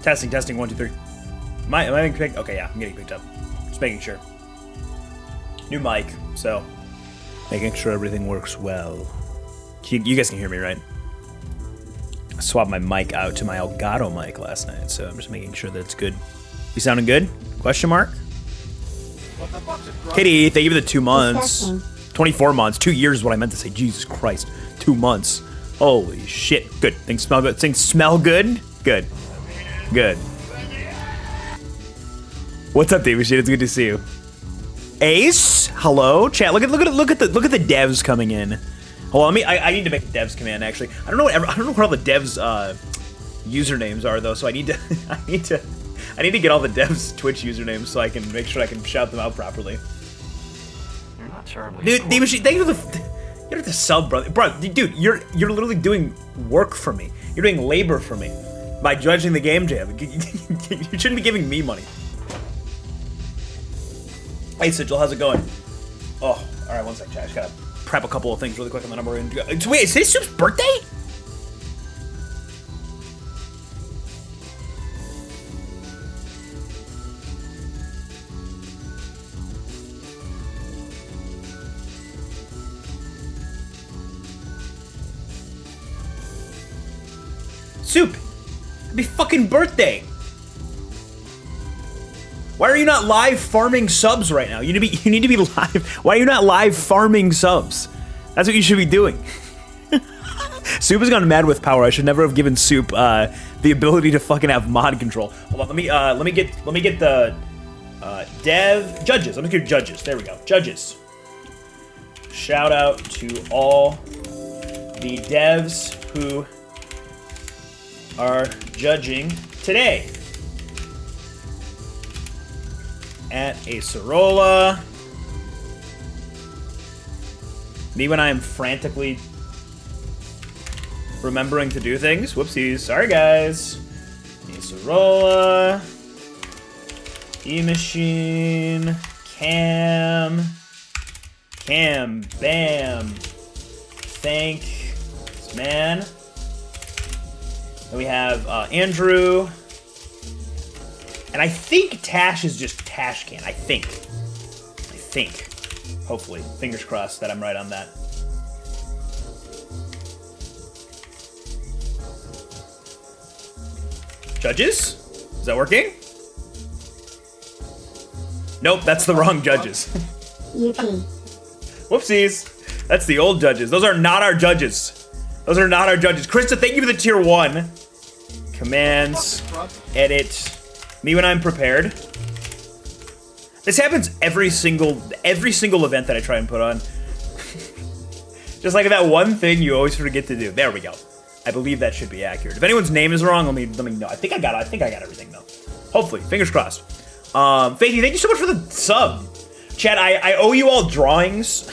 Testing, testing, 1, 2, 3. Am I getting picked? Okay, yeah, I'm getting picked up. Just making sure. New mic, so making sure everything works well. You guys can hear me, right? I swapped my mic out to my Elgato mic last night, so I'm just making sure that it's good. You sounding good? Question mark? Kitty, thank you for the 2 months. 24 months. 2 years is what I meant to say. Jesus Christ. 2 months. Holy shit. Good. Things smell good. Things smell good? Good. Good. What's up, David Shade? It's good to see you. Ace? Hello? Chat, look at the devs coming in. Hold on, I need to make a devs command actually. I don't know what all the devs usernames are though, so I need to get all the devs Twitch usernames so I can make sure I can shout them out properly. You're not terribly Dude, David Shade, thank you for the you don't have to sub, brother. Bro, dude, you're literally doing work for me. You're doing labor for me by judging the game jam. You shouldn't be giving me money. Hey, Sigil, how's it going? Oh, all right, one sec, chat. I just gotta prep a couple of things really quick, and then I'm ready to go. Wait, is today Soup's birthday? Soup, happy fucking birthday! Why are you not live farming subs right now? You need to be live. Why are you not live farming subs? That's what you should be doing. Soup has gone mad with power. I should never have given Soup the ability to fucking have mod control. Hold on, let me get the dev judges. Let me get judges. There we go. Judges. Shout out to all the devs who are judging today. At Acerola. Me when I am frantically remembering to do things. Whoopsies. Sorry, guys. Acerola. E-Machine. Cam. Bam. Thanks, man. Then we have Andrew. And I think Tash is just Tashcan. I think. Hopefully. Fingers crossed that I'm right on that. Judges? Is that working? Nope, that's the wrong judges. Whoopsies. That's the old judges. Those are not our judges. Krista, thank you for the tier 1. Commands. Edit. Me when I'm prepared. This happens every single event that I try and put on. Just like that one thing you always forget to do. There we go. I believe that should be accurate. If anyone's name is wrong, let me know. I think I got everything though. Hopefully, fingers crossed. Faithy, thank you so much for the sub. Chad, I owe you all drawings.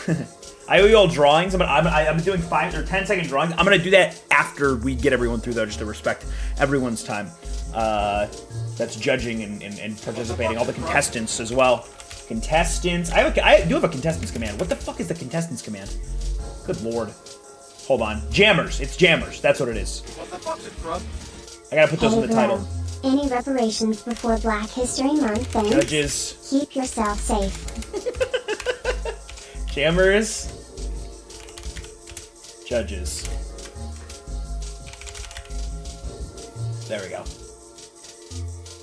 I'm doing 5 or 10 second drawings. I'm gonna do that after we get everyone through though, just to respect everyone's time. That's judging and participating. All the contestants as well. Contestants. I do have a contestants command. What the fuck is the contestants command? Good lord. Hold on. Jammers. It's jammers. That's what it is. What the fuck's it, bro? I gotta put those in the title. Any reparations before Black History Month, then Judges. Keep yourself safe. Jammers. Judges. There we go.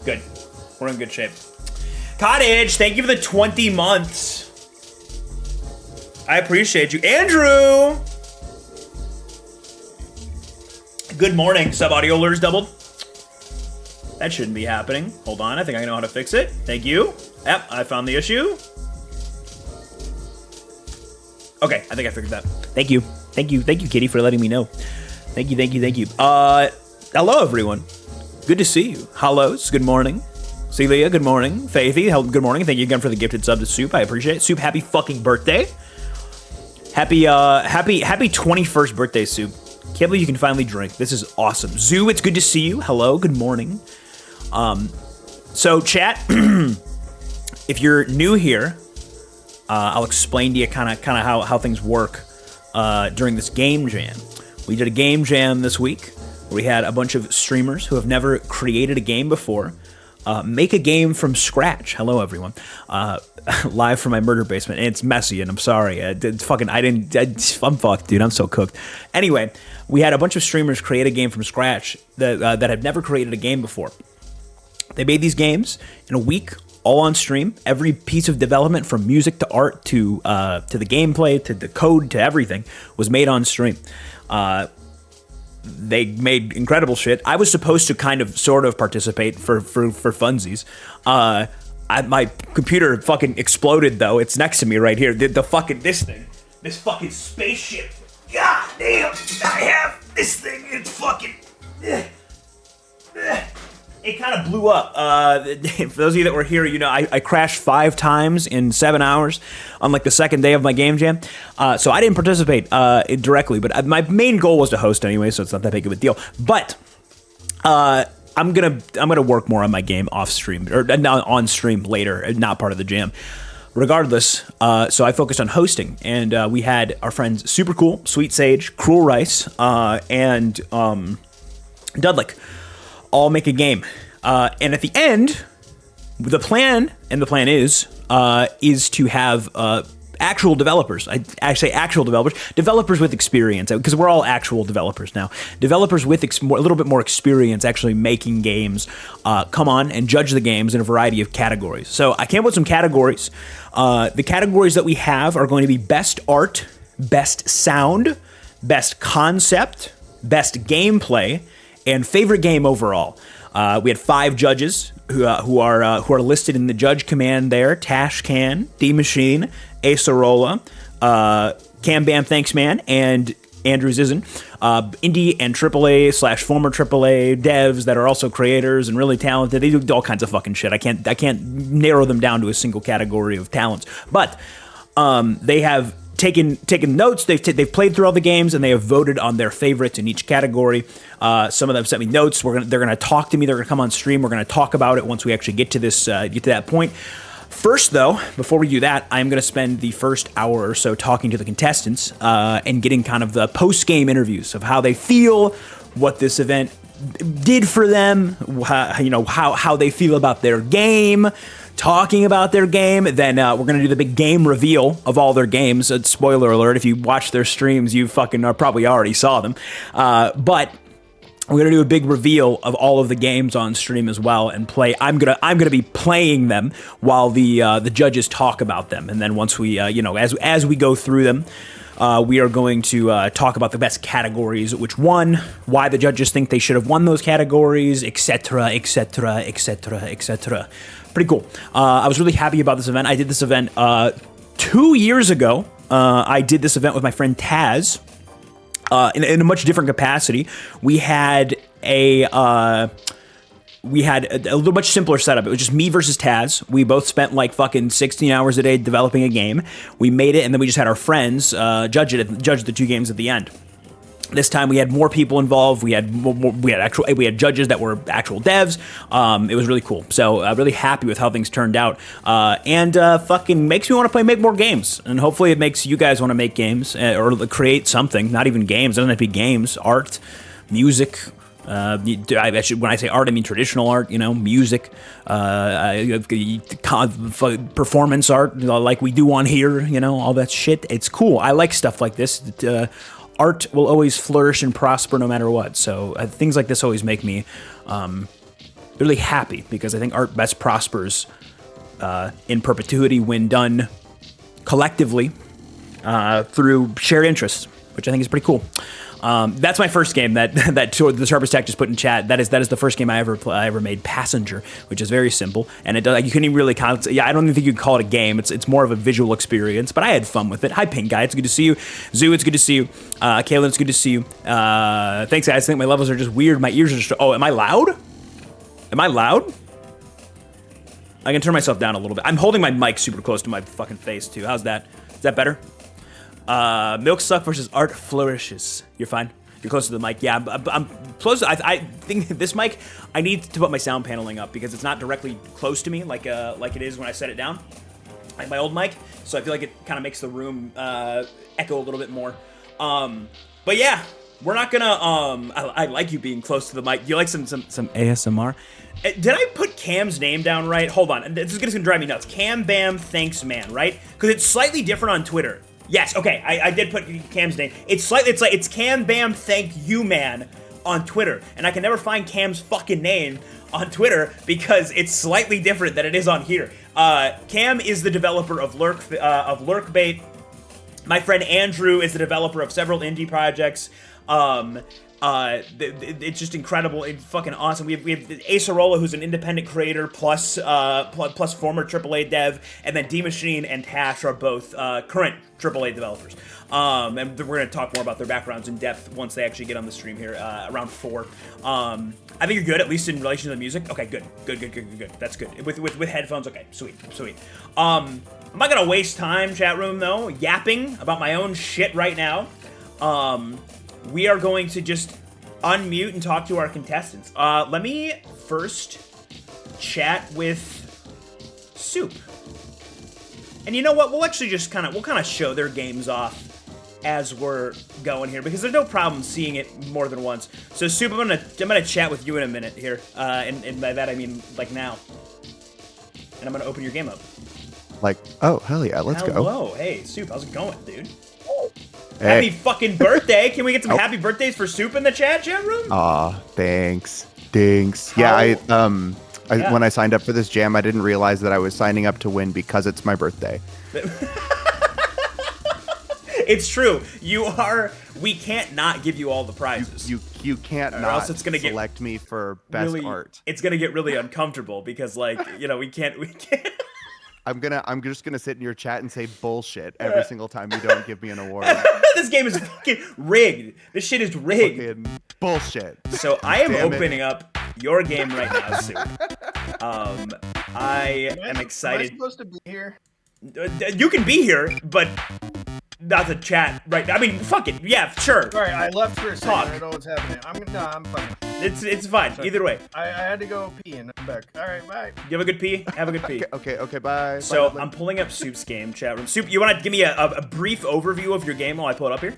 Good. We're in good shape. Cottage, thank you for the 20 months. I appreciate you. Andrew! Good morning. Sub-audio alerts doubled. That shouldn't be happening. Hold on, I think I know how to fix it. Thank you. Yep, I found the issue. Okay, I think I figured that. Thank you, Kitty, for letting me know. Thank you. Hello, everyone. Good to see you. Hellos, good morning. Celia, good morning. Faithy, good morning. Thank you again for the gifted sub to Soup. I appreciate it. Soup, happy fucking birthday. Happy 21st birthday, Soup. Can't believe you can finally drink. This is awesome. Zoo, it's good to see you. Hello, good morning. So chat, if you're new here, I'll explain to you kind of how things work during this game jam. We did a game jam this week. We had a bunch of streamers who have never created a game before make a game from scratch. Hello, everyone. Live from my murder basement. And it's messy, and I'm sorry. I'm fucked, dude. I'm so cooked. Anyway, we had a bunch of streamers create a game from scratch that have never created a game before. They made these games in a week, all on stream. Every piece of development, from music to art to the gameplay to the code to everything, was made on stream. They made incredible shit. I was supposed to kind of sort of participate for funsies. My computer fucking exploded, though. It's next to me right here. This fucking spaceship. God damn, I have this thing. It's fucking. It kind of blew up. For those of you that were here, you know, I crashed 5 times in 7 hours on like the second day of my game jam. So I didn't participate directly, but my main goal was to host anyway, so it's not that big of a deal. But I'm gonna work more on my game off stream or on stream later, not part of the jam. Regardless, so I focused on hosting, and we had our friends Super Cool, Sweet Sage, Cruel Rice, and Dudlick all make a game. And at the end, the plan is to have actual developers. I say actual developers with experience, because we're all actual developers now. Developers with a little bit more experience actually making games come on and judge the games in a variety of categories. So I came up with some categories. The categories that we have are going to be best art, best sound, best concept, best gameplay, and favorite game overall. We had 5 judges who are listed in the judge command there: Tashcan, D Machine, Acerola, Cam Bam Thanks Man, and Andrew Zizin. Indie and AAA / former AAA devs that are also creators and really talented. They do all kinds of fucking shit. I can't narrow them down to a single category of talents, but they have taken notes. They've played through all the games, and they have voted on their favorites in each category. Some of them sent me notes. They're gonna talk to me. They're gonna come on stream. We're gonna talk about it once we actually get to that point. First, though, before we do that, I'm gonna spend the first hour or so talking to the contestants and getting kind of the post-game interviews of how they feel, what this event did for them, how they feel about their game. Talking about their game, then we're going to do the big game reveal of all their games. Spoiler alert, if you watch their streams, you fucking probably already saw them. But we're going to do a big reveal of all of the games on stream as well and play. I'm going to be playing them while the judges talk about them. And then once we, as we go through them, we are going to talk about the best categories, which won, why the judges think they should have won those categories, etc., etc., etc., etc. Pretty cool. I was really happy about this event. I did this event 2 years ago. I did this event with my friend Taz in a much different capacity. We had a little much simpler setup. It was just me versus Taz. We both spent like fucking 16 hours a day developing a game. We made it, and then we just had our friends judge the 2 games at the end. This time we had more people involved. We had judges that were actual devs. It was really cool. So I'm really happy with how things turned out. And fucking makes me want to make more games. And hopefully it makes you guys want to make games or create something. Not even games. It doesn't have to be games. Art, music. When I say art, I mean traditional art, music, performance art, like we do on here, all that shit. It's cool. I like stuff like this. Art will always flourish and prosper no matter what. So things like this always make me really happy, because I think art best prospers in perpetuity when done collectively through shared interests, which I think is pretty cool. That's my first game that the Sharpest Tech just put in chat. That is the first game I ever made, Passenger, which is very simple, and it does, you couldn't even really I don't even think you can call it a game. It's more of a visual experience, but I had fun with it. Hi, Pink Guy, it's good to see you. Zoo, it's good to see you. Kaylin, it's good to see you. Thanks, guys. I think my levels are just weird. My ears are just. Oh, am I loud? I can turn myself down a little bit. I'm holding my mic super close to my fucking face too. How's that? Is that better? Milk Suck versus Art Flourishes. You're fine. You're close to the mic. Yeah, I'm close. I think this mic, I need to put my sound paneling up because it's not directly close to me like it is when I set it down, like my old mic. So I feel like it kind of makes the room echo a little bit more. But yeah, we're not gonna I like you being close to the mic. You like some ASMR? Did I put Cam's name down right? Hold on, this is gonna drive me nuts. Cam Bam Thanks Man, right? Because it's slightly different on Twitter. Yes, okay, I did put Cam's name. It's Cam Bam Thank You Man on Twitter, and I can never find Cam's fucking name on Twitter because it's slightly different than it is on here. Cam is the developer of Lurkbait. My friend Andrew is the developer of several indie projects. It's just incredible. It's fucking awesome. We have Acerola, who's an independent creator plus former AAA dev, and then D Machine and Tash are both current AAA developers. And we're gonna talk more about their backgrounds in depth once they actually get on the stream here around 4. I think you're good, at least in relation to the music. Okay, good. That's good. With headphones, okay, sweet. I'm not gonna waste time, chat room, though, yapping about my own shit right now. We are going to just unmute and talk to our contestants. Let me first chat with Soup. And you know what? We'll actually just kind of show their games off as we're going here, because there's no problem seeing it more than once. So Soup, I'm gonna chat with you in a minute here, and by that I mean like now. And I'm gonna open your game up. Like, oh hell yeah, let's go. Hello, hey Soup, how's it going, dude? Hey. Happy fucking birthday! Can we get some happy birthdays for Soup in the chat room? Aw, thanks. Dinks. Yeah, when I signed up for this jam, I didn't realize that I was signing up to win because it's my birthday. It's true. We can't not give you all the prizes. You can't or not else it's gonna select me for best really, art. It's gonna get really uncomfortable because, like, we can't. I'm just gonna sit in your chat and say bullshit every single time you don't give me an award. This game is fucking rigged. This shit is rigged. Fucking bullshit. So I am opening up your game right now, Soup. I am excited. Am I supposed to be here? You can be here, but not the chat, right? I mean, fuck it. Yeah, sure. Sorry, I left for a second. Talk. I don't know what's happening. I'm fine. It's fine. Sorry. Either way. I had to go pee and I'm back. All right, bye. You have a good pee? Have a good pee. Okay, bye. So Bye. I'm pulling up Soup's game, chat room. Soup, you want to give me a brief overview of your game while I pull it up here?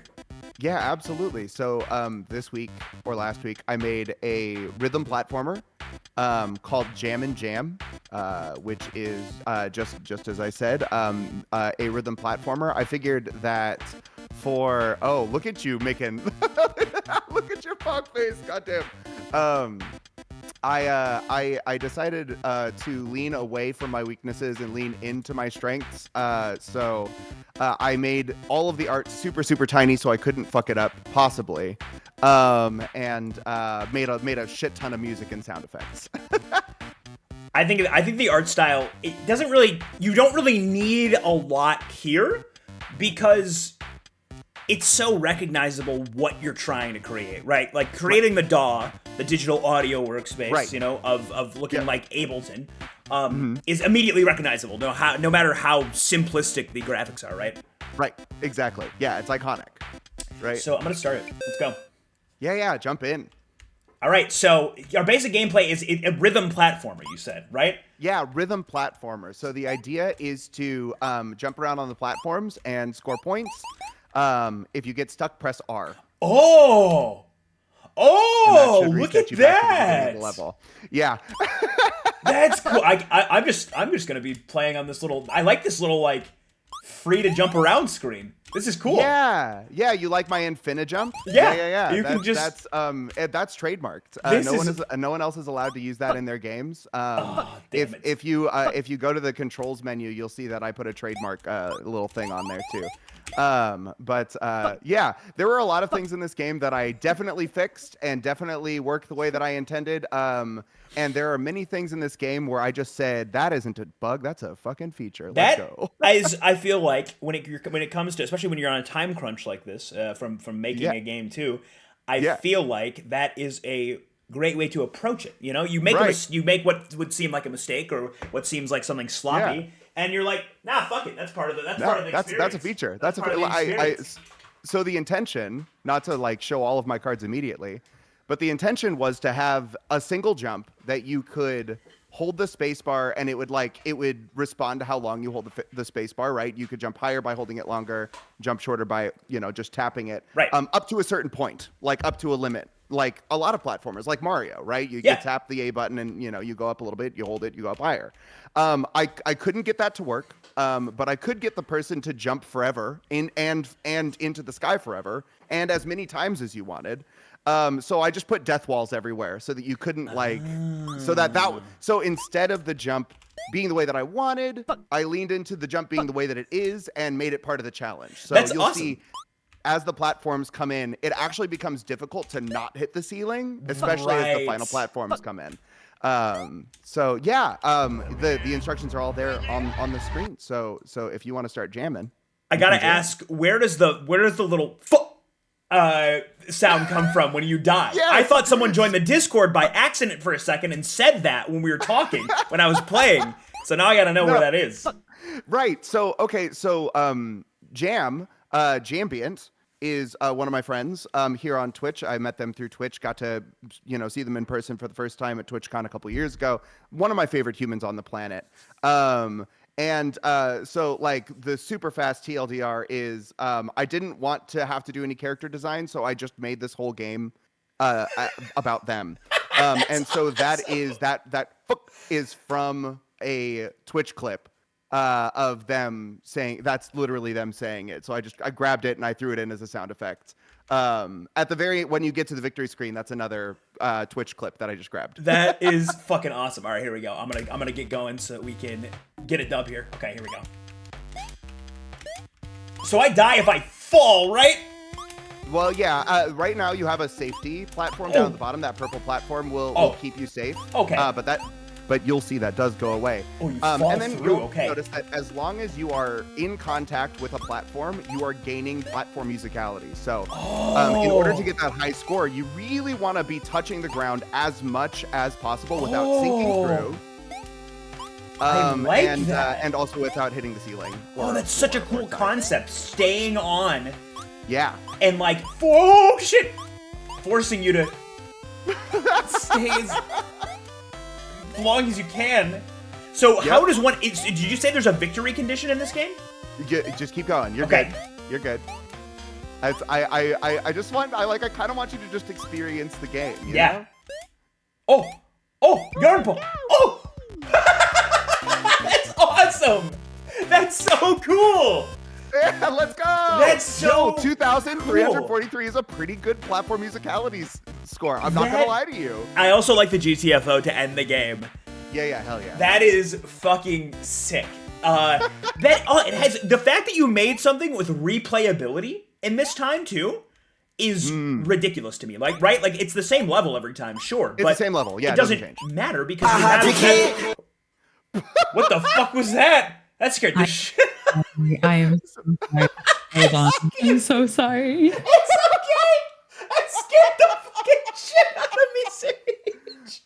Yeah, absolutely. So this week or last week, I made a rhythm platformer called Jam and Jam, which is just as I said, a rhythm platformer. I figured that look at you making look at your pog face, goddamn. I decided to lean away from my weaknesses and lean into my strengths. So I made all of the art super tiny so I couldn't fuck it up possibly, and made a shit ton of music and sound effects. I think the art style, you don't really need a lot here because it's so recognizable what you're trying to create, right? Like creating the DAW, the digital audio workspace, right. Of looking like Ableton, is immediately recognizable, no matter how simplistic the graphics are, right? Right, exactly. Yeah, it's iconic, right? So I'm gonna start it. Let's go. Yeah, jump in. All right, so our basic gameplay is a rhythm platformer, you said, right? Yeah, rhythm platformer. So the idea is to jump around on the platforms and score points. If you get stuck, press R. Oh, look at that! Level. Yeah. That's cool. I'm just gonna be playing on this little. I like this little like free to jump around screen. This is cool. Yeah. You like my Infinijump? Yeah. You can just that's trademarked. No one else is allowed to use that in their games. If you go to the controls menu, you'll see that I put a trademark little thing on there too. Yeah, there were a lot of things in this game that I definitely fixed and definitely worked the way that I intended. And there are many things in this game where I just said, that isn't a bug, that's a fucking feature. Let's go. I feel like when it comes to, especially when you're on a time crunch like this, from making a game too, I feel like that is a great way to approach it. You make you make what would seem like a mistake or what seems like something sloppy, and you're like, nah, fuck it. That's part of the experience. That's a feature. So the intention, not to like show all of my cards immediately, But the intention was to have a single jump that you could hold the space bar, and it would respond to how long you hold the space bar, right? You could jump higher by holding it longer, jump shorter by, just tapping it. Right. Up to a certain point, like up to a limit. Like a lot of platformers, like Mario, right? You tap the A button and, you go up a little bit, you hold it, you go up higher. I couldn't get that to work, but I could get the person to jump forever and into the sky forever and as many times as you wanted. So I just put death walls everywhere so that you couldn't so instead of the jump being the way that I wanted, I leaned into the jump being the way that it is and made it part of the challenge. So you'll awesome. see as the platforms come in, it actually becomes difficult to not hit the ceiling, especially as the final platforms come in. The instructions are all there on the screen. So if you want to start jamming, I gotta ask, where does the little sound come from when you die? Yes. I thought someone joined the Discord by accident for a second and said that when we were talking when I was playing. So now I gotta know where that is. Right. So Jambient is one of my friends here on Twitch. I met them through Twitch, got to see them in person for the first time at TwitchCon a couple years ago. One of my favorite humans on the planet. So the super fast TLDR is I didn't want to have to do any character design, so I just made this whole game about them. And so that is from a Twitch clip of them saying, that's literally them saying it. So I grabbed it and I threw it in as a sound effect. When you get to the victory screen, that's another Twitch clip that I just grabbed. That is fucking awesome. All right, here we go. I'm gonna get going so that we can get a dub here. Okay, here we go. So I die if I fall, right? Well, yeah. Right now you have a safety platform down at the bottom. That purple platform will keep you safe. Okay. But you'll see that does go away. Oh, you fall and then through. You'll Okay. notice that as long as you are in contact with a platform, you are gaining platform musicality. So in order to get that high score, you really want to be touching the ground as much as possible without sinking through. I like that. And also without hitting the ceiling. That's such a cool concept. Staying on. Yeah. And forcing you to stay as long as you can. So how does one? Did you say there's a victory condition in this game? Just keep going. You're okay. Good. You're good. I kind of want you to just experience the game. You know? Oh, yarn pull. Oh, that's awesome. That's so cool. Yeah, let's go. That's so 2,343 is a pretty good platform musicality score. I'm not gonna lie to you. I also like the GTFO to end the game. Yeah, hell yeah. That is fucking sick. It has the fact that you made something with replayability in this time too is ridiculous to me. Like it's the same level every time, sure. It's but the same level. Yeah, it doesn't matter because we have. What the fuck was that? That scared the shit. I am so sorry. Hold on. I'm so sorry. It's okay. I scared the fucking shit out of me, Sage.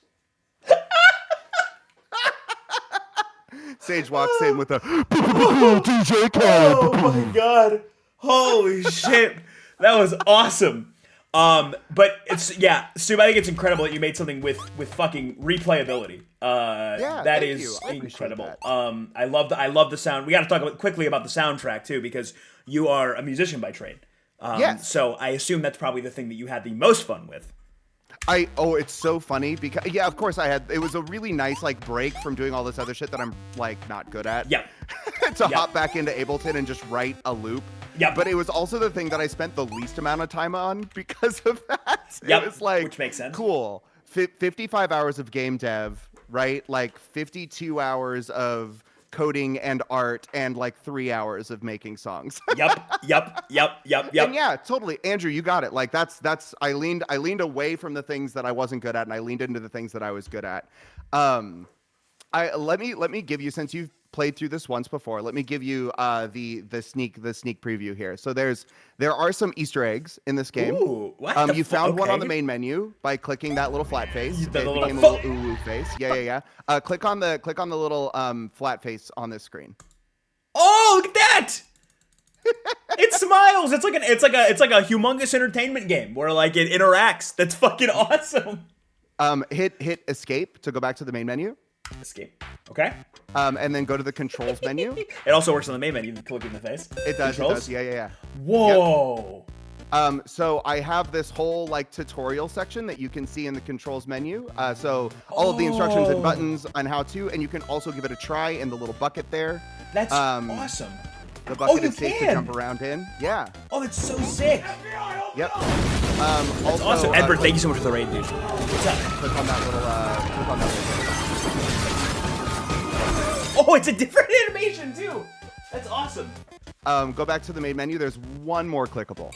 Sage walks in with a DJ Khaled. Oh my god. Holy shit. That was awesome. But it's Stu, I think it's incredible that you made something with fucking replayability. That is incredible. That. I love the sound. We got to talk quickly about the soundtrack too, because you are a musician by trade. Yes. So I assume that's probably the thing that you had the most fun with. It's so funny because of course it was a really nice break from doing all this other shit that I'm not good at. Yeah. To hop back into Ableton and just write a loop. Yeah. But it was also the thing that I spent the least amount of time on because of that. Yep. It was which makes sense. Cool. 55 hours of game dev, right? 52 hours of coding and art and 3 hours of making songs. Yep. And yeah, totally. Andrew, you got it. I leaned away from the things that I wasn't good at and I leaned into the things that I was good at. Let me give you, since you've played through this once before, let me give you the sneak preview here. So there are some Easter eggs in this game. Ooh, what you found one on the main menu by clicking that little flat face. It became a little ooh face. Yeah. Click on the little flat face on this screen. Oh, look at that! It's smiles. It's like a humongous entertainment game where like it interacts. That's fucking awesome. Hit escape to go back to the main menu. Escape. Okay. And then go to the controls menu. It also works on the main menu. You can click in the face. It does. Controls? It does. Yeah. Whoa. So I have this whole like tutorial section that you can see in the controls menu. So all of the instructions and buttons on how to, and you can also give it a try in the little bucket there. That's awesome. The bucket you is safe to can. jump around in. Yeah. Oh, that's so sick. Yep. That's Also, awesome. Edward, thank you so much for the raid, dude. What's up? Click on that little. Click on that little. Oh, it's a different animation too. That's awesome. Go back to the main menu. There's one more clickable.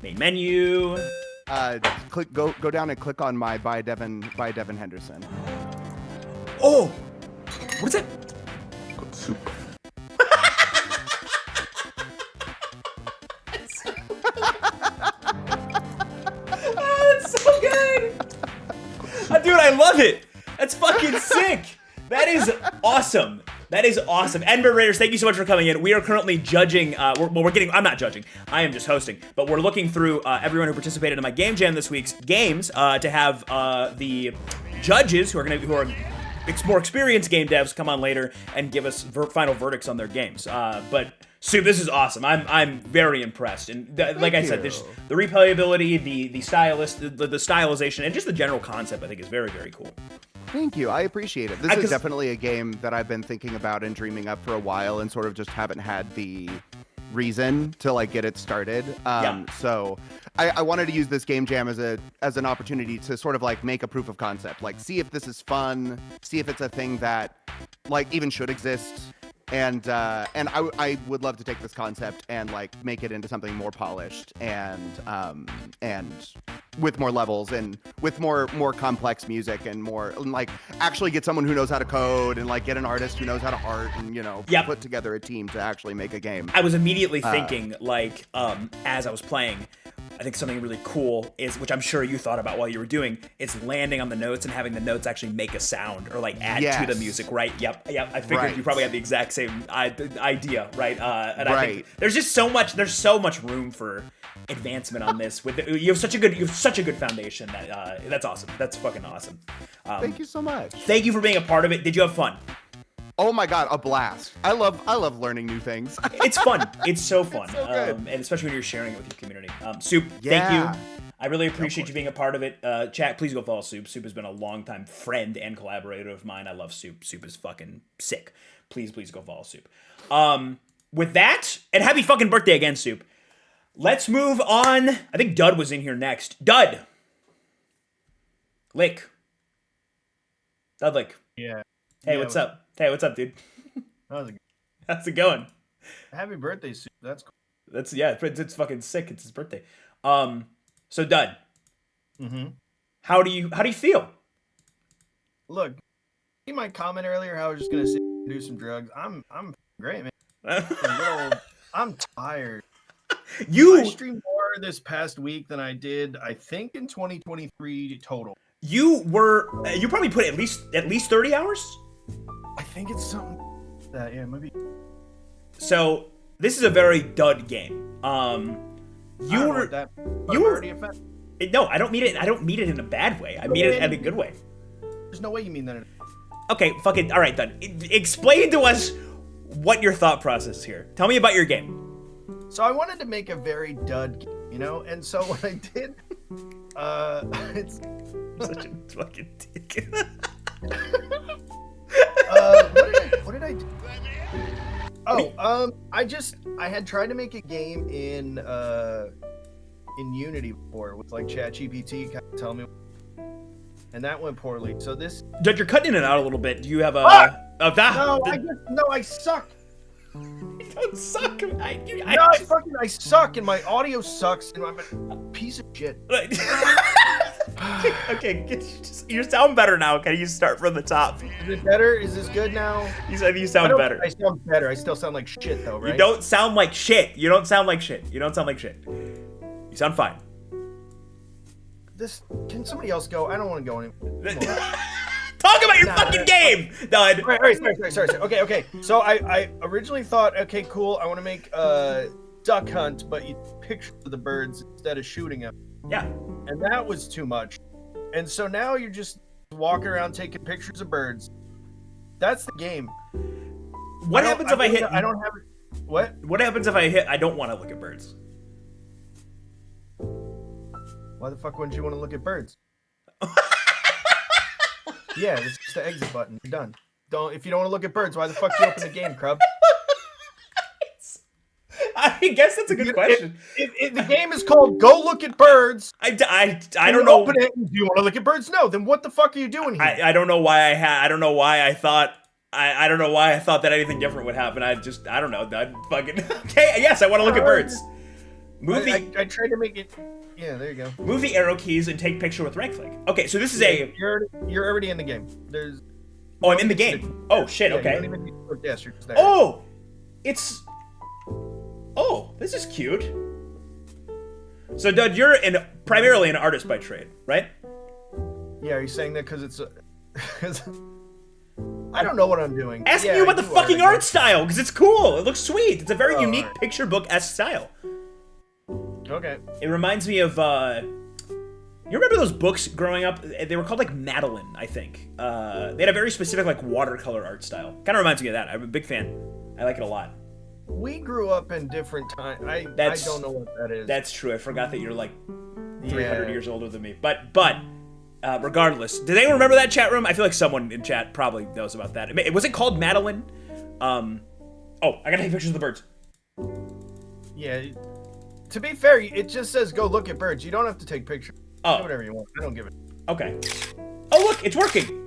Main menu. Go down and click on my by Devin Henderson. Oh, what is it? Soup. Oh, that's so good. Dude, I love it. That's fucking sick. That is awesome. That is awesome. Edinburgh Raiders, thank you so much for coming in. We are currently judging, I'm not judging, I am just hosting, but we're looking through everyone who participated in my Game Jam this week's games to have the judges who are more experienced game devs come on later and give us final verdicts on their games. But Soup, this is awesome. I'm very impressed, and like I said, there's the replayability, the stylization, and just the general concept. I think is very, very cool. Thank you. I appreciate it. This is definitely a game that I've been thinking about and dreaming up for a while, and sort of just haven't had the reason to like get it started. So I wanted to use this Game Jam as an opportunity to sort of like make a proof of concept, like see if this is fun, see if it's a thing that like even should exist. And I would love to take this concept and like make it into something more polished and with more levels and with more complex music and more like actually get someone who knows how to code and like get an artist who knows how to art and put together a team to actually make a game. I was immediately thinking like as I was playing, I think something really cool is, which I'm sure you thought about while you were doing, is landing on the notes and having the notes actually make a sound or like add to the music, right? Yep. I figured you probably had the exact same idea, right? I think there's just so much room for advancement on this. You have such a good foundation that that's awesome. That's fucking awesome. Thank you so much. Thank you for being a part of it. Did you have fun? Oh my god, a blast. I love learning new things. It's fun. It's so fun. It's so good. And especially when you're sharing it with your community. Soup, thank you. I really appreciate you being a part of it. Chat, please go follow Soup. Soup has been a longtime friend and collaborator of mine. I love Soup. Soup is fucking sick. Please go follow Soup. With that, and happy fucking birthday again, Soup. Let's move on. I think Dud was in here next. Dud. Lick. Dud Lick. Yeah. Hey, what's up? Hey, what's up, dude? How's it going? Happy birthday, Soup. That's cool. It's fucking sick. It's his birthday. So Dud. Mm-hmm. How do you feel? Look, see my comment earlier how I was just gonna sit and do some drugs. I'm great, man. I'm tired. I streamed more this past week than I did, I think, in 2023 total. You probably put at least 30 hours? I think it's something that, yeah, maybe. So this is a very Dud game. You were already offended. No, I don't mean it. I don't mean it in a bad way. I mean it in a good way. There's no way you mean that. Okay, fucking all right, Dud. Explain to us what your thought process is here. Tell me about your game. So I wanted to make a very Dud game, and so what I did, it's such a fucking dick. What did I do? Oh, I had tried to make a game in Unity before with like ChatGPT kind of tell me, and that went poorly. So this, Dud, you're cutting it out a little bit. Do you have I suck. You don't suck. I suck, and my audio sucks, and I'm a piece of shit. Okay, you sound better now. Can you start from the top? Is it better? Is this good now? You said you sound better. I sound better. I still sound like shit, though, right? You don't sound like shit. You sound fine. Can somebody else go? I don't want to go anymore. Talk about your fucking game, Dud. All right, sorry. Okay. So I originally thought, okay, cool. I want to make Dud duck hunt, but you picture the birds instead of shooting them. Yeah. And that was too much. And so now you're just walking around taking pictures of birds. That's the game. What happens if I hit? I don't have it. What? What happens if I hit? I don't want to look at birds. Why the fuck wouldn't you want to look at birds? Yeah, it's just the exit button. You're done. If you don't want to look at birds, why the fuck you open the game, Crub? I guess that's a good question. If the game is called Go Look at Birds, I don't know. Open it. Do you want to look at birds? No. Then what the fuck are you doing here? I don't know why I don't know why I thought. I don't know why I thought that anything different would happen. I don't know. I fucking okay. Yes, I want to look at birds. Move the. I tried to make it. Yeah, there you go. Move the arrow keys and take picture with right click. Okay, so this is You're already in the game. There's. Oh, I'm in the game. Oh shit. Yeah, Okay. You don't even need to look, yes, you're just there. Oh, it's. Oh, this is cute. So, Dud, you're primarily an artist by trade, right? Yeah, are you saying that because it's? I don't know what I'm doing. Asking you about the fucking art style because it's cool. It looks sweet. It's a very unique picture book-esque style. Okay. It reminds me of. You remember those books growing up? They were called like Madeline, I think. They had a very specific like watercolor art style. Kind of reminds me of that. I'm a big fan. I like it a lot. We grew up in different times. I don't know what that is. That's true. I forgot that you're like 300 Yeah. years older than me. But regardless, did anyone remember that chat room? I feel like someone in chat probably knows about that. Was it called Madeline? Oh, I gotta take pictures of the birds. Yeah. To be fair, it just says go look at birds. You don't have to take pictures. Oh. Do whatever you want. I don't give it. Okay. Oh look, it's working.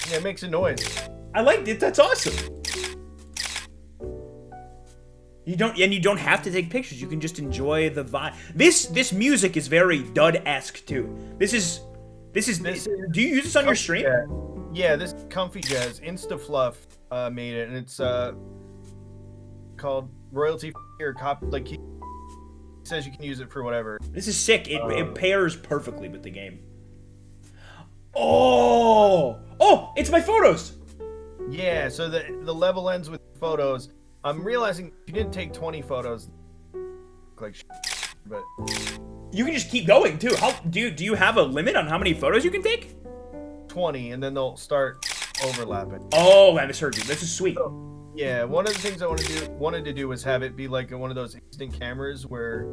Yeah, it makes a noise. I like it. That's awesome. You don't have to take pictures. You can just enjoy the vibe. This music is very Dud-esque too. This is. Do you use this on your stream? Yeah, this Comfy Jazz InstaFluff made it, and it's called royalty or cop. Like he says, you can use it for whatever. This is sick. It pairs perfectly with the game. Oh, it's my photos. Yeah, so the level ends with photos. I'm realizing you didn't take 20 photos, like, but you can just keep going too. How do you have a limit on how many photos you can take? 20, and then they'll start overlapping. Oh, I misheard you. This is sweet. Yeah, one of the things I wanted to do was have it be like one of those instant cameras where.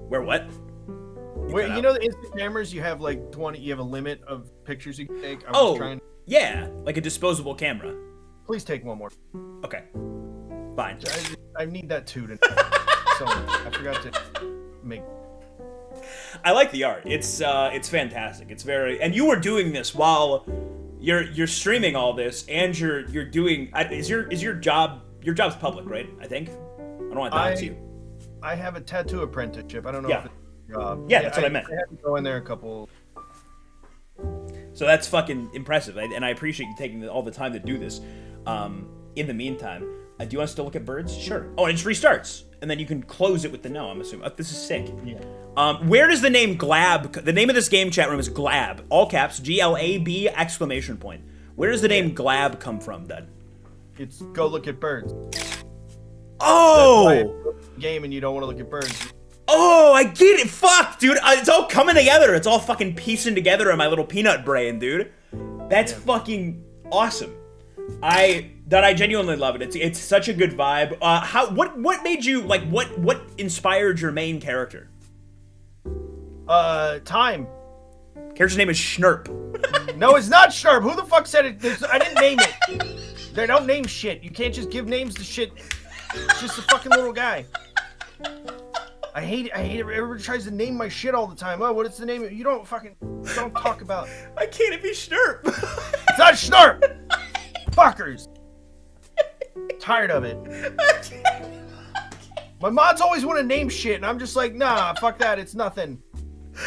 Where what? Where you know the instant cameras, you have like 20. You have a limit of pictures you can take. Yeah, like a disposable camera. Please take one more. Okay. Fine. I need that too tonight. So I forgot to make. I like the art. It's fantastic. It's very. And you were doing this while you're streaming all this, and you're doing. Is your job's public, right? I think. I don't want to dox you. I have a tattoo apprenticeship. I don't know if it's a job. Yeah, that's what I meant. I had to go in there a couple. So that's fucking impressive, and I appreciate you taking all the time to do this. In the meantime, do you want us to look at birds? Sure. Oh, and it just restarts, and then you can close it with the no, I'm assuming. This is sick. Yeah. Where does the name Glab, the name of this game chat room is Glab, all caps, Glab, exclamation point. Where does the name Glab come from, Dud? It's go look at birds. Oh! Game and you don't want to look at birds. Oh, I get it. Fuck, dude. It's all coming together. It's all fucking piecing together in my little peanut brain, dude. That's fucking awesome. I genuinely love it. It's such a good vibe. What made you like what inspired your main character? Time. Character's name is Schnurp. No, it's not Sharp. Who the fuck said it? I didn't name it. They don't name shit. You can't just give names to shit. It's just a fucking little guy. I hate it. Everybody tries to name my shit all the time. Oh, what is the name? You don't talk about. I can't. It be Schnurp. It's not Schnurp. Fuckers. Tired of it. My mods always want to name shit, and I'm just like, nah, fuck that. It's nothing.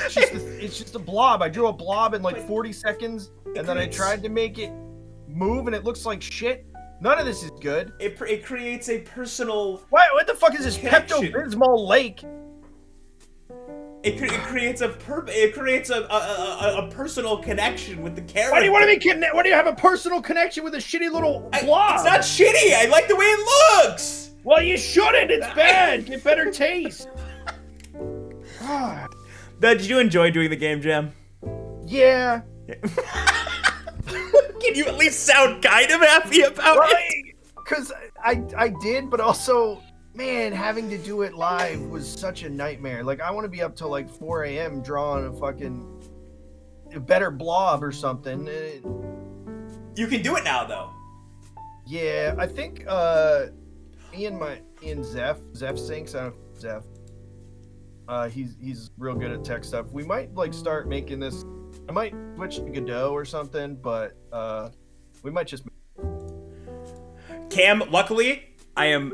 It's just a blob. I drew a blob in like 40 seconds, and then I tried to make it move, and it looks like shit. None of this is good. It creates a personal. What the fuck is this connection. Pepto-Bismol lake? It creates a personal connection with the character. Why do you want to be Why do you have a personal connection with a shitty little blob? It's not shitty. I like the way it looks. Well, you shouldn't. It's bad. Get better taste. God. Did you enjoy doing the game jam? Yeah. Can you at least sound kind of happy about it? Because I did, but also, man, having to do it live was such a nightmare. Like, I want to be up till like 4 a.m. drawing a better blob or something. You can do it now, though. Yeah, I think Zeph Sinks. I don't know Zeph. He's real good at tech stuff. We might like start making this. I might switch to Godot or something, but we might just. Cam, luckily, I am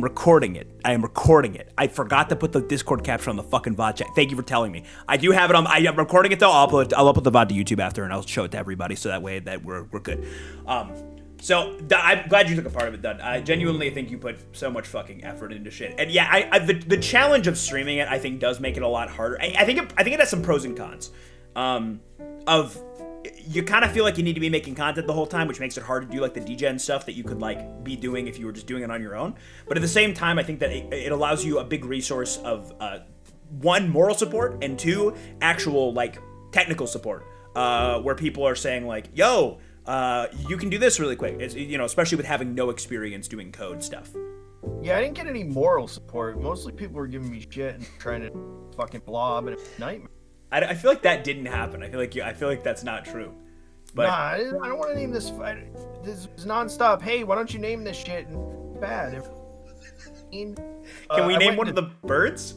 recording it. I forgot to put the Discord caption on the fucking VOD chat. Thank you for telling me. I do have it on. I am recording it though. I'll upload the VOD to YouTube after, and I'll show it to everybody so that way that we're good. So I'm glad you took a part of it, Dud. I genuinely think you put so much fucking effort into shit. And yeah, the challenge of streaming it, I think, does make it a lot harder. I think it has some pros and cons. Of you kind of feel like you need to be making content the whole time, which makes it hard to do like the degen stuff that you could like be doing if you were just doing it on your own. But at the same time, I think that it allows you a big resource of one, moral support, and two, actual like technical support, where people are saying like, yo, you can do this really quick. It's, especially with having no experience doing code stuff. Yeah, I didn't get any moral support. Mostly people were giving me shit and trying to fucking blob, and it was a nightmare. I feel like that didn't happen. I feel like that's not true. But nah, I don't want to name this. This is nonstop. Hey, why don't you name this shit? And bad. Can we name one of the birds?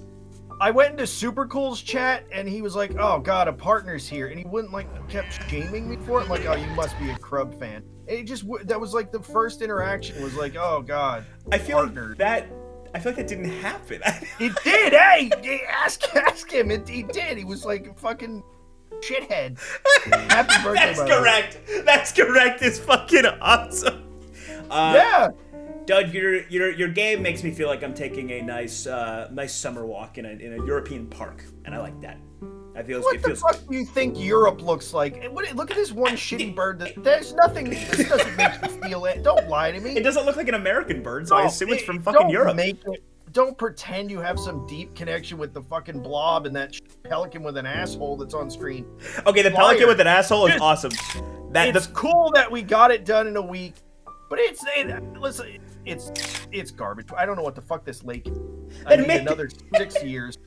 I went into Supercool's chat and he was like, "Oh God, a partner's here," and he wouldn't kept shaming me for it. Like, "Oh, you must be a Crub fan." And it just that was like the first interaction was like, "Oh God." I feel like that didn't happen. It did. Hey, ask him. He did. He was like a fucking shithead. Happy birthday. That's correct. That's correct. It's fucking awesome. Yeah. Doug, your game makes me feel like I'm taking a nice summer walk in a European park, and I like that. What the fuck do you think Europe looks like? Look at this one shitty bird. There's nothing. This doesn't make you feel it. Don't lie to me. It doesn't look like an American bird, so I assume it's from fucking Europe. Don't pretend you have some deep connection with the fucking blob and that pelican with an asshole that's on screen. Okay, the pelican with an asshole is awesome. It's cool that we got it done in a week, but listen, it's garbage. I don't know what the fuck this lake is. I need another 6 years.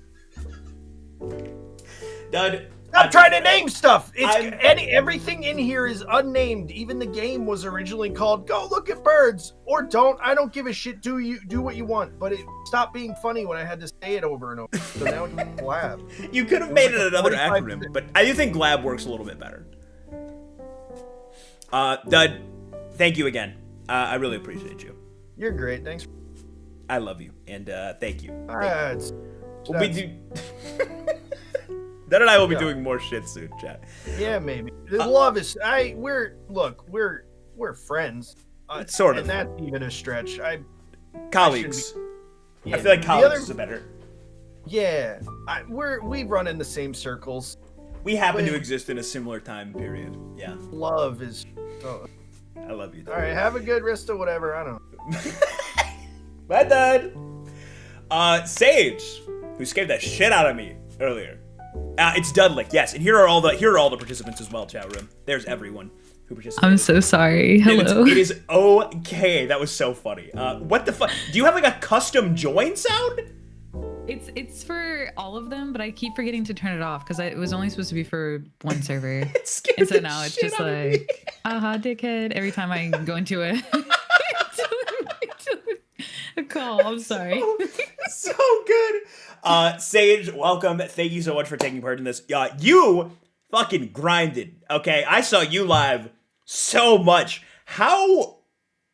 Dud, I'm trying to name stuff. Everything in here is unnamed. Even the game was originally called "Go Look at Birds" or "Don't." I don't give a shit. Do what you want. But it stopped being funny when I had to say it over and over. So now it's Glab. You could have made it another acronym, but I do think Glab works a little bit better. Dud, thank you again. I really appreciate you. You're great. Thanks. I love you, and thank you. Dad and I will be doing more shit soon, chat. Yeah, maybe. The love is we're friends. Sort of. And that's even a stretch. Colleagues. I feel like colleagues is better. Yeah. We run in the same circles. We happen to exist in a similar time period. Yeah. Love is I love you, Dad. All right, have a good rest of whatever. I don't know. Bye, Dad. Sage, who scared that shit out of me earlier. It's Dudlick, yes, and here are all the participants as well, chat room. There's everyone who participated. I'm so sorry. Hello. It is okay. That was so funny. What the fuck? Do you have like a custom join sound? It's for all of them, but I keep forgetting to turn it off because it was only supposed to be for one server. And so now it's just like, aha, dickhead, every time I go into a call. I'm sorry. So good. Sage, welcome. Thank you so much for taking part in this. You fucking grinded. Okay, I saw you live so much. How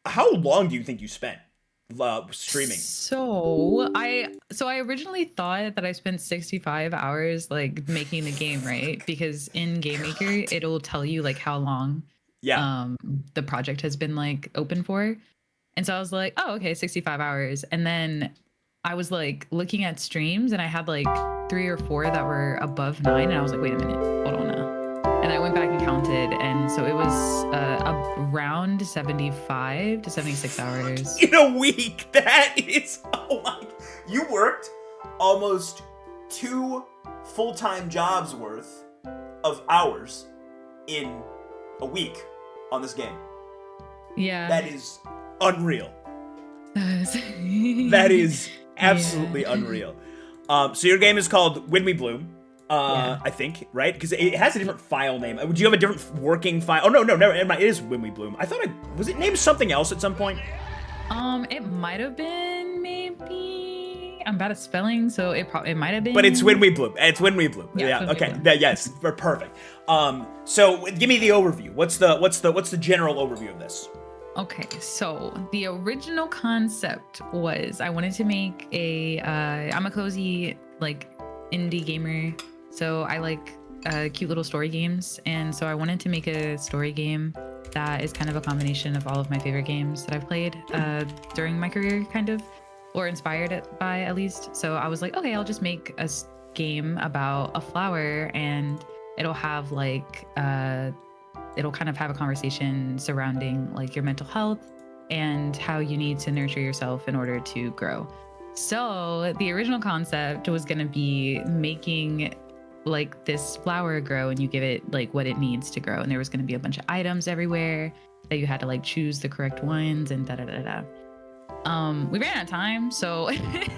long do you think you spent streaming? So I originally thought that I spent 65 hours like making the game, right? Because in Game Maker it'll tell you like how long the project has been like open for. And so I was like, oh, okay, 65 hours. And then I was like looking at streams and I had like 3 or 4 that were above 9, and I was like, wait a minute, hold on now. And I went back and counted, and so it was around 75 to 76 hours. In a week, that is, oh my, you worked almost 2 full-time jobs worth of hours in a week on this game. Yeah. That is unreal. That is absolutely unreal. So your game is called When We Bloom. I think, right? Because it has a different file name. Do you have a different working file? Oh, no, never mind. It is When We Bloom. I thought was it named something else at some point? It might have been, maybe. I'm bad at spelling, so it might have been. But it's When We Bloom. It's When We Bloom. Yeah, Okay. Yes. Perfect. So give me the overview. What's the general overview of this? Okay, so the original concept was I wanted to make I'm a cozy like indie gamer, so I like cute little story games, and so I wanted to make a story game that is kind of a combination of all of my favorite games that I've played during my career, kind of, or inspired by at least. So I was like, okay, I'll just make a game about a flower, and it'll have like it'll kind of have a conversation surrounding like your mental health and how you need to nurture yourself in order to grow. So the original concept was going to be making like this flower grow, and you give it like what it needs to grow. And there was going to be a bunch of items everywhere that you had to like choose the correct ones and we ran out of time. So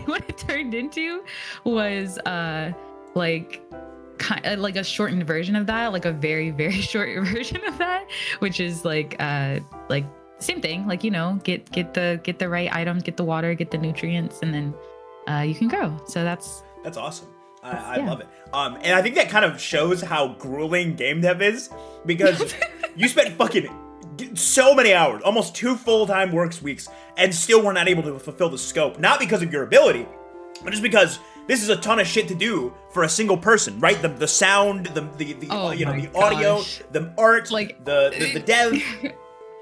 what it turned into was like a shortened version of that, like a very, very short version of that, which is like same thing, like, you know, get the right items, get the water, get the nutrients, and then you can grow. So that's awesome. I love it. And I think that kind of shows how grueling game dev is, because you spent fucking so many hours, almost 2 full-time work weeks, and still were not able to fulfill the scope. Not because of your ability, but just because this is a ton of shit to do for a single person, right? The sound, the audio, the art, like the dev.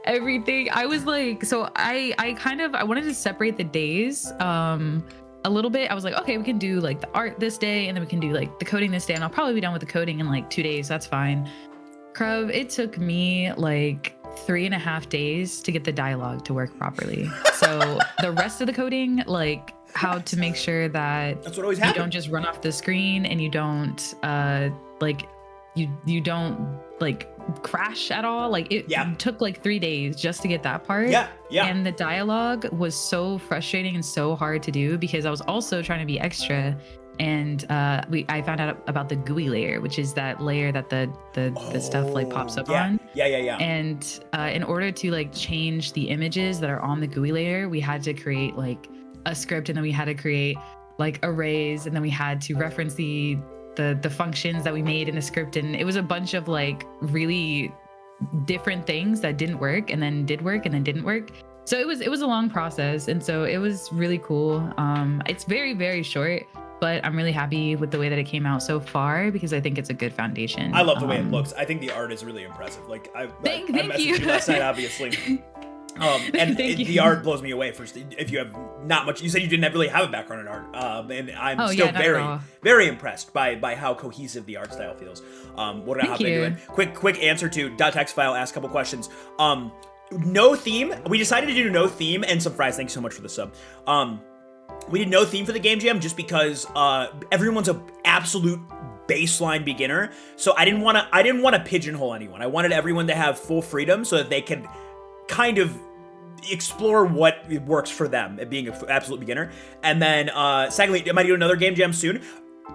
Everything. I was like, so I wanted to separate the days a little bit. I was like, okay, we can do like the art this day, and then we can do like the coding this day, and I'll probably be done with the coding in like 2 days. That's fine. Krub, it took me like 3.5 days to get the dialogue to work properly. So the rest of the coding, like how to make sure that that's what always happens. You don't just run off the screen, and you don't you don't like crash at all. Like it took like 3 days just to get that part. Yeah. And the dialogue was so frustrating and so hard to do, because I was also trying to be extra. And I found out about the GUI layer, which is that layer that the stuff like pops up on. Yeah. And in order to like change the images that are on the GUI layer, we had to create like a script, and then we had to create like arrays, and then we had to reference the functions that we made in the script, and it was a bunch of like really different things that didn't work, and then did work, and then didn't work. So it was a long process, and so it was really cool. It's very, very short, but I'm really happy with the way that it came out so far, because I think it's a good foundation. I love the way it looks. I think the art is really impressive. Like I messaged you last night, obviously. And the art blows me away. First, if you have not much, you said you didn't really have a background in art, and I'm still very impressed by how cohesive the art style feels. We're gonna hop into it. Quick answer to .text file. Ask a couple questions. No theme. We decided to do no theme, and some fries. Thanks so much for the sub. We did no theme for the game jam just because everyone's a absolute baseline beginner. So I didn't want to pigeonhole anyone. I wanted everyone to have full freedom so that they could kind of explore what works for them at being an absolute beginner. And then secondly, am I doing another game jam soon?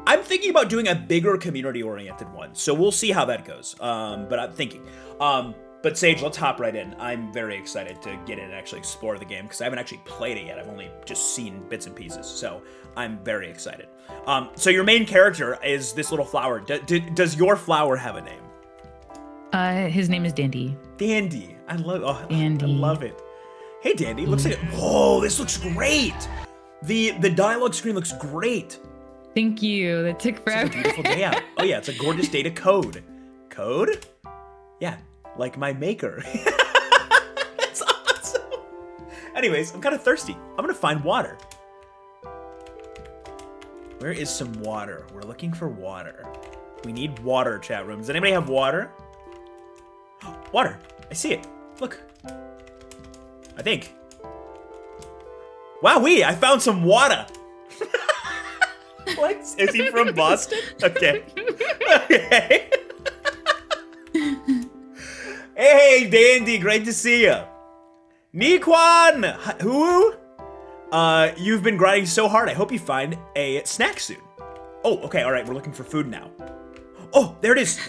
I'm thinking about doing a bigger community-oriented one, so we'll see how that goes. But I'm thinking. But Sage, let's hop right in. I'm very excited to get in and actually explore the game, because I haven't actually played it yet. I've only just seen bits and pieces, so I'm very excited. So your main character is this little flower. Does your flower have a name? His name is Dandy. Dandy. Dandy. I love it. Hey, Dandy. Looks like it. Whoa, this looks great. The dialogue screen looks great. Thank you. That took forever. It's a beautiful day out. Oh yeah, it's a gorgeous day to code. Code? Yeah, like my maker. That's awesome. Anyways, I'm kind of thirsty. I'm gonna find water. Where is some water? We're looking for water. We need water, chat room. Does anybody have water? Water. I see it. Look. I think. Wowee, I found some water. What? Is he from Boston? Okay. Okay. Hey, Dandy, great to see you. Nikwan, who? You've been grinding so hard. I hope you find a snack soon. Oh, okay, all right, we're looking for food now. Oh, there it is.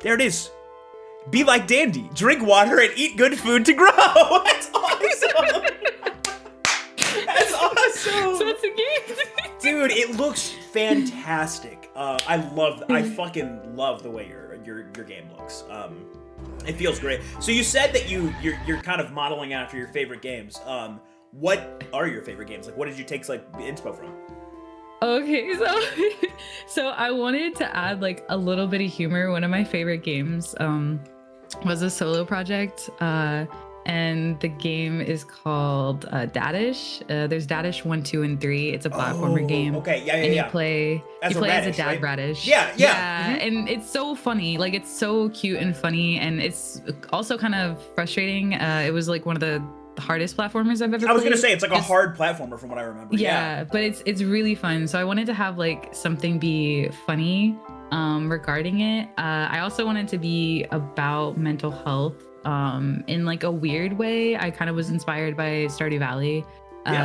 There it is. Be like Dandy. Drink water and eat good food to grow. That's awesome. That's awesome. So it's a game. Dude, it looks fantastic. I fucking love the way your game looks. It feels great. So you said that you're kind of modeling after your favorite games. What are your favorite games? Like, what did you take like inspo from? Okay, so I wanted to add like a little bit of humor. One of my favorite games was a solo project, and the game is called Dadish. There's Dadish 1, 2, and 3. It's a platformer game. Okay, yeah. And you play as a dad right? radish. Yeah. Mm-hmm. And it's so funny. Like, it's so cute and funny, and it's also kind of frustrating. It was like one of the hardest platformers I've ever played. I was gonna say it's like a hard platformer from what I remember. Yeah, but it's really fun. So I wanted to have like something be funny regarding it. I also wanted to be about mental health in like a weird way. I kind of was inspired by Stardew Valley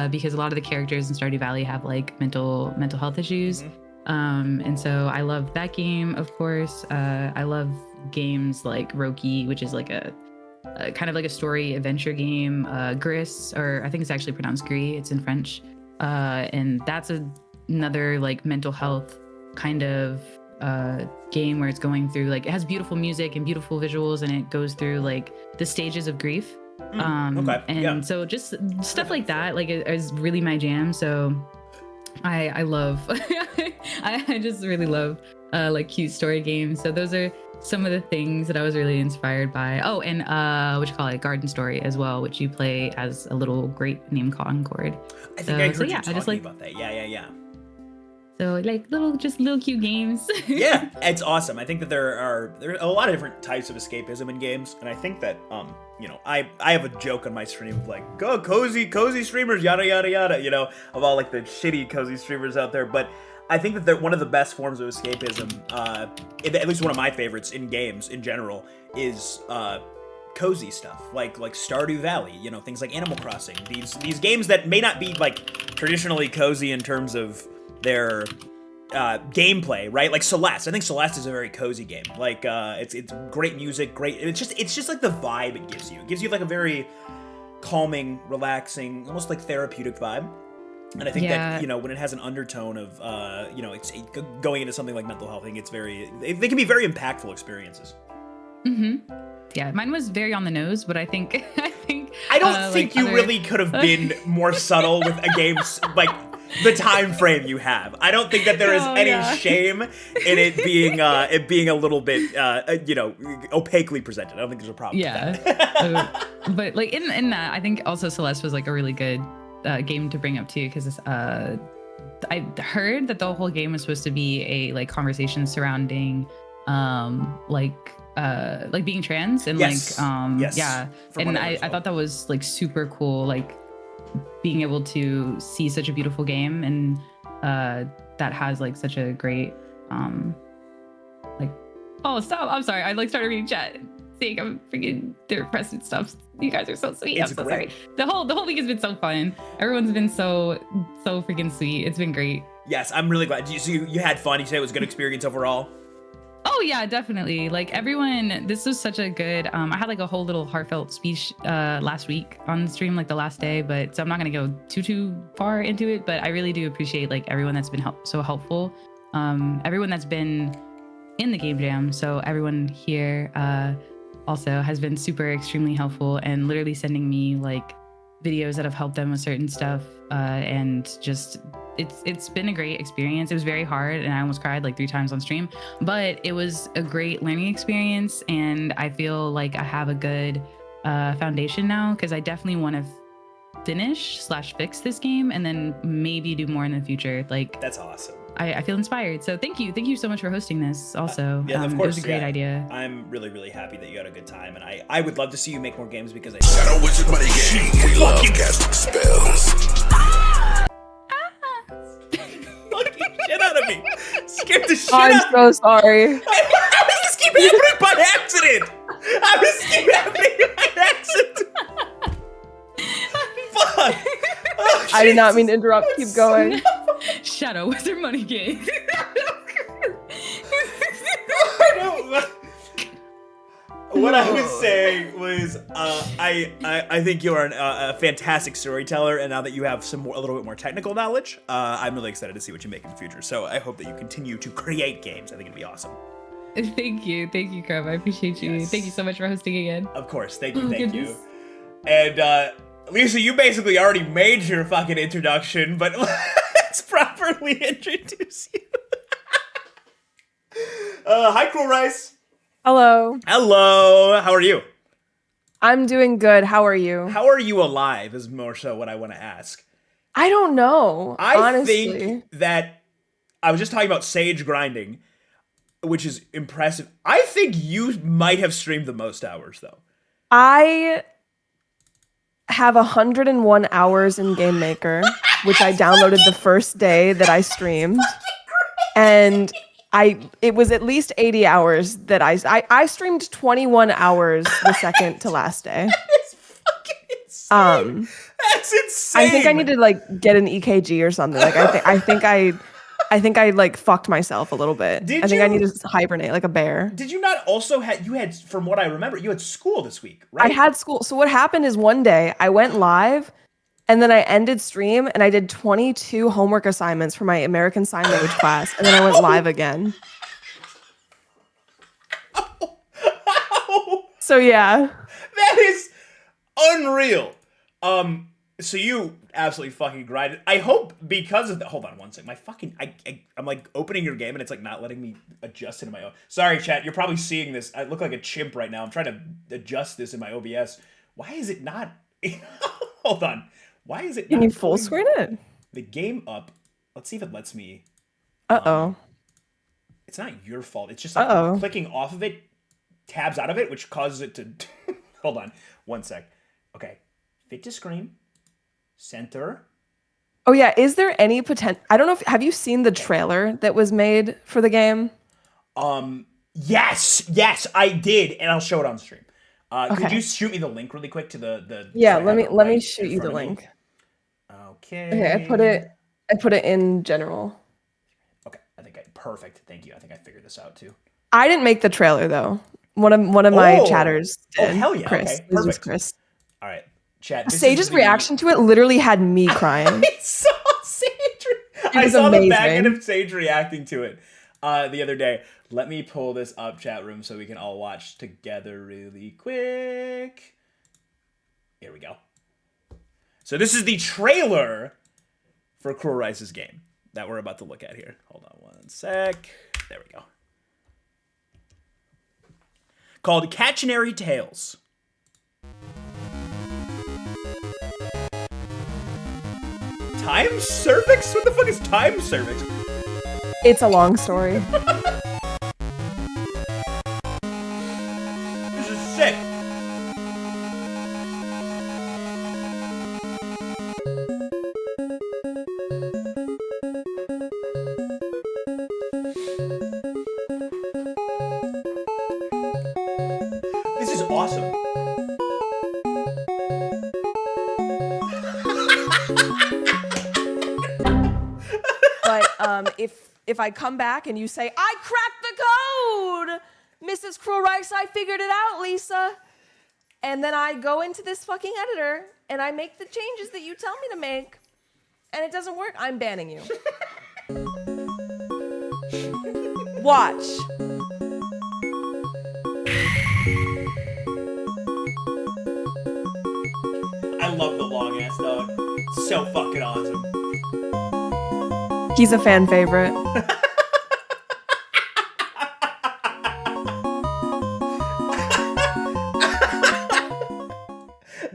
because a lot of the characters in Stardew Valley have like mental health issues. Mm-hmm. And so I love that game, of course. I love games like Roki, which is like a kind of like a story adventure game. Gris, or I think it's actually pronounced Gris, it's in French. And that's another like mental health kind of game where it's going through like, it has beautiful music and beautiful visuals, and it goes through like the stages of grief. So just stuff like that like is really my jam. So I love I just really love like cute story games. So those are some of the things that I was really inspired by. Oh, and what you call it, Garden Story as well, which you play as a little grape named Concord. I think I heard you talking about that. Yeah. So like little cute games. Yeah, it's awesome. I think that there are a lot of different types of escapism in games, and I think that I have a joke on my stream of like, go cozy streamers, yada yada yada, of all like the shitty cozy streamers out there, but I think that they're one of the best forms of escapism, at least one of my favorites in games in general, is cozy stuff like Stardew Valley, things like Animal Crossing. These games that may not be like traditionally cozy in terms of their gameplay, right? Like Celeste. I think Celeste is a very cozy game. Like it's great music, great. It's just like the vibe it gives you. It gives you like a very calming, relaxing, almost like therapeutic vibe. And I think that, when it has an undertone of, it's going into something like mental health, I think they can be very impactful experiences. Mm-hmm. Yeah, mine was very on the nose, but I think I don't think you really could have been more subtle with a game's like the time frame you have. I don't think that there is any shame in it being a little bit opaquely presented. I don't think there's a problem. Yeah. But like in that, I think also Celeste was like a really good game to bring up too, because I heard that the whole game was supposed to be a like conversation surrounding like being trans and yes. Yeah, and I thought that was like super cool, like being able to see such a beautiful game and that has like such a great like, oh stop, I'm sorry, I like started reading chat saying I'm freaking depressed and stuff. You guys are so sweet. I'm so sorry. The whole week has been so fun. Everyone's been so freaking sweet. It's been great. Yes, I'm really glad. So you had fun. You said it was a good experience overall. Oh yeah, definitely. Like everyone, this was such a good. I had like a whole little heartfelt speech last week on the stream, like the last day. But so I'm not gonna go too far into it. But I really do appreciate like everyone that's been so helpful. Everyone that's been in the game jam. So everyone here also has been extremely helpful and literally sending me like videos that have helped them with certain stuff. And just it's been a great experience. It was very hard and I almost cried like 3 times on stream, but it was a great learning experience. And I feel like I have a good foundation now, because I definitely want to finish/fix this game and then maybe do more in the future. Like, That's awesome. I feel inspired. So thank you so much for hosting this. Also, Yeah, of it course. was a great idea. I'm really, really happy that you had a good time, and I would love to see you make more games because I Shadow Wizard Money Game. We love casting spells. fucking shit out of me. Scared the shit I'm out of me. so sorry. How does this keep happening by accident? How does this keep happening by accident? Fuck. Oh, I did not Jesus. mean to interrupt. Keep going. Shadow Wizard Money Game. What I was saying was, I think you are a fantastic storyteller, and now that you have a little bit more technical knowledge, I'm really excited to see what you make in the future. So I hope that you continue to create games. I think it'd be awesome. Thank you, Crab. I appreciate you. Yes. Thank you so much for hosting again. Of course, thank Oh, you. goodness. And Lisa, you basically already made your fucking introduction, but let's properly introduce you. Hi, Cruel Rice. Hello. Hello. How are you? I'm doing good. How are you? How are you alive is more so what I want to ask. I don't know. I honestly. think that I was just talking about sage grinding, which is impressive. I think you might have streamed the most hours, though. I have 101 hours in Game Maker, which I downloaded the first day that I streamed. And it was at least 80 hours that I streamed 21 hours the second to last day. It's fucking insane. That's insane. I think I need to like get an EKG or something. Like I think I like fucked myself a little bit. Did I think I you? need to hibernate like a bear. Did you not also you had, from what I remember, you had school this week, right? I had school. So what happened is one day I went live and then I ended stream and I did 22 homework assignments for my American Sign Language class. And then I went live again. So yeah. That is unreal. So you absolutely fucking grinded. I hope because of the, hold on one second. My fucking, I'm like opening your game and it's like not letting me adjust it in my own. Sorry, chat. You're probably seeing this. I look like a chimp right now. I'm trying to adjust this in my OBS. Why is it not? Hold on. Why is it? Can not you full pulling screen it? the game up? Let's see if it lets me. Uh-oh. It's not your fault. It's just like Uh-oh. clicking off of it, tabs out of it, which causes it to. Hold on, one sec. Okay, fit to screen, center. Oh yeah, is there any potential? I don't know if have you seen the trailer that was made for the game? Yes, I did, and I'll show it on stream. Could Okay. you shoot me the link really quick to the? Yeah, so I let have me it let me right shoot in you the front of me? link. Okay. Okay, I put it in general. Okay, perfect. Thank you. I think I figured this out too. I didn't make the trailer though. One of my Oh. chatters Oh, did. hell yeah, Chris. okay, This was perfect. Chris. All right, chat. this is Sage's the- reaction to it literally had me crying. I saw Sage. I was saw the back end amazing. of Sage reacting to it the other day. Let me pull this up, chat room, so we can all watch together really quick. Here we go. So this is the trailer for Cruel Rice's game that we're about to look at here. Hold on one sec. There we go. Called Cachinary Tales. Time cervix? What the fuck is time cervix? It's a long story. This is sick. This is awesome. But if I come back and you say I cracked the code, Mrs. Cruel Rice, I figured it out, Lisa. And then I go into this fucking editor and I make the changes that you tell me to make, and it doesn't work, I'm banning you. Watch. I love the long ass dog. So fucking awesome. He's a fan favorite.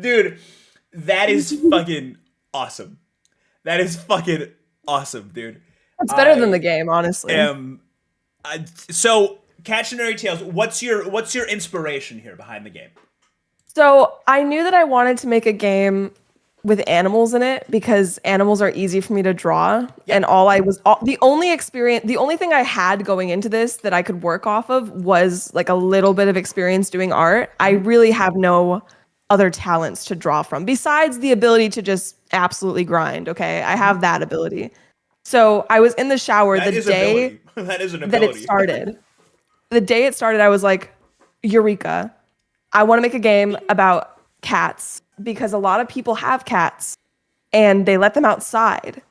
Dude, That is fucking awesome. That is fucking awesome, dude. It's better than the game, honestly. So, Cautionary Tales, what's your inspiration here behind the game? So I knew that I wanted to make a game with animals in it because animals are easy for me to draw. And the only thing I had going into this that I could work off of was like a little bit of experience doing art. I really have no other talents to draw from besides the ability to just absolutely grind. Okay. I have that ability. So I was in the shower That the is day ability. That is an that ability. it started. The day it started, I was like, Eureka. I want to make a game about cats because a lot of people have cats and they let them outside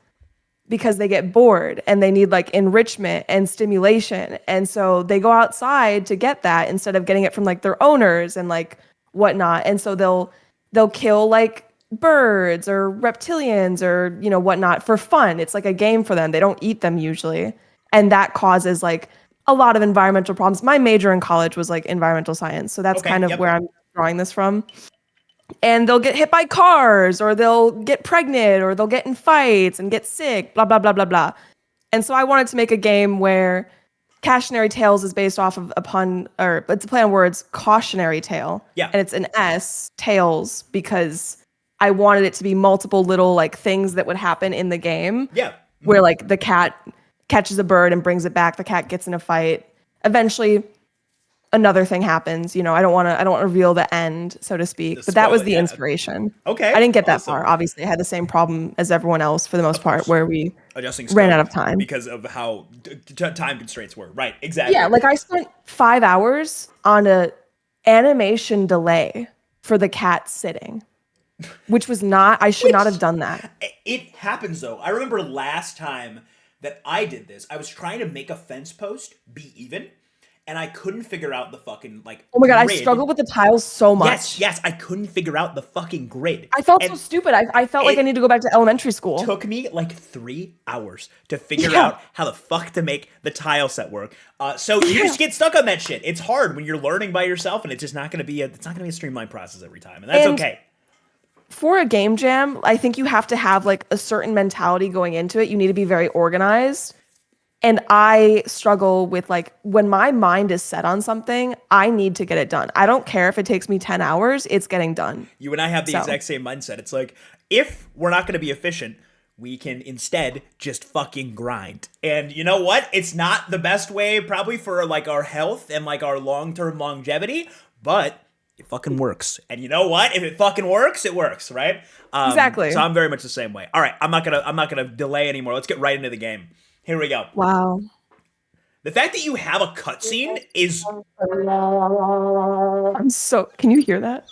because they get bored and they need like enrichment and stimulation. And so they go outside to get that instead of getting it from like their owners and like whatnot. And so they'll kill like birds or reptilians or, you know, whatnot for fun. It's like a game for them. They don't eat them usually. And that causes like a lot of environmental problems. My major in college was like environmental science. So that's kind of where I'm drawing this from. And they'll get hit by cars or they'll get pregnant or they'll get in fights and get sick, blah, blah, blah, blah, blah. And so I wanted to make a game where Cautionary Tales is based off of it's a play on words, cautionary tale. Yeah. And it's an S, tales, because I wanted it to be multiple little like things that would happen in the game. Yeah. Where like the cat catches a bird and brings it back. The cat gets in a fight. Eventually, another thing happens. You know, I don't want to reveal the end, so to speak. But that was the inspiration. Okay. I didn't get that awesome. far. Obviously, I had the same problem as everyone else for the most part, where we Adjusting ran scope out of time because of how time constraints were. Right. Exactly. Yeah, like I spent 5 hours on a animation delay for the cat sitting, which was not. I should not have done that. It happens though. I remember last time that I did this, I was trying to make a fence post be even, and I couldn't figure out the fucking like. Oh my god, grid. I struggled with the tiles so much. Yes, I couldn't figure out the fucking grid. I felt so stupid. I felt like I need to go back to elementary school. It took me like 3 hours to figure out how the fuck to make the tile set work. So you just get stuck on that shit. It's hard when you're learning by yourself, and it's just not gonna be a streamlined process every time, and that's okay. For a game jam, I think you have to have like a certain mentality going into it. You need to be very organized. And I struggle with like when my mind is set on something, I need to get it done. I don't care if it takes me 10 hours, it's getting done. You and I have the exact same mindset. It's like, if we're not going to be efficient, we can instead just fucking grind. And you know what? It's not the best way probably for like our health and like our long-term longevity, but it fucking works. And you know what? If it fucking works, it works, right? Exactly. So I'm very much the same way. All right, I'm not gonna delay anymore. Let's get right into the game. Here we go. Wow. The fact that you have a cutscene is. Can you hear that?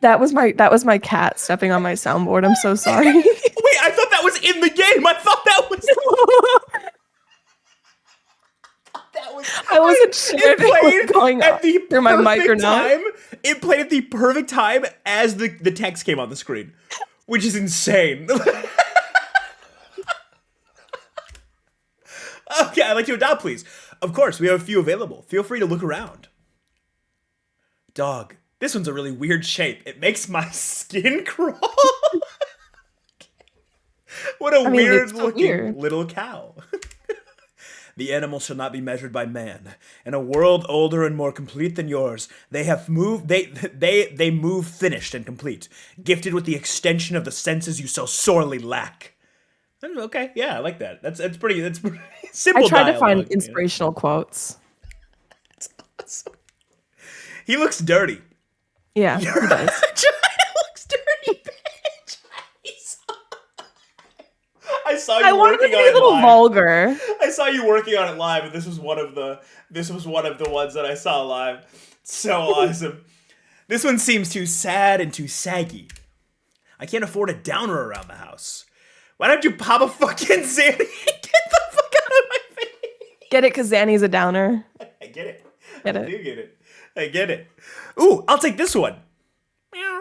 That was my cat stepping on my soundboard. I'm so sorry. Wait, I thought that was in the game. I thought that was. I wasn't sure if it was going on through my mic or not. It played at the perfect time as the text came on the screen, which is insane. Okay, I'd like to adopt, please. Of course, we have a few available. Feel free to look around. Dog, this one's a really weird shape. It makes my skin crawl. What a weird-looking little cow. The animal shall not be measured by man. In a world older and more complete than yours, they have moved. They move finished and complete, gifted with the extension of the senses you so sorely lack. Okay, yeah, I like that. That's pretty simple. I tried dialogue, to find inspirational quotes. That's awesome. He looks dirty. Yeah, he does. looks dirty, bitch. I saw you I wanted to working be on a it little live. vulgar. I saw you working on it live, and this was one of the ones that I saw live. So awesome. This one seems too sad and too saggy. I can't afford a downer around the house. Why don't you pop a fucking Zanny and get the fuck out of my face? Get it, because Zanny's a downer. I get it. Get it. I do get it. I get it. Ooh, I'll take this one. Meow.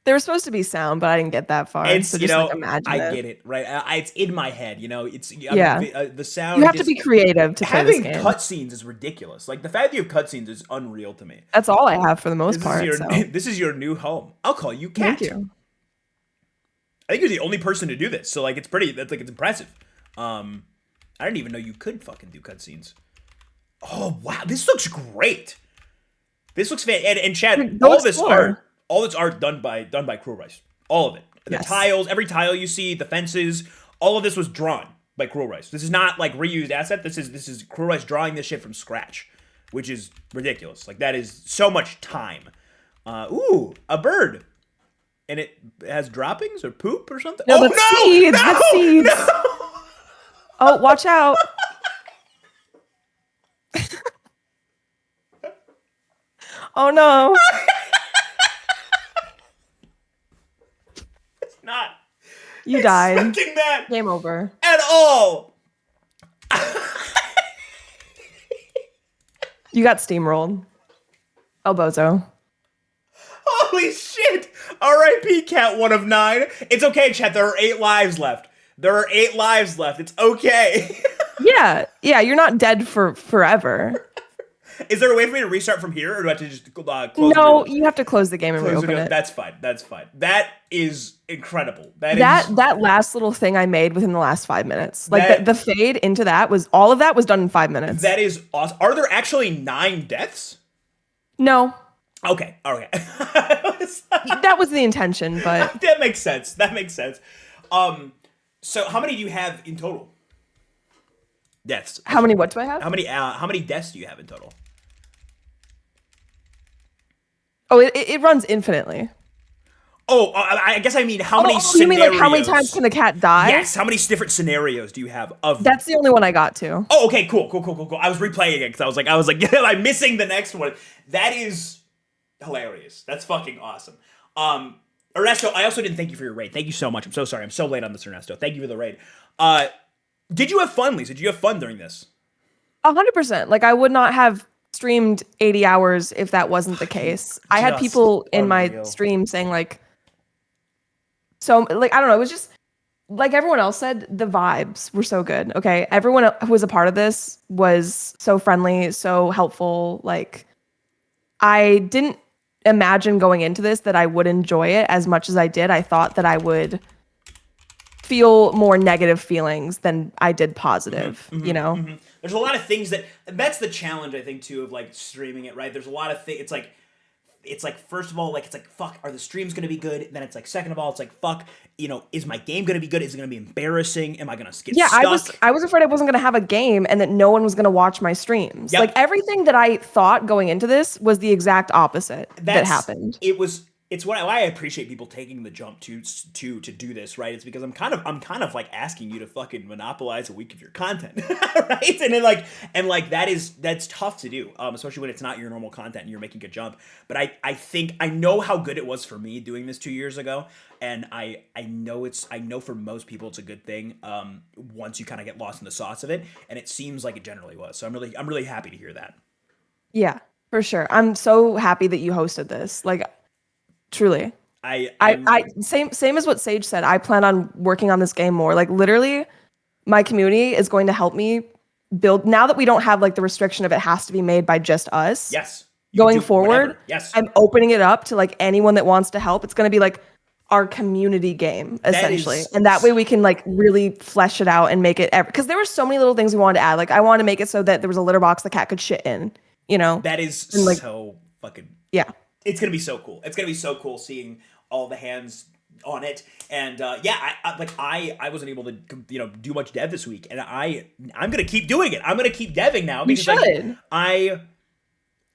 They were supposed to be sound, but I didn't get that far. It's so you just know like imagine I it. get it right. It's in my head. It's Yeah. the sound. You have to just- be creative to play this having game. cutscenes is ridiculous. Like the fact that you have cutscenes is unreal to me. That's all I have for the most This part. is your So. this is your new home. I'll call you Cat. Thank you. I think you're the only person to do this, so like it's impressive. I didn't even know you could fucking do cutscenes. Oh wow, this looks great. This looks and Chad, Go all this explore. art done by Cruel Rice. All of it. The Yes. tiles, every tile you see, the fences, all of this was drawn by Cruel Rice. This is not like reused asset. This is Cruel Rice drawing this shit from scratch, which is ridiculous. Like that is so much time. Ooh, a bird. And it has droppings or poop or something? No, that's seeds. No! That's seeds. No! Oh, watch out. Oh no. It's not You died. expecting that Game over. at all. You got steamrolled. El Bozo. Holy shit! R.I.P. Cat 1 of 9. It's okay, chat. There are 8 lives left. It's okay. Yeah, you're not dead for forever. Is there a way for me to restart from here, or do I have to just close No, the you have to close the game and close the reopen window? it. That's fine. That is incredible. That last little thing I made within the last 5 minutes. Like That- the fade into that was all of that was done in 5 minutes. That is awesome. Are there actually 9 deaths? No. Okay. That was the intention, but That makes sense. So how many do you have in total? Deaths. how many what do I have? How many deaths do you have in total? Oh, it runs infinitely. Oh, I guess I mean how many You scenarios? mean like how many times can the cat die? Yes, how many different scenarios do you have of That's the only one I got to. Oh, okay, cool. I was replaying it because I was like, I'm missing the next one. That is hilarious. That's fucking awesome. Ernesto, I also didn't thank you for your raid. Thank you so much. I'm so sorry. I'm so late on this, Ernesto. Thank you for the raid. Did you have fun, Lisa? Did you have fun during this? 100%. Like I would not have streamed 80 hours if that wasn't the case. I had Just people in my unreal. stream saying like, so like, I don't know. It was just like everyone else said, the vibes were so good. Okay. Everyone who was a part of this was so friendly, so helpful. Like I didn't imagine going into this that I would enjoy it as much as I did. I thought that I would feel more negative feelings than I did positive, you know? There's a lot of things that's the challenge, I think, too, of like streaming it, right? There's a lot of things. It's like first of all, like it's like fuck, are the streams gonna be good? Then it's like second of all, it's like fuck, is my game gonna be good? Is it gonna be embarrassing? Am I gonna get Yeah, stuck? I was afraid I wasn't gonna have a game and that no one was gonna watch my streams. Yep. Like everything that I thought going into this was the exact opposite that happened. It's why I appreciate people taking the jump to do this, right? It's because I'm kind of like asking you to fucking monopolize a week of your content, right? And that's tough to do, especially when it's not your normal content and you're making a jump. But I think I know how good it was for me doing this 2 years ago, and I know for most people it's a good thing once you kind of get lost in the sauce of it, and it seems like it generally was. So I'm really happy to hear that. Yeah, for sure. I'm so happy that you hosted this. Like truly. I same as what Sage said. I plan on working on this game more. Like literally, my community is going to help me build. Now that we don't have like the restriction of it has to be made by just us. Yes. You can Going do forward, whatever. Yes. I'm opening it up to like anyone that wants to help. It's going to be like our community game essentially, and that way we can like really flesh it out and make it. Because there were so many little things we wanted to add. Like I wanted to make it so that there was a litter box the cat could shit in. That is like, so fucking. Yeah. It's gonna be so cool. It's gonna be so cool seeing all the hands on it, and I wasn't able to do much dev this week, and I'm gonna keep doing it. I'm gonna keep deving now. You should.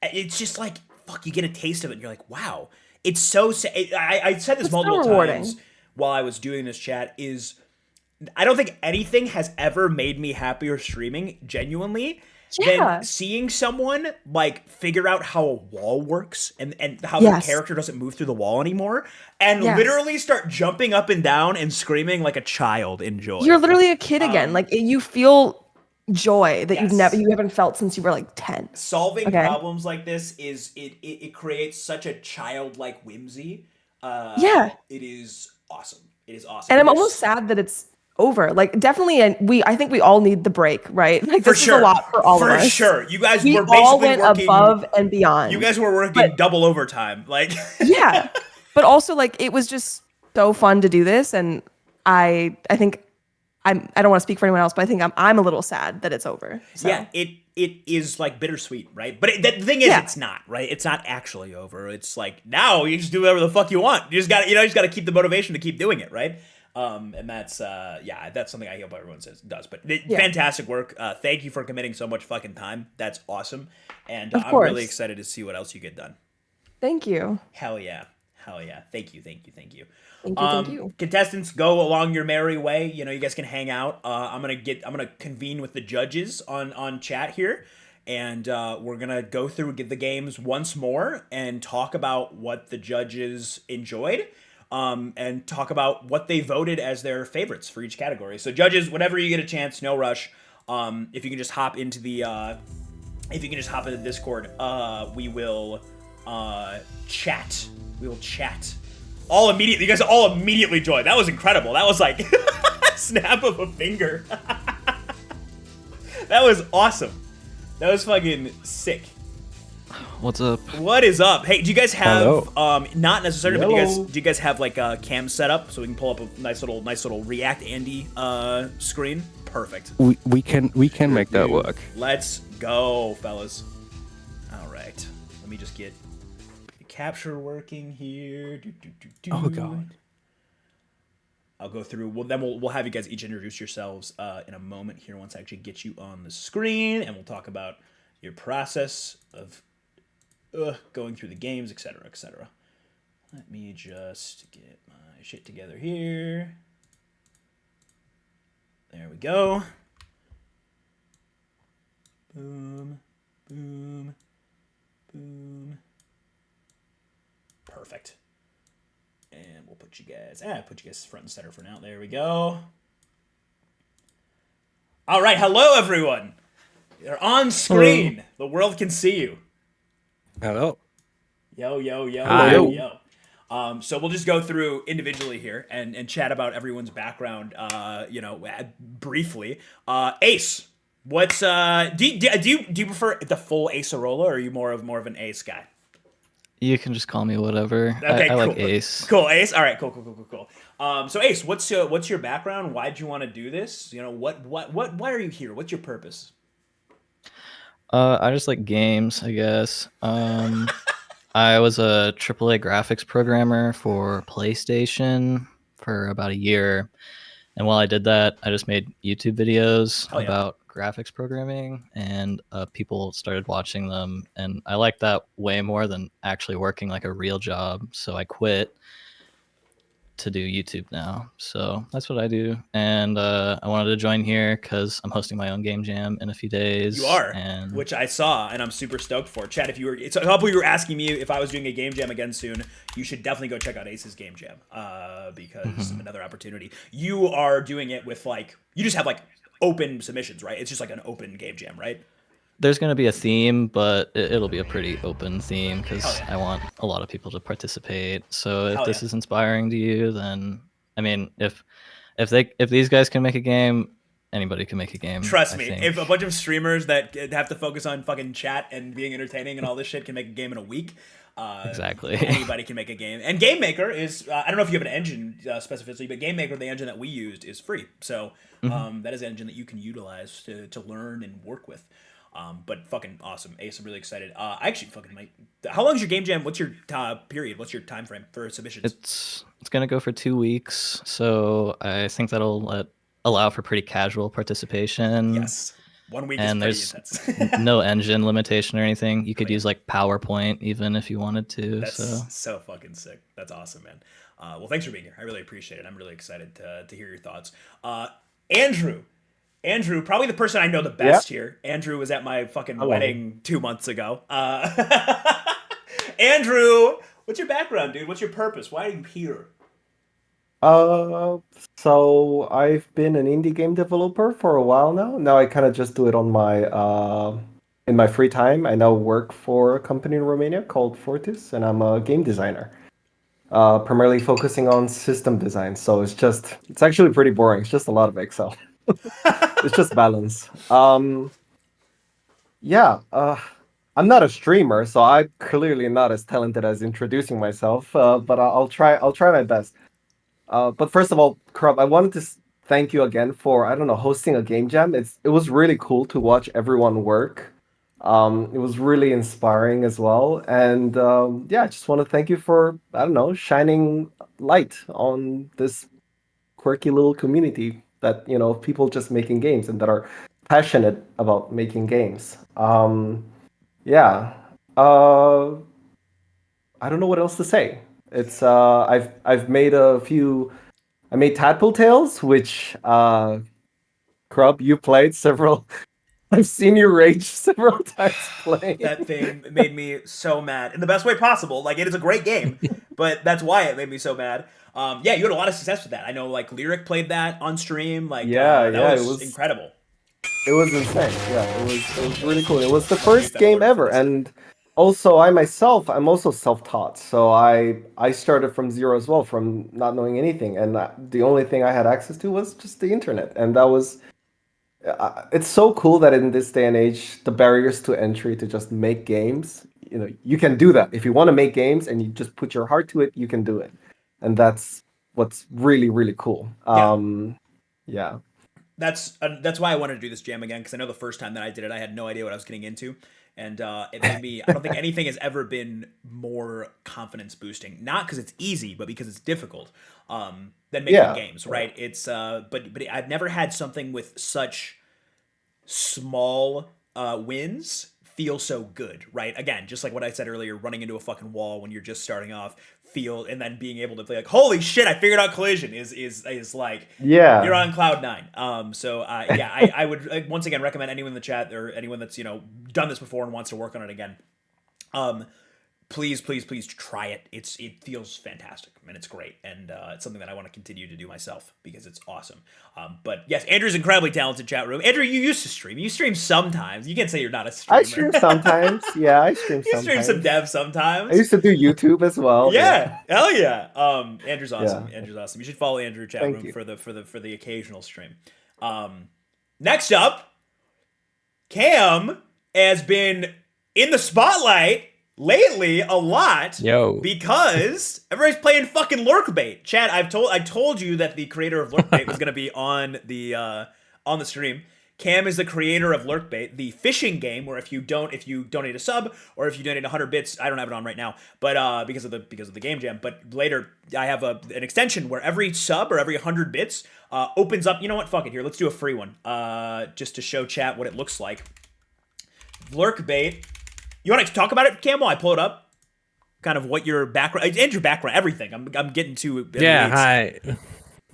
It's just like fuck. You get a taste of it, and you're like, wow. It's so. I said this It's multiple so rewarding. times while I was doing this chat. Is I don't think anything has ever made me happier streaming genuinely. Yeah. Than seeing someone like figure out how a wall works and how Yes. the character doesn't move through the wall anymore and Yes. literally start jumping up and down and screaming like a child in joy. You're literally a kid again. Like you feel joy that Yes. you haven't felt since you were like 10. Solving Okay. problems like this is it creates such a childlike whimsy Yeah. It is awesome. It is awesome. And I'm There's- almost sad that it's over. Like, definitely, and I think we all need the break, right? Like, For this sure. is a lot for all of us. For sure. You guys We were basically all went working above and beyond. You guys were working double overtime. Like Yeah. But also, like, it was just so fun to do this, and I think I don't want to speak for anyone else, but I think I'm a little sad that it's over. So. Yeah, it is like bittersweet, right? But the thing is, it's not, right? It's not actually over. It's like now you just do whatever the fuck you want. You just got to keep the motivation to keep doing it, right? And that's that's something I hope everyone does. But fantastic work. Thank you for committing so much fucking time. That's awesome. And I'm really excited to see what else you get done. Thank you. Hell yeah. Thank you. Thank you. Contestants, go along your merry way. You know, you guys can hang out. I'm gonna convene with the judges on chat here, and we're gonna go through the games once more and talk about what the judges enjoyed, and talk about what they voted as their favorites for each category. So, judges, whenever you get a chance, no rush. If you can just hop into the Discord, we will chat. We will chat. All immediately, you guys all immediately joined. That was incredible. That was like snap of a finger. That was awesome. That was fucking sick. What's up? What is up? Hey, do you guys have Hello. not necessarily, but Hello. do you guys have like a cam set up so we can pull up a nice little React Andy screen? Perfect. We can make that work. Let's go, fellas. All right. Let me just get the capture working here. Oh god. I'll go through. We'll have you guys each introduce yourselves in a moment here once I actually get you on the screen, and we'll talk about your process of going through the games, etc., etc. Let me just get my shit together here. There we go. Boom, boom, boom. Perfect. And we'll put you guys front and center for now. There we go. All right, hello everyone. You're on screen. Hello. The world can see you. Hello. Yo, yo, yo, Hi. yo, yo. So we'll just go through individually here and chat about everyone's background, briefly. Ace, what's do you prefer the full Acerola, or are you more of an Ace guy? You can just call me whatever. Okay, I cool. like Ace. Cool, Ace. All right, cool. So Ace, what's your background? Why'd you want to do this? You know, why are you here? What's your purpose? I just like games, I guess. I was a AAA graphics programmer for PlayStation for about a year. And while I did that, I just made YouTube videos about graphics programming, and people started watching them. And I liked that way more than actually working like a real job. So I quit to do YouTube now. So that's what I do. And I wanted to join here because I'm hosting my own game jam in a few days. You are, which I saw, and I'm super stoked for. Chad, if you were, it's a couple you were asking me if I was doing a game jam again soon, you should definitely go check out Ace's game jam because another opportunity. You are doing it with you just have open submissions, right? It's just like an open game jam, right? There's going to be a theme, but it'll be a pretty open theme because I want a lot of people to participate. So if this is inspiring to you, then I mean, if these guys can make a game, anybody can make a game. Trust me, if a bunch of streamers that have to focus on fucking chat and being entertaining and all this shit can make a game in a week, exactly, anybody can make a game. And Game Maker is I don't know if you have an engine specifically, but Game Maker, the engine that we used, is free. So that is an engine that you can utilize to learn and work with. But fucking awesome. Ace, I'm really excited. I actually fucking might. How long is your game jam? What's your period? What's your time frame for submissions? It's gonna go for 2 weeks, so I think that'll allow for pretty casual participation. Yes, 1 week and is pretty intense. No engine limitation or anything. You could use PowerPoint even if you wanted to. That's so fucking sick. That's awesome, man. Well, thanks for being here. I really appreciate it. I'm really excited to hear your thoughts. Andrew, probably the person I know the best here. Andrew was at my fucking wedding 2 months ago. Andrew, what's your background, dude? What's your purpose? Why are you here? So I've been an indie game developer for a while now. Now I kind of just do it on my in my free time. I now work for a company in Romania called Fortis, and I'm a game designer. primarily focusing on system design. So it's actually pretty boring. It's just a lot of Excel. It's just balance. Yeah, I'm not a streamer, so I'm clearly not as talented as introducing myself. But I'll try. I'll try my best. But first of all, Krub, I wanted to thank you again for, I don't know, hosting a game jam. It was really cool to watch everyone work. It was really inspiring as well. And yeah, I just want to thank you for, I don't know, shining light on this quirky little community that, people just making games and that are passionate about making games. Yeah. I don't know what else to say. It's I've made a few. I made Tadpole Tales, which Krub, you played several. I've seen you rage several times playing. That thing made me so mad in the best way possible. Like, it is a great game, but that's why it made me so mad. Yeah, you had a lot of success with that. I know, like, Lyric played that on stream. Like, that was incredible. It was insane. Yeah, it was really cool. It was the first game ever, and also I'm also self-taught. So I started from zero as well, from not knowing anything, and the only thing I had access to was just the internet, and that was. It's so cool that in this day and age, the barriers to entry to just make games, you can do that. If you want to make games and you just put your heart to it, you can do it, and that's what's really, really cool. Yeah. That's why I wanted to do this jam again, because I know the first time that I did it, I had no idea what I was getting into, and it made me. I don't think anything has ever been more confidence boosting. Not because it's easy, but because it's difficult. Than making games, right? It's but I've never had something with such small wins feel so good, right? Again, just like what I said earlier, running into a fucking wall when you're just starting off, and then being able to play like, holy shit, I figured out collision is like, you're on cloud nine. I would once again recommend anyone in the chat or anyone that's done this before and wants to work on it again. Please try it. It feels fantastic and it's great, and it's something that I want to continue to do myself because it's awesome. But yes, Andrew's incredibly talented chat room. Andrew, you used to stream. You stream sometimes. You can't say you're not a streamer. I stream sometimes. Yeah, I stream sometimes. You stream some dev sometimes. I used to do YouTube as well. Yeah, hell yeah. Andrew's awesome. Yeah. Andrew's awesome. You should follow Andrew chat room for the occasional stream. Next up, Cam has been in the spotlight lately a lot. Because everybody's playing fucking Lurkbait. Chad, I told you that the creator of Lurkbait was going to be on the stream. Cam is the creator of Lurkbait, the fishing game where if you donate a sub or if you donate 100 bits, I don't have it on right now, but because of the game jam, but later I have an extension where every sub or every 100 bits opens up. You know what? Fuck it. Here, let's do a free one. Just to show chat what it looks like. Lurkbait. You want to talk about it, Cam, while I pull it up? Kind of what your background, and your background, everything. I'm getting to. Yeah,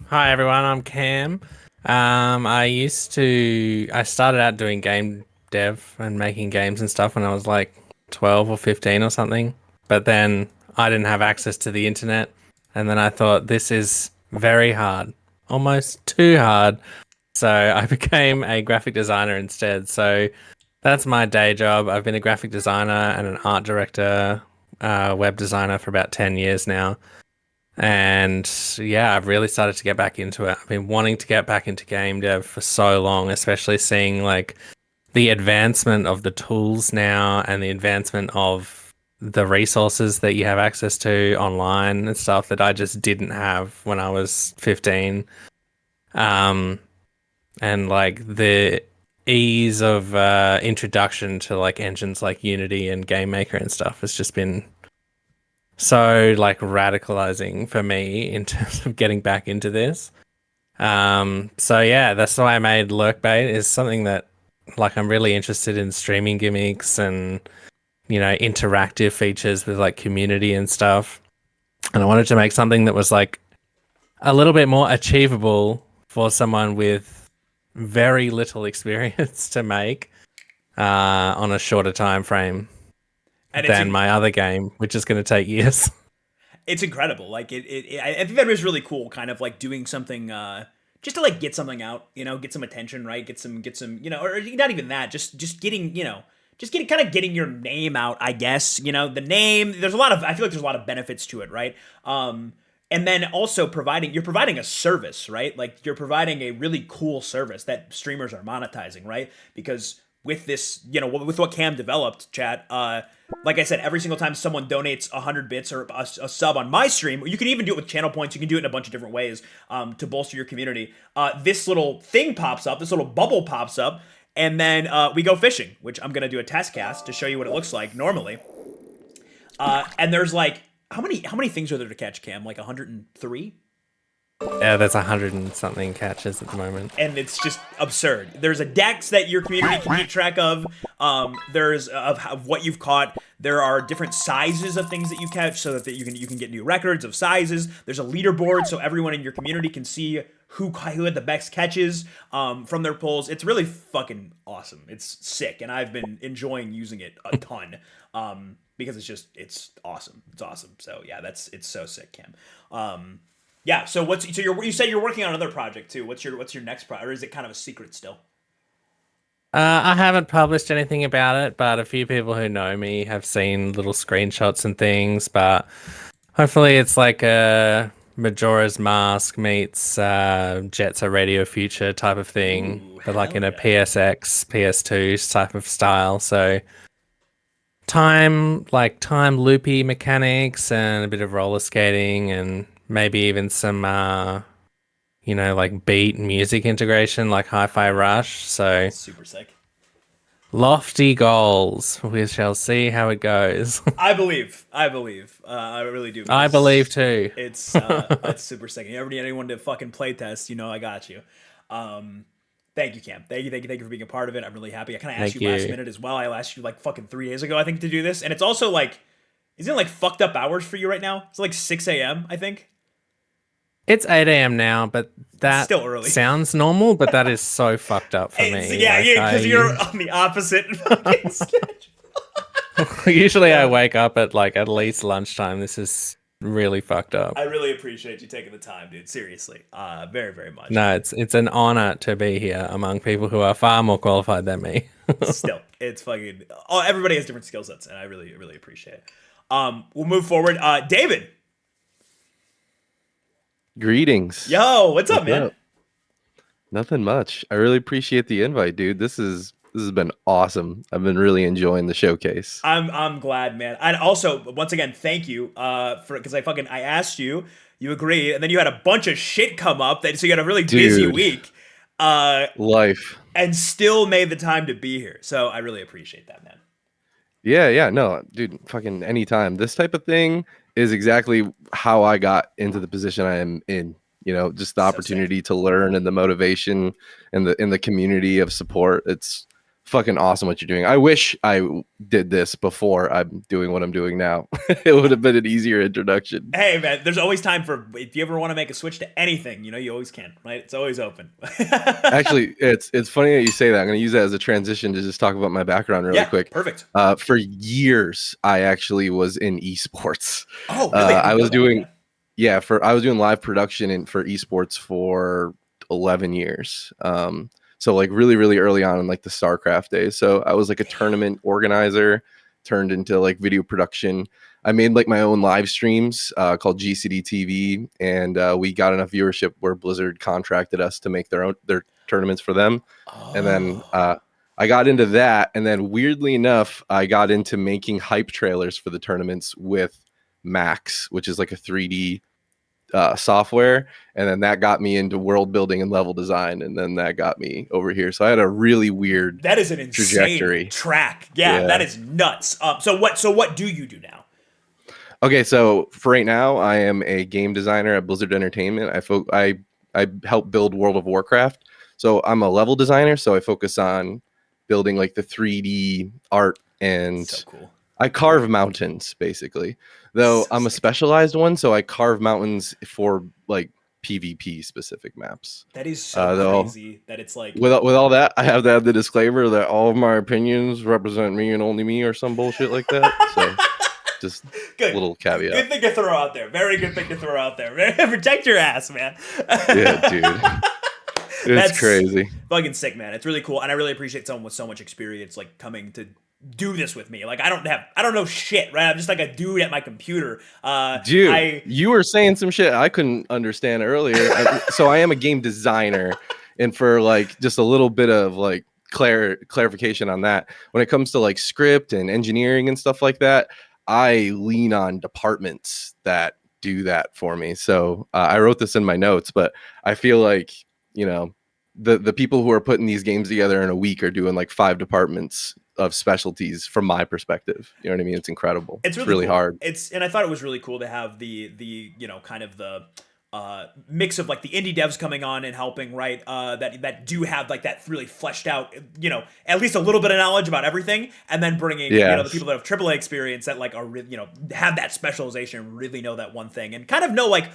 hi everyone. I'm Cam. I started out doing game dev and making games and stuff when I was like 12 or 15 or something. But then I didn't have access to the internet, and then I thought this is very hard, almost too hard. So I became a graphic designer instead. So that's my day job. I've been a graphic designer and an art director, web designer for about 10 years now. And yeah, I've really started to get back into it. I've been wanting to get back into game dev for so long, especially seeing like the advancement of the tools now and the advancement of the resources that you have access to online and stuff that I just didn't have when I was 15. And like the ease of introduction to like engines like Unity and GameMaker and stuff has just been so like radicalizing for me in terms of getting back into this. So yeah, that's why I made Lurkbait. Is something that like I'm really interested in streaming gimmicks and interactive features with like community and stuff. And I wanted to make something that was like a little bit more achievable for someone with very little experience to make on a shorter time frame than my other game, which is going to take years. It's incredible. Like I think that was really cool. Kind of like doing something just to like get something out, get some attention, right? Get some, or not even that. Just getting, just getting your name out, I guess. You know, the name, I feel like there's a lot of benefits to it, right? And then also you're providing a service, right? Like you're providing a really cool service that streamers are monetizing, right? Because with this, you know, with what Cam developed, chat, like I said, every single time someone donates 100 bits or a sub on my stream, you can even do it with channel points. You can do it in a bunch of different ways to bolster your community. This little thing pops up, this little bubble pops up, and then we go fishing, which I'm going to do a test cast to show you what it looks like normally. And there's like, how many things are there to catch, Cam? Like 103? Yeah, there's 100 and something catches at the moment. And it's just absurd. There's a dex that your community can keep track of. There's of what you've caught. There are different sizes of things that you catch so that you can get new records of sizes. There's a leaderboard so everyone in your community can see who had the best catches from their polls. It's really fucking awesome. It's sick, and I've been enjoying using it a ton because it's awesome. It's awesome. So yeah, it's so sick, Cam. Yeah. So you said you're working on another project too. What's your next project, or is it kind of a secret still? I haven't published anything about it, but a few people who know me have seen little screenshots and things. But hopefully, it's like a Majora's Mask meets Jet Radio Future type of thing, but like in a PSX, PS2 type of style. So time loopy mechanics and a bit of roller skating and maybe even some like beat music integration like Hi-Fi Rush. So super sick. Lofty goals. We shall see how it goes. I believe. I really do. I believe too. It's super sick. You ever need anyone to fucking play test, I got you. Thank you, Cam. Thank you for being a part of it. I'm really happy. I kind of asked you last minute as well. I asked you like fucking 3 days ago, I think, to do this. And it's also like, isn't it like fucked up hours for you right now? It's like 6 a.m., I think. It's 8 a.m. now, but that still early. Sounds normal, but that is so fucked up for me. Yeah, because you're on the opposite fucking schedule. Usually I wake up at like at least lunchtime. This is really fucked up. I really appreciate you taking the time, dude. Seriously. Very, very much. No, it's an honor to be here among people who are far more qualified than me. Still, it's fucking... everybody has different skill sets, and I really, really appreciate it. We'll move forward. David. Greetings. Yo, what's up, man? Nothing much. I really appreciate the invite, dude. This has been awesome. I've been really enjoying the showcase. I'm glad, man. And also, once again, thank you because I asked you, you agreed, and then you had a bunch of shit come up, so you had a really busy week. Life. And still made the time to be here. So I really appreciate that, man. Yeah, no, dude, fucking anytime. This type of thing is exactly how I got into the position I am in. Just the opportunity to learn and the motivation and the community of support. It's fucking awesome what you're doing. I wish I did this before I'm doing what I'm doing now. It would have been an easier introduction. Hey, man, there's always time if you ever want to make a switch to anything, you always can, right? It's always open. Actually, it's funny that you say that. I'm going to use that as a transition to just talk about my background really quick. Perfect. For years, I actually was in esports. Oh, really? I was doing live production for esports for 11 years. So like really, really early on in like the StarCraft days. So I was like a tournament organizer, turned into like video production. I made like my own live streams called GCD TV, and we got enough viewership where Blizzard contracted us to make their tournaments for them. Oh. And then I got into that, and then weirdly enough, I got into making hype trailers for the tournaments with Max, which is like a 3D software, and then that got me into world building and level design, and then that got me over here. So I had a really weird that is an insane trajectory. Track. Yeah, that is nuts. So what do you do now? Okay, so for right now, I am a game designer at Blizzard Entertainment. I help build World of Warcraft. So I'm a level designer, so I focus on building like the 3D art, and so cool. I carve mountains basically. Though I'm a specialized one, so I carve mountains for like PvP specific maps. That is so crazy that it's like with all that, I have to have the disclaimer that all of my opinions represent me and only me or some bullshit like that. So just a little caveat. Good thing to throw out there. Very good thing to throw out there. Protect your ass, man. Yeah, dude. That's crazy. Fucking sick, man. It's really cool, and I really appreciate someone with so much experience like coming to do this with me. Like I don't know shit, right? I'm just like a dude at my computer. Dude, you were saying some shit I couldn't understand earlier. So I am a game designer, and for like just a little bit of like clarification on that, when it comes to like script and engineering and stuff like that, I lean on departments that do that for me. So I wrote this in my notes, but I feel like, you know, the people who are putting these games together in a week are doing like 5 departments of specialties from my perspective. You know what I mean? It's incredible. It's really cool. hard. And I thought it was really cool to have the you know, kind of the mix of like the indie devs coming on and helping, right? That do have like that really fleshed out, you know, at least a little bit of knowledge about everything, and then bringing you know the people that have AAA experience that like are you know have that specialization, really know that one thing, and kind of know like,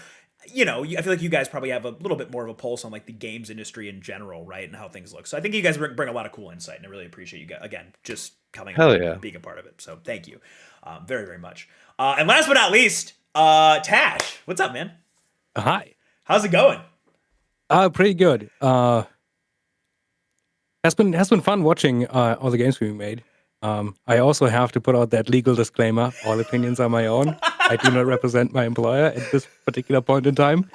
you know, I feel like you guys probably have a little bit more of a pulse on like the games industry in general, right, and how things look. So I think you guys bring a lot of cool insight, and I really appreciate you guys again just coming on and being a part of it. So thank you, very very much. And last but not least, Tash, what's up, man? Hi. How's it going? Pretty good. Has been fun watching all the games we made. I also have to put out that legal disclaimer: all opinions are my own. I do not represent my employer at this particular point in time.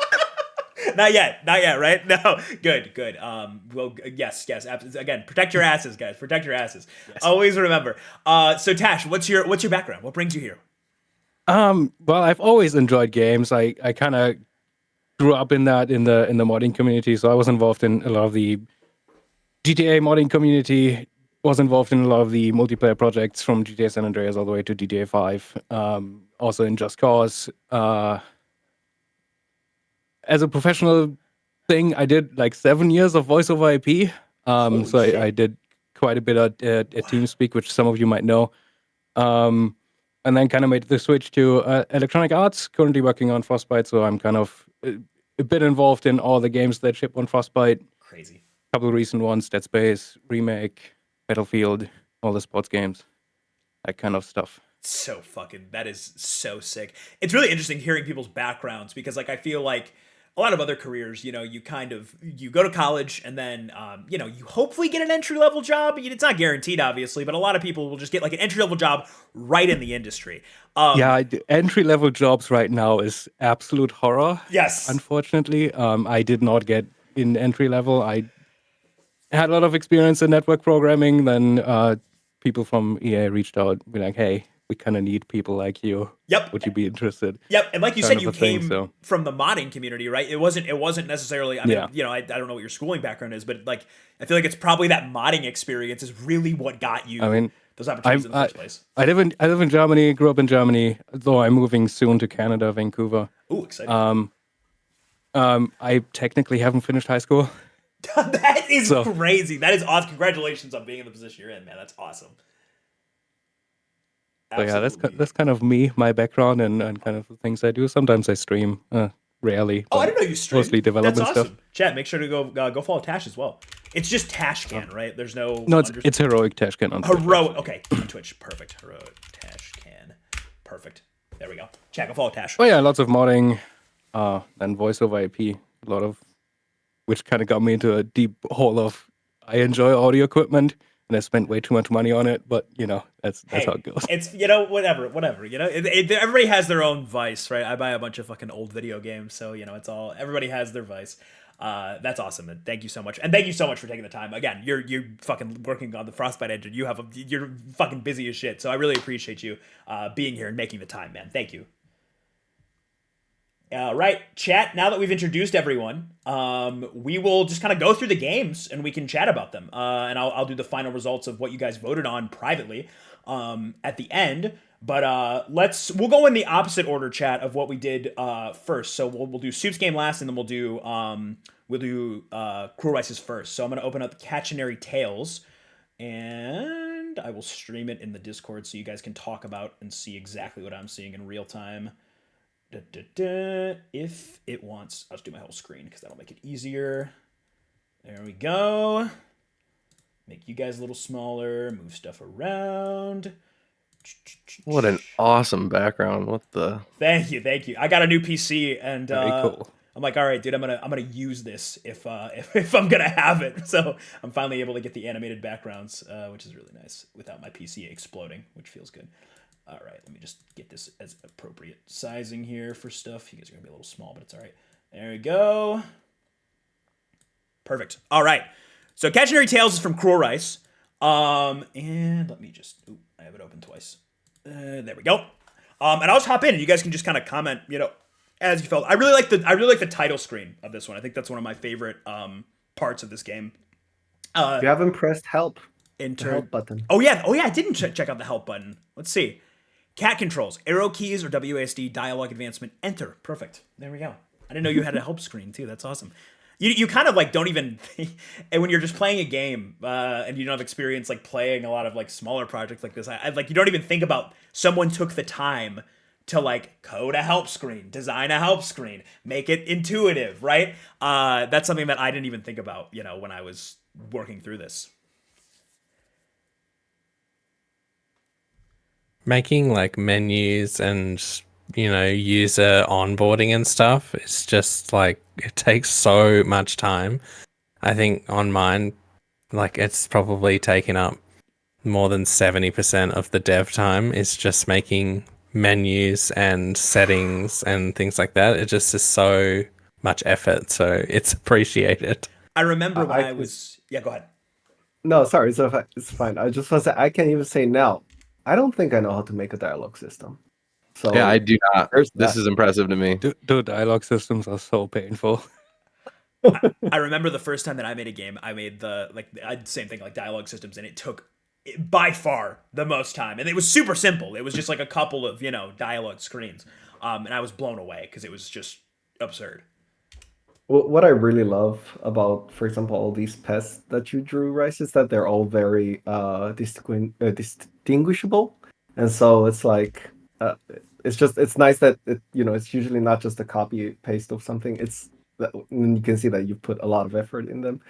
Not yet, right? No, good. Well, yes. Again, protect your asses, guys. Protect your asses. Yes. Always remember. So Tash, what's your background? What brings you here? Well, I've always enjoyed games. I kind of grew up in the modding community, so I was involved in a lot of the GTA modding community. Was involved in a lot of the multiplayer projects from GTA San Andreas all the way to GTA 5. Also in Just Cause. As a professional thing, I did like 7 years of voice over IP. So I did quite a bit at TeamSpeak, which some of you might know. And then kind of made the switch to Electronic Arts, currently working on Frostbite. So I'm kind of a bit involved in all the games that ship on Frostbite. Crazy. A couple of recent ones, Dead Space, Remake, Battlefield, all the sports games, that kind of stuff. That is so sick. It's really interesting hearing people's backgrounds, because like I feel like a lot of other careers, you know, you go to college and then, you know, you hopefully get an entry level job. It's not guaranteed, obviously, but a lot of people will just get like an entry level job right in the industry. Entry level jobs right now is absolute horror. Yes. Unfortunately, I did not get in entry level. I had a lot of experience in network programming. Then people from EA reached out, be like, "Hey, we kind of need people like you. Yep. Would you be interested?" Yep. And like you said, you came from the modding community, right? It wasn't necessarily. I mean, you know, I don't know what your schooling background is, but like, I feel like it's probably that modding experience is really what got you. Those opportunities in the first place. I live in Germany. Grew up in Germany, though I'm moving soon to Canada, Vancouver. Ooh, exciting. I technically haven't finished high school. That is crazy. That is awesome. Congratulations on being in the position you're in, man. That's awesome. So yeah, that's kind of me, my background, and kind of the things I do. Sometimes I stream, rarely. Oh, I didn't know you stream. Mostly development that's awesome. stuff. Chat, make sure to go follow Tash as well. It's just Tashcan, right? There's no. No, it's Heroic Tashcan on Twitch. Heroic. Okay, on Twitch. Perfect. Heroic Tashcan. Perfect. There we go. Chat, go follow Tash. Oh yeah, lots of modding, then voice over IP, a lot of, which kind of got me into a deep hole of I enjoy audio equipment. And I spent way too much money on it, but you know that's how it goes. It's whatever. You know, everybody has their own vice, right? I buy a bunch of fucking old video games, so you know it's all everybody has their vice. That's awesome, and thank you so much, and thank you so much for taking the time. Again, you're fucking working on the Frostbite engine. You're fucking busy as shit, so I really appreciate you being here and making the time, man. Thank you. Right, chat, now that we've introduced everyone, we will just kind of go through the games and we can chat about them. And I'll do the final results of what you guys voted on privately at the end. But we'll go in the opposite order, chat, of what we did first. So we'll do Soup's game last, and then we'll do Cruel Rice's first. So I'm going to open up Cachinary Tales, and I will stream it in the Discord so you guys can talk about and see exactly what I'm seeing in real time. If it wants, I'll just do my whole screen because that'll make it easier. There we go. Make you guys a little smaller, move stuff around. What an awesome background. What the? Thank you. I got a new PC, and very cool. I'm like, all right, dude, I'm gonna use this if I'm gonna have it. So I'm finally able to get the animated backgrounds, which is really nice without my PC exploding, which feels good. All right, let me just get this as appropriate sizing here for stuff. You guys are gonna be a little small, but it's all right. There we go. Perfect. All right. So Cautionary Tales is from Cruel Rice. And let me just, I have it open twice. There we go. And I'll just hop in and you guys can just kind of comment, as you felt. I really like the title screen of this one. I think that's one of my favorite parts of this game. You haven't pressed help. The help button. Oh yeah, I didn't check out the help button. Let's see. Cat controls, arrow keys or WASD, dialogue advancement, enter. Perfect. There we go. I didn't know you had a help screen too. That's awesome. You kind of like don't even think, and when you're just playing a game and you don't have experience like playing a lot of like smaller projects like this, I like you don't even think about someone took the time to like code a help screen, design a help screen, make it intuitive, right? That's something that I didn't even think about, when I was working through this. Making like menus and user onboarding and stuff, it's just like it takes so much time. I think on mine, like it's probably taken up more than 70% of the dev time is just making menus and settings and things like that. It just is so much effort, so it's appreciated. I remember when I was go ahead. No, sorry, it's fine. I just want to say I can't even say now. I don't think I know how to make a dialogue system. So yeah, I do not. This is impressive to me. Dude, dialogue systems are so painful. I remember the first time that I made a game, I made same thing, like dialogue systems, and it took by far the most time. And it was super simple. It was just like a couple of, dialogue screens. And I was blown away because it was just absurd. What I really love about, for example, all these pests that you drew, Rice, is that they're all very distinguishable. And so it's like, it's nice that it's usually not just a copy paste of something. And you can see that you put a lot of effort in them.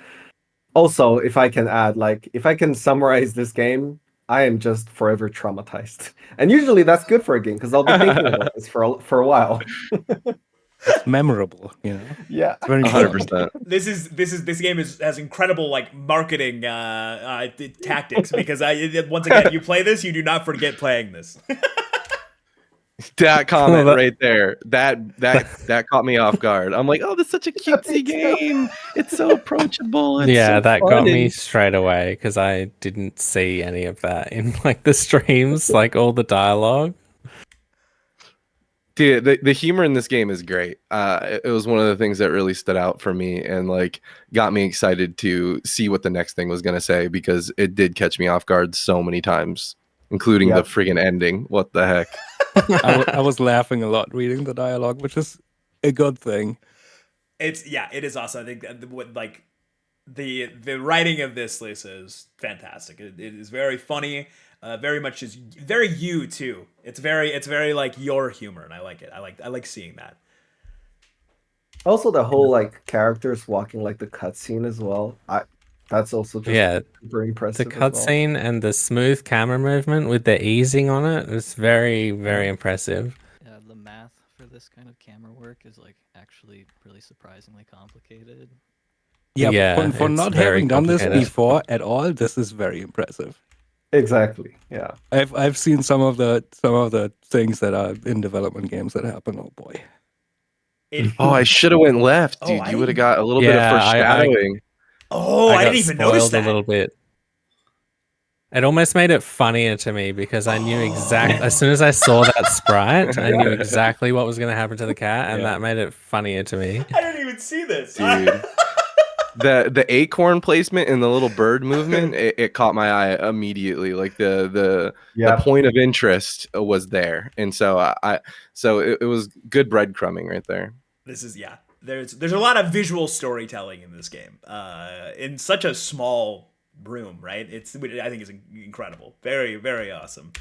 Also, if I can add, if I can summarize this game, I am just forever traumatized. And usually that's good for a game because I'll be thinking about this for a while. It's memorable, Yeah, 100%. This game has incredible marketing tactics because once again you play this, you do not forget playing this. That comment right there, that caught me off guard. I'm like, oh, this is such a cutesy game. It's so approachable. It's so that fun. got me straight away because I didn't see any of that in the streams, all the dialogue. Dude, the humor in this game is great. It was one of the things that really stood out for me and got me excited to see what the next thing was gonna say because it did catch me off guard so many times, including the friggin' ending. What the heck? I was laughing a lot reading the dialogue, which is a good thing. It is awesome. I think the writing of this, Lisa, is fantastic. It is very funny. Very much is very you too. It's very your humor, and I like it. I like seeing that. Also, the whole characters walking the cutscene as well. That's also just super impressive. The cutscene and the smooth camera movement with the easing on it is very, very impressive. Yeah, the math for this kind of camera work is actually really surprisingly complicated. Yeah, for not having done this before at all, this is very impressive. Exactly. Yeah. I've seen some of the things that are in development games that happen. Oh boy. I should have went left, dude. You would have got a little bit of foreshadowing. I didn't even notice that. A little bit. It almost made it funnier to me because I knew exactly as soon as I saw that sprite, I knew exactly what was going to happen to the cat, and that made it funnier to me. I didn't even see this, dude. The acorn placement and the little bird movement, it caught my eye immediately. The point of interest was there, and so it was good breadcrumbing right there. This is There's a lot of visual storytelling in this game, in such a small room, right? I think it's incredible, very, very awesome.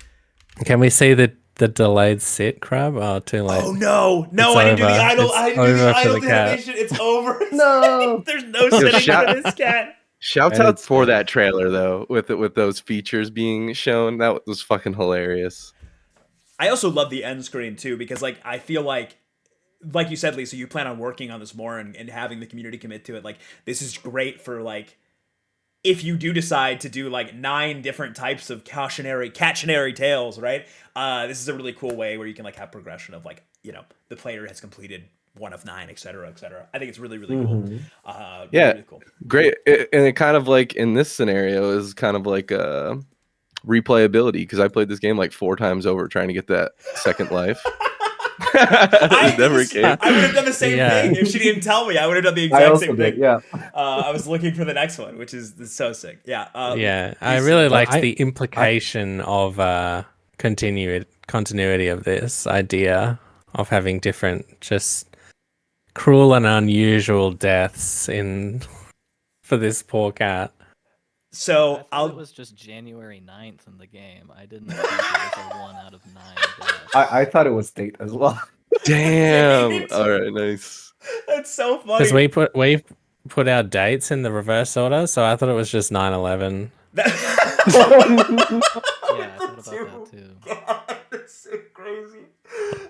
Can we see the delayed sit, Crab? Oh, too late. Oh no, I didn't do the idle. I didn't do the idle animation. It's over. No, there's no sitting for this cat. Shouts out for that trailer though, with those features being shown. That was fucking hilarious. I also love the end screen too because I feel like like you said, Lisa, you plan on working on this more and having the community commit to it. Like, this is great for, like, if you do decide to do like 9 different types of cautionary tales, right? This is a really cool way where you can like have progression of like, you know, the player has completed 1 of 9, etc., etc. I think it's really, really cool. Yeah, really cool. Great. And it kind of like in this scenario is kind of like replayability, because I played this game like 4 times over trying to get that second life. I never came. I would have done the same thing if she didn't tell me. I would have done the I exact also same did, thing. yeah. I was looking for the next one, which is so sick. Yeah. I really liked the implication of continuity of this idea of having different, just cruel and unusual deaths for this poor cat. So it was just January 9th in the game. I didn't think it was a 1 out of 9 deaths. I thought it was date as well. Damn. All right, nice. That's so funny. Because we put our dates in the reverse order, so I thought it was just 9/11. Yeah, I thought about that too. God, that's so crazy.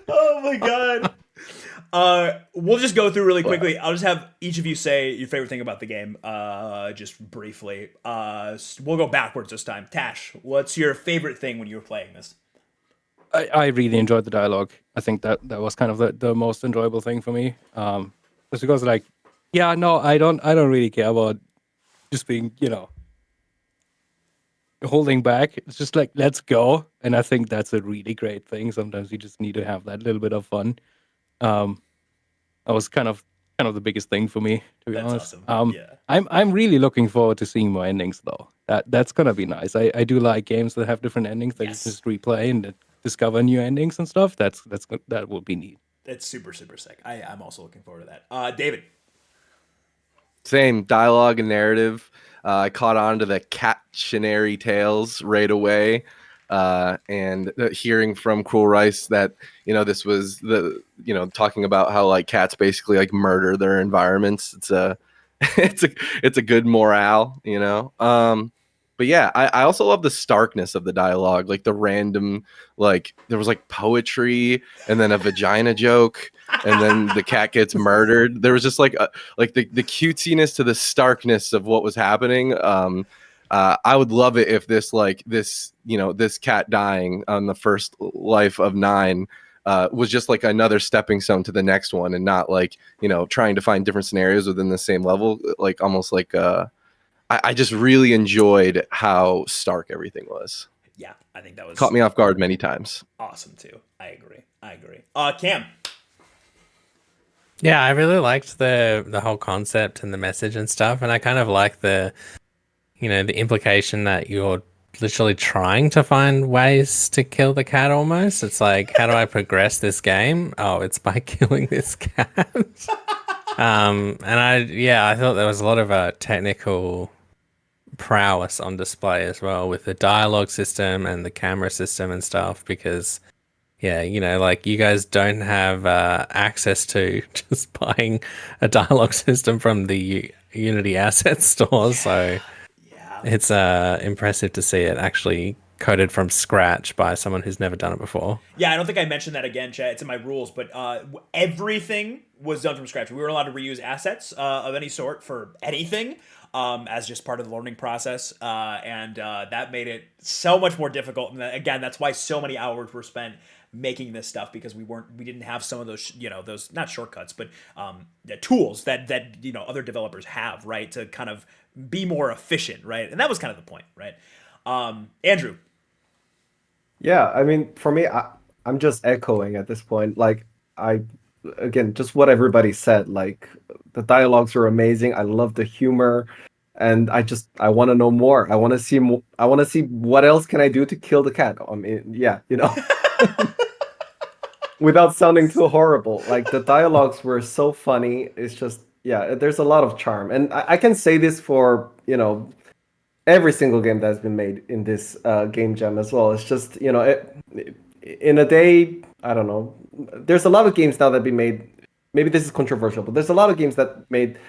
Oh my god. We'll just go through really quickly. I'll just have each of you say your favorite thing about the game, just briefly. We'll go backwards this time. Tash, what's your favorite thing when you were playing this? I really enjoyed the dialogue. I think that was kind of the most enjoyable thing for me. Just because, like, yeah, no, I don't really care about just being, you know, holding back. It's just like, let's go. And I think that's a really great thing. Sometimes you just need to have that little bit of fun. That was kind of the biggest thing for me, to be honest. Awesome. Yeah. I'm really looking forward to seeing more endings though. That's gonna be nice. I do like games that have different endings that you just replay and discover new endings and stuff. That will be neat. That's super, super sick. I'm also looking forward to that. David. Same dialogue and narrative. I caught on to the cautionary tales right away. And hearing from Cruel Rice that, you know, this was talking about how like cats basically like murder their environments. It's a good morale, you know. But yeah, I also love the starkness of the dialogue, like the random, like there was like poetry and then a vagina joke and then the cat gets murdered. There was just like the cutesiness to the starkness of what was happening. I would love it if this cat dying on the first life of 9 was just like another stepping stone to the next one, and not like, you know, trying to find different scenarios within the same level. Like almost like I just really enjoyed how stark everything was. Yeah, I think that was caught me off guard many times. Awesome too. I agree. Cam. Yeah, I really liked the whole concept and the message and stuff, and I kind of like the implication that you're literally trying to find ways to kill the cat almost. It's like, how do I progress this game? Oh, it's by killing this cat. And I thought there was a lot of technical prowess on display as well with the dialogue system and the camera system and stuff, because like you guys don't have access to just buying a dialogue system from the Unity asset store, so it's impressive to see it actually coded from scratch by someone who's never done it before. Yeah, I don't think I mentioned that again, Chad. It's in my rules, but everything was done from scratch. We were allowed to reuse assets of any sort for anything as just part of the learning process, and that made it so much more difficult. And again, that's why so many hours were spent making this stuff, because we didn't have some of those, those not shortcuts, but the tools that other developers have, right, to kind of be more efficient, right? And that was kind of the point, right? Andrew. Yeah, I mean, for me, I'm just echoing at this point. Like, again, just what everybody said. Like, the dialogues are amazing. I love the humor, and I want to know more. I want to see more. I want to see what else can I do to kill the cat. I mean, yeah, without sounding too horrible. Like, the dialogues were so funny. It's just, yeah, there's a lot of charm, and I can say this for every single game that's been made in this game jam as well. It's just, in a day, I don't know. There's a lot of games now that be made. Maybe this is controversial, but there's a lot of games that made.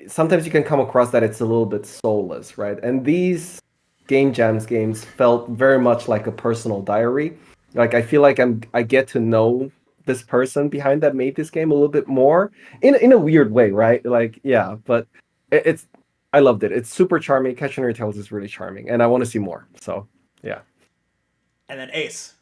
Sometimes you can come across that it's a little bit soulless, right? And these game jams games felt very much like a personal diary. Like, I feel like I get to know this person behind that made this game a little bit more in a weird way, right? Like, yeah, but it's I loved it. It's super charming. Catching Your Tails is really charming, and I want to see more. So, yeah. And then Ace.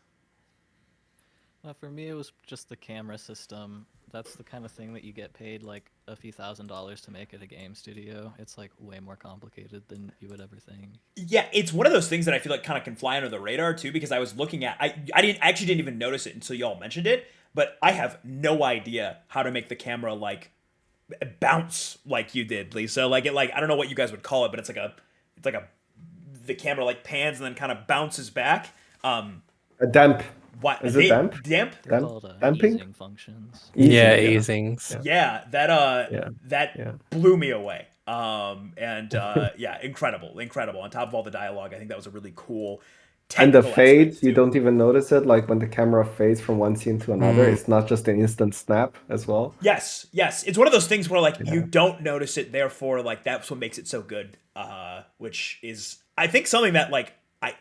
For me, it was just the camera system. That's the kind of thing that you get paid like a few $1,000s to make at a game studio. It's like way more complicated than you would ever think. Yeah, it's one of those things that I feel like kind of can fly under the radar too, because I was looking at, I actually didn't even notice it until y'all mentioned it, but I have no idea how to make the camera like bounce like you did, Lisa. Like I don't know what you guys would call it, but it's like the camera like pans and then kind of bounces back. A damp. What is it? Damp? Damp? They're called damping easing functions. Easings. Yeah, that blew me away. Yeah, incredible. On top of all the dialogue, I think that was a really cool. And the fades, you don't even notice it. Like when the camera fades from one scene to another, it's not just an instant snap as well. Yes. It's one of those things where like you don't notice it, therefore like that's what makes it so good. Which is I think something that like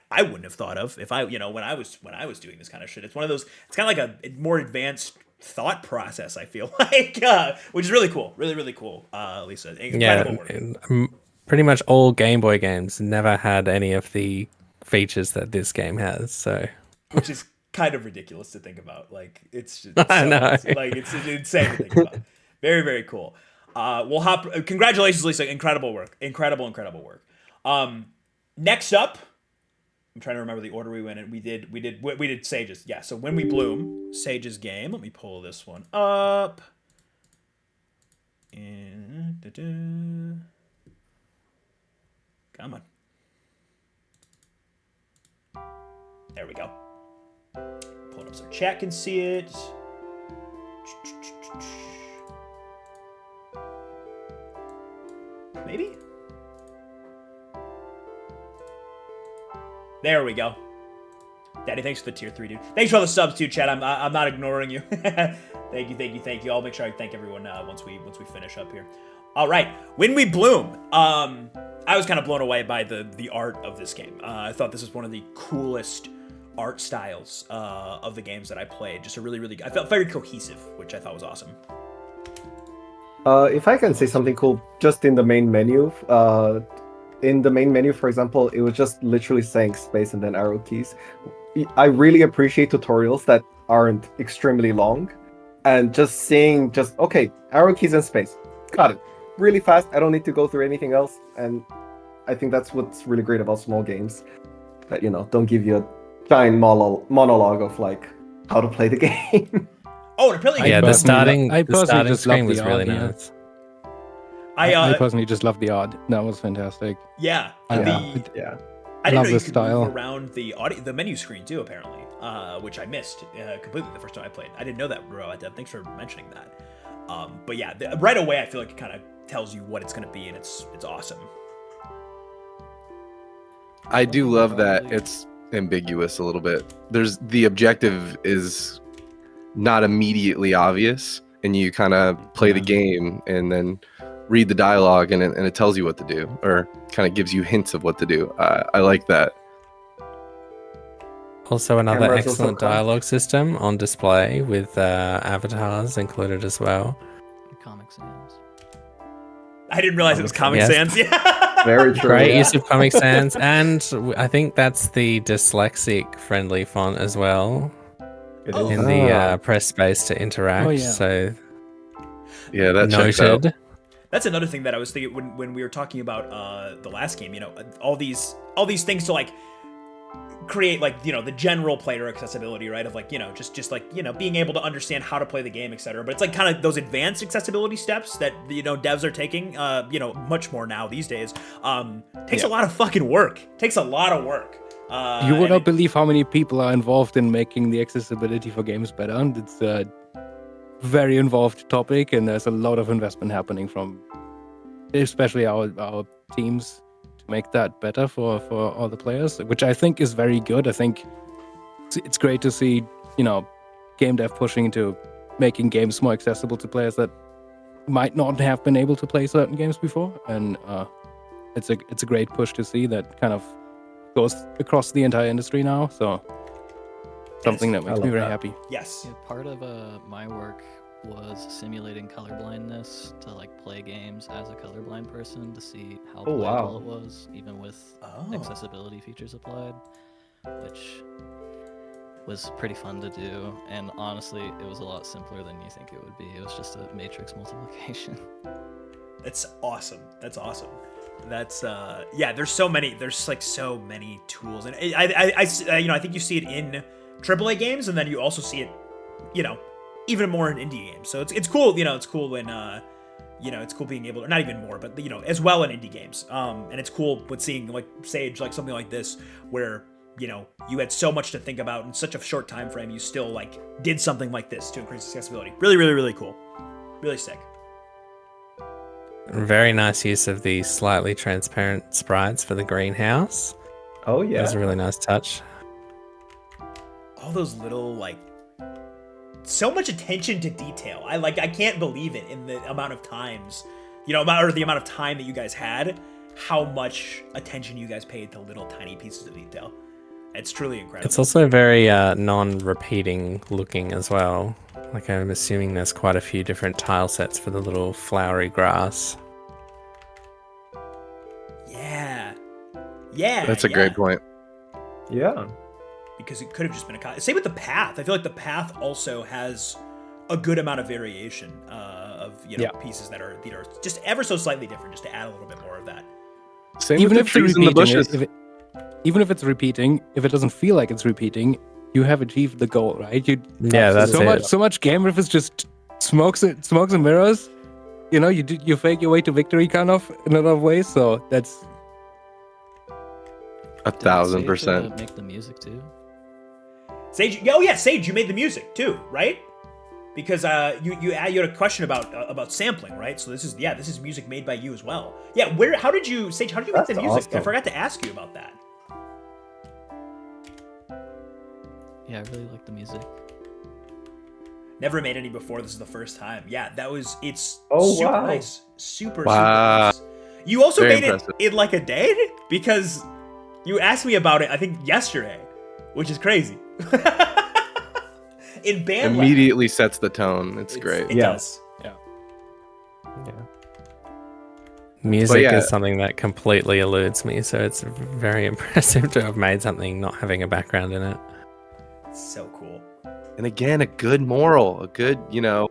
I wouldn't have thought of if I, when I was doing this kind of shit. It's one of those, it's kind of like a more advanced thought process, I feel like, which is really cool. Really, really cool, Lisa. Incredible work. Pretty much all Game Boy games never had any of the features that this game has, so. Which is kind of ridiculous to think about. Like, it's just I know. Like, it's insane to think about. Very, very cool. Congratulations, Lisa. Incredible work. Incredible work. Next up, I'm trying to remember the order we went in. We did Sage's. Yeah, so When We Bloom, Sage's game. Let me pull this one up. And come on. There we go. Pull it up so chat can see it. Maybe? There we go. Daddy, thanks for the tier 3, dude. Thanks for all the subs too, chat. I'm not ignoring you. Thank you. I'll make sure I thank everyone once we finish up here. All right, When We Bloom. I was kind of blown away by the art of this game. I thought this was one of the coolest art styles of the games that I played. Just a really, I felt very cohesive, which I thought was awesome. If I can say something cool, just in the main menu, for example, it was just literally saying space and then arrow keys. I really appreciate tutorials that aren't extremely long, and just seeing okay, arrow keys and space, got it, really fast. I don't need to go through anything else, and I think that's what's really great about small games, that don't give you a giant monologue of like how to play the game. Oh, and apparently, the starting just screen love was the really art, nice. I personally just love the art. That was fantastic. Yeah, I I didn't love know the you could style. move around the menu screen too, apparently, which I missed completely the first time I played. I didn't know that, bro. Thanks for mentioning that. But yeah, right away I feel like it kind of tells you what it's going to be, and it's awesome. I do love that it's ambiguous a little bit. The objective is not immediately obvious, and you kind of play the game and then read the dialogue, and it tells you what to do, or kind of gives you hints of what to do. I like that. Also, another Cameras also excellent come. dialogue system on display with avatars included as well. Comic Sans. I didn't realize it was Comic Yes. Sans. Yeah. Very true. Great yeah. use of Comic Sans, and I think that's the dyslexic friendly font as well It Oh. is. in the press space to interact. Oh, yeah. So Yeah, that checks out. noted. That's another thing that I was thinking when we were talking about the last game. All these things to like create like the general player accessibility, right? Of like just like being able to understand how to play the game, etc. But it's like kind of those advanced accessibility steps that devs are taking much more now these days. Takes a lot of fucking work. Takes a lot of work. You would not believe how many people are involved in making the accessibility for games better. And it's a very involved topic, and there's a lot of investment happening from especially our teams to make that better for all the players, which I think is very good. I think it's great to see game dev pushing into making games more accessible to players that might not have been able to play certain games before, and it's a great push to see that kind of goes across the entire industry now. So something that makes me very happy. Yes. Yeah, part of my work was simulating colorblindness to like play games as a colorblind person to see how Oh, wow. playable it was, even with accessibility features applied, which was pretty fun to do. And honestly, it was a lot simpler than you think it would be. It was just a matrix multiplication. That's awesome. That's awesome. That's yeah. There's so many tools, and I you know, I think you see it in AAA games, and then you also see it, you know, even more in indie games. So it's cool. You know, it's cool when you know, it's cool being able to, not even more, but you know, as well in indie games. And it's cool with seeing like Sage, like something like this, where you know you had so much to think about in such a short time frame. You still like did something like this to increase accessibility. Really, really, really cool. Really sick. Very nice use of the slightly transparent sprites for the greenhouse. Oh yeah, that was a really nice touch. All those little like, so much attention to detail. I can't believe it in the amount of times, you know, or the amount of time that you guys had, how much attention you guys paid to little tiny pieces of detail. It's truly incredible. It's also very non-repeating looking as well. Like I'm assuming there's quite a few different tile sets for the little flowery grass. Yeah. Yeah. That's a great point. Yeah. Because it could have just been a same with the path. I feel like the path also has a good amount of variation of, you know, pieces that are just ever so slightly different, just to add a little bit more of that. Same Even with if the it's trees and the repeating, bushes. even if it's repeating, if it doesn't feel like it's repeating, you have achieved the goal, right? Yeah, that's so much game if it's just smokes and mirrors. You know, you fake your way to victory kind of in a lot of ways. So that's 1,000%. Make the music too. Sage, oh yeah, Sage, you made the music too, right? Because you had a question about sampling, right? So this is music made by you as well. Yeah, how did you make the music? Awesome. I forgot to ask you about that. Yeah, I really like the music. Never made any before. This is the first time. Yeah, it's Oh, super wow. nice. Super Wow. nice. You also Very made impressive. it in like a day? Because you asked me about it, I think yesterday, which is crazy. In band lab. Immediately sets the tone. It's great. It does. Music yeah. is something that completely eludes me, so it's very impressive to have made something not having a background in it. So cool. And again, a good moral, a good, you know,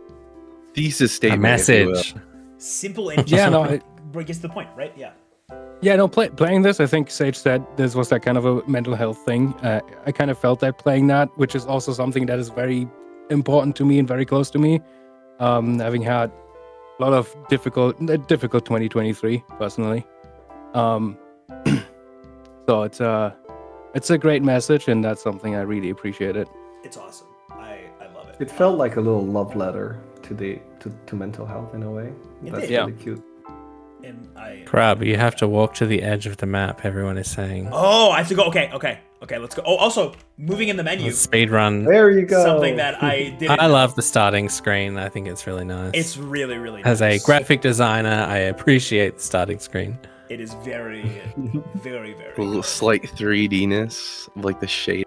thesis A statement. if you will. message. Simple and Yeah, no, gets to the point, right? Yeah. Yeah, no, playing this, I think Sage said this was that kind of a mental health thing. I kind of felt that playing that, which is also something that is very important to me and very close to me. Having had a lot of difficult 2023 personally. So it's a great message, and that's something I really appreciate it. It's awesome. I love it. It felt like a little love letter to mental health in a way. It That's did. really cute. And Crab, you have to walk to the edge of the map, everyone is saying. Oh, I have to go. Okay, let's go. Oh, also, moving in the menu. Speed run. There you go. Something that I didn't. I love the starting screen. I think it's really nice. It's really, really As a nice. graphic designer, I appreciate the starting screen. It is very, very, very. A little slight 3D-ness, of, like the shade.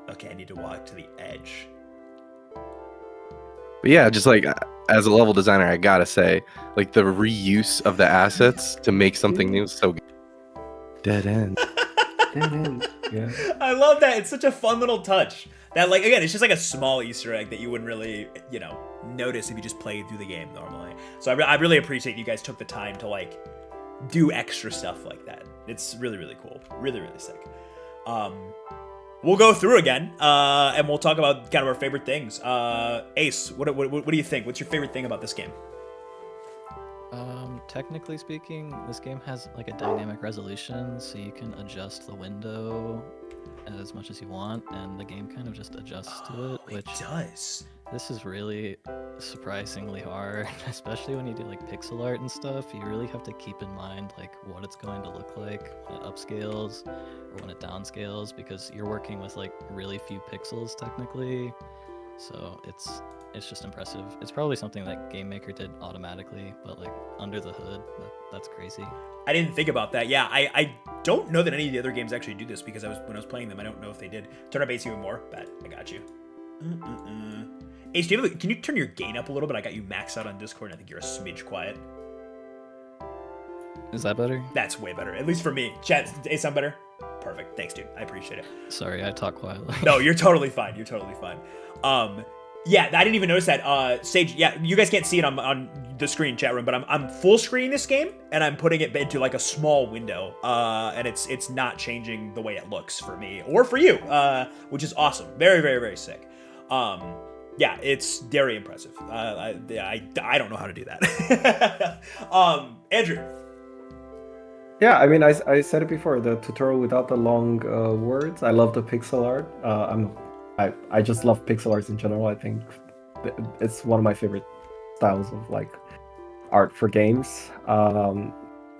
Okay, I need to walk to the edge. But yeah, just like as a level designer, I gotta say, like the reuse of the assets to make something new is so good. Dead end. Yeah. I love that. It's such a fun little touch. That, like, again, it's just like a small Easter egg that you wouldn't really, you know, notice if you just played through the game normally. So I really appreciate you guys took the time to, like, do extra stuff like that. It's really, really cool. Really, really sick. We'll go through again, and we'll talk about kind of our favorite things. Ace, what do you think? What's your favorite thing about this game? Technically speaking, this game has like a dynamic resolution, so you can adjust the window as much as you want, and the game kind of just adjusts to it, which does. This is really surprisingly hard, especially when you do like pixel art and stuff. You really have to keep in mind like what it's going to look like when it upscales or when it downscales, because you're working with like really few pixels technically. So it's just impressive. It's probably something that Game Maker did automatically, but like under the hood, that's crazy. I didn't think about that. Yeah, I don't know that any of the other games actually do this because when I was playing them, I don't know if they did. Turn up bass even more. Bet I got you. Ace, can you turn your gain up a little bit? I got you maxed out on Discord, and I think you're a smidge quiet. Is that better? That's way better, at least for me. Chat, Ace, sound better? Perfect. Thanks, dude. I appreciate it. Sorry, I talk quietly. No, you're totally fine. You're totally fine. Yeah, I didn't even notice that. Sage, yeah, you guys can't see it on the screen, chat room, but I'm full screening this game, and I'm putting it into like a small window, and it's not changing the way it looks for me or for you, which is awesome. Very, very, very sick. Yeah, it's very impressive. I don't know how to do that. Andrew. Yeah, I mean, I said it before, the tutorial without the long words. I love the pixel art. I just love pixel arts in general. I think it's one of my favorite styles of like art for games.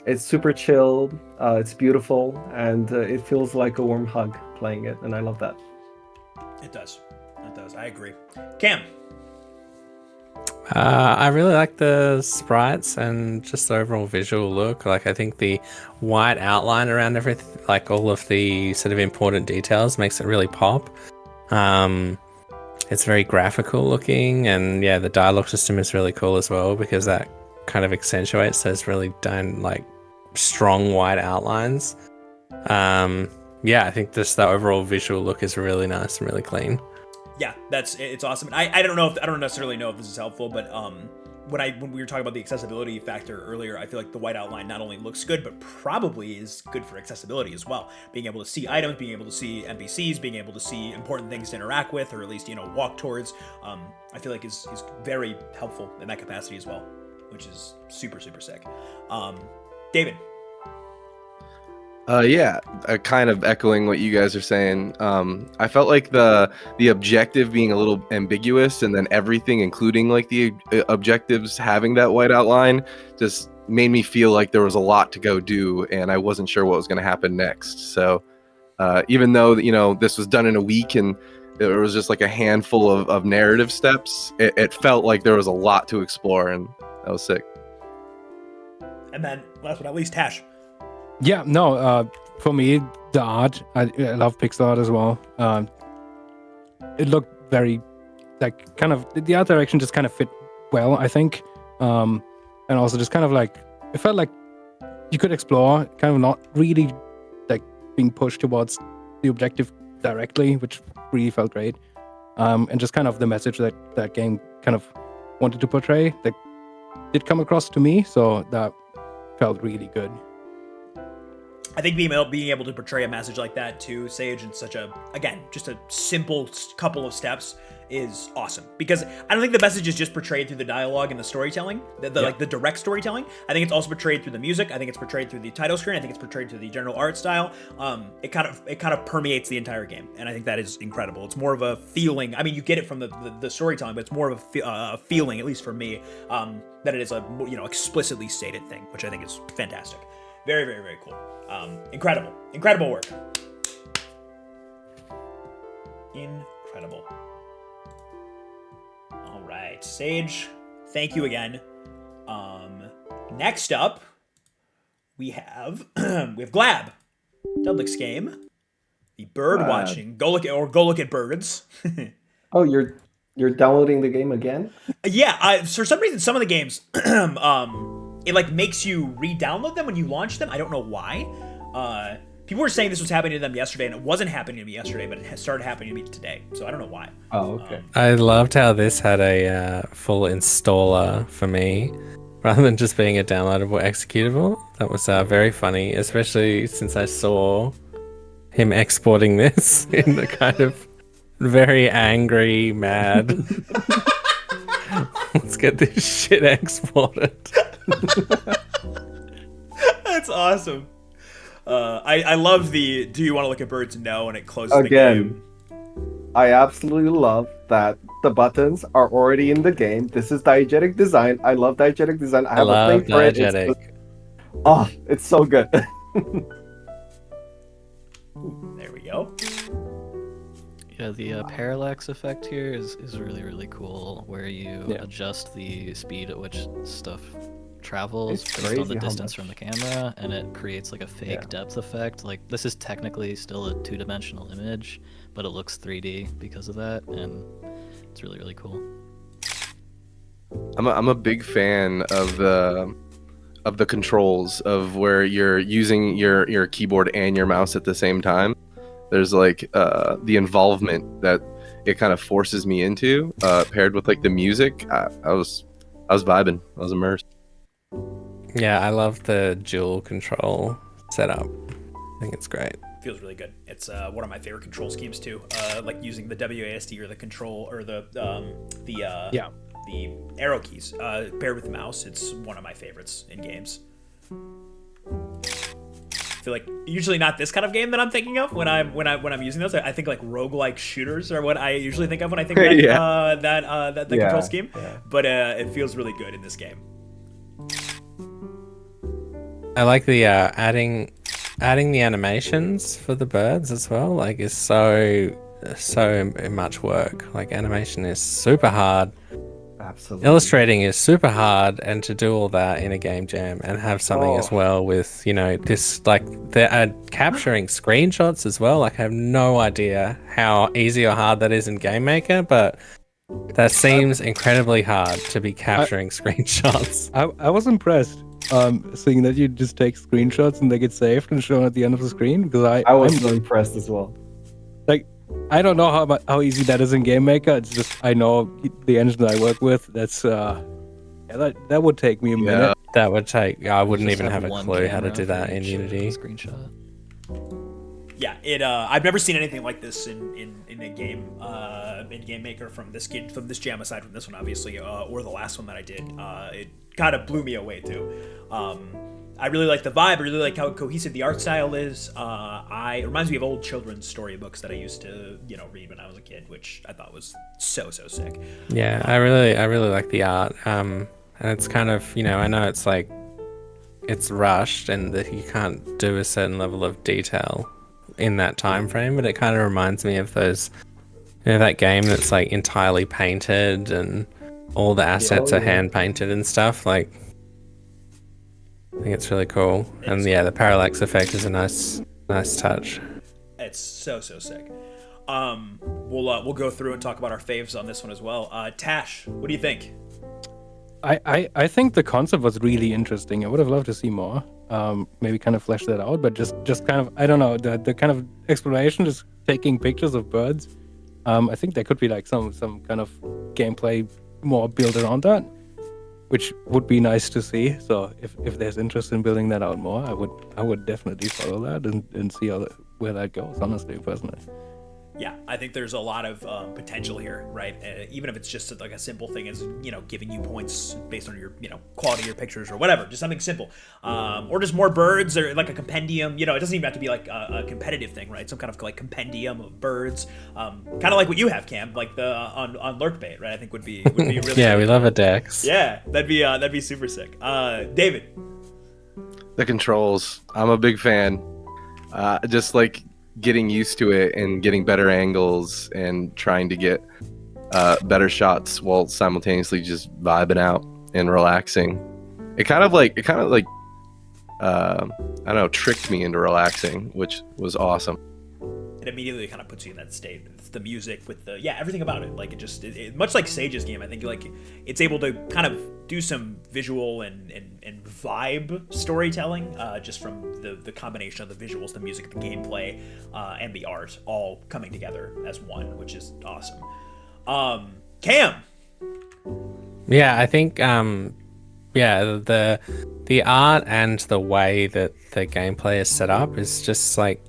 It's super chill, it's beautiful, and it feels like a warm hug playing it, and I love that. It does. I agree. Cam. I really like the sprites and just the overall visual look. Like, I think the white outline around everything, like all of the sort of important details, makes it really pop. It's very graphical looking, and yeah, the dialogue system is really cool as well because that kind of accentuates those really like strong white outlines. Yeah, I think just the overall visual look is really nice and really clean. Yeah, it's awesome. I don't necessarily know if this is helpful, but when we were talking about the accessibility factor earlier, I feel like the white outline not only looks good, but probably is good for accessibility as well. Being able to see items, being able to see NPCs, being able to see important things to interact with, or at least walk towards. I feel like is very helpful in that capacity as well, which is super, super sick. David. Yeah, kind of echoing what you guys are saying. I felt like the objective being a little ambiguous, and then everything, including like the objectives, having that white outline, just made me feel like there was a lot to go do, and I wasn't sure what was going to happen next. So, even though this was done in a week and there was just like a handful of narrative steps, it felt like there was a lot to explore, and that was sick. And then, last but not least, Tash. Yeah, no, for me, the art, I love pixel art as well. It looked very, like, kind of, the art direction just kind of fit well, I think. And also just kind of like, it felt like you could explore, kind of not really, like, being pushed towards the objective directly, which really felt great. And just kind of the message that game kind of wanted to portray, that did come across to me, so that felt really good. I think being able to portray a message like that to Sage in such just a simple couple of steps is awesome. Because I don't think the message is just portrayed through the dialogue and the storytelling, like the direct storytelling. I think it's also portrayed through the music. I think it's portrayed through the title screen. I think it's portrayed through the general art style. It kind of permeates the entire game, and I think that is incredible. It's more of a feeling. I mean, you get it from the storytelling, but it's more of a feeling, at least for me, that it is a explicitly stated thing, which I think is fantastic. Very, very, very cool. Incredible work. Incredible. All right, Sage, thank you again. Next up, we have Glab, Dudlick's game, the bird watching. Go look at birds. Oh, you're downloading the game again? Yeah, for some reason, some of the games, it like makes you re-download them when you launch them. I don't know why. People were saying this was happening to them yesterday, and it wasn't happening to me yesterday, but it has started happening to me today. So I don't know why. Oh, okay. I loved how this had a full installer for me, rather than just being a downloadable executable. That was very funny, especially since I saw him exporting this in the kind of very angry, mad. Let's get this shit exported. That's awesome. I love the "Do you want to look at birds?" No, and it closes again, the game. I absolutely love that the buttons are already in the game. This is diegetic design. I love diegetic design. I have a thing for it. It's so good. There we go. Yeah, the parallax effect here is really, really cool, where you Yeah. adjust the speed at which stuff travels It's based on crazy the how distance much- from the camera, and it creates like a fake Yeah. depth effect. Like, this is technically still a two-dimensional image, but it looks 3D because of that, and it's really, really cool. I'm a big fan of the controls of where you're using your keyboard and your mouse at the same time. There's like the involvement that it kind of forces me into, paired with like the music. I was vibing. I was immersed. Yeah, I love the dual control setup. I think it's great. Feels really good. It's one of my favorite control schemes too. Like using the WASD or the control or the arrow keys paired with the mouse. It's one of my favorites in games. I feel like usually not this kind of game that I'm thinking of when I'm using those. I think like roguelike shooters are what I usually think of when I think about that control scheme. Yeah. But it feels really good in this game. I like the adding the animations for the birds as well. Like, is so much work. Like, animation is super hard. Absolutely. Illustrating is super hard, and to do all that in a game jam and have something as well with, you know, this, like, they're capturing screenshots as well. Like, I have no idea how easy or hard that is in Game Maker, but that seems incredibly hard to be capturing screenshots. I was impressed seeing that you just take screenshots and they get saved and shown at the end of the screen, because I was so impressed as well. Like, I don't know how easy that is in Game Maker. It's just, I know the engine I work with, that's that would take me a minute. That would take, I wouldn't Just even have a one clue how to camera do that for in each, Unity. Screenshot. Yeah, it. I've never seen anything like this in a game in Game Maker from this jam, aside from this one, obviously, or the last one that I did. It kind of blew me away too. I really like the vibe. I really like how cohesive the art style is. It reminds me of old children's storybooks that I used to, read when I was a kid, which I thought was so sick. Yeah, I really like the art. And it's kind of, I know it's like, it's rushed and that you can't do a certain level of detail in that time frame, but it kind of reminds me of those, that game that's like entirely painted and all the assets are hand painted and stuff. Like, I think it's really cool. And yeah, the parallax effect is a nice touch. It's so sick. We'll go through and talk about our faves on this one as well. Tash, what do you think? I think the concept was really interesting. I would have loved to see more. Maybe kind of flesh that out, but just kind of, I don't know, the kind of exploration, just taking pictures of birds. I think there could be like some kind of gameplay more built around that, which would be nice to see. So if there's interest in building that out more, I would definitely follow that and see where that goes, honestly, personally. Yeah, I think there's a lot of potential here, right? Even if it's just like a simple thing as, giving you points based on your, quality of your pictures or whatever, just something simple. Or just more birds or like a compendium, it doesn't even have to be like a competitive thing, right? Some kind of like compendium of birds, kind of like what you have, Cam, like the on Lurkbait, right? I think would be really Yeah, good. we love a Dex. Yeah, that'd be super sick. David. The controls, I'm a big fan. Just like getting used to it and getting better angles and trying to get better shots while simultaneously just vibing out and relaxing. It kind of like I don't know, tricked me into relaxing, which was awesome. It immediately kind of puts you in that state. It's the music with everything about it. Like it much like Sage's game. I think like it's able to kind of do some visual and vibe storytelling, just from the combination of the visuals, the music, the gameplay, and the art all coming together as one, which is awesome. Cam. Yeah, I think the art and the way that the gameplay is set up is just like,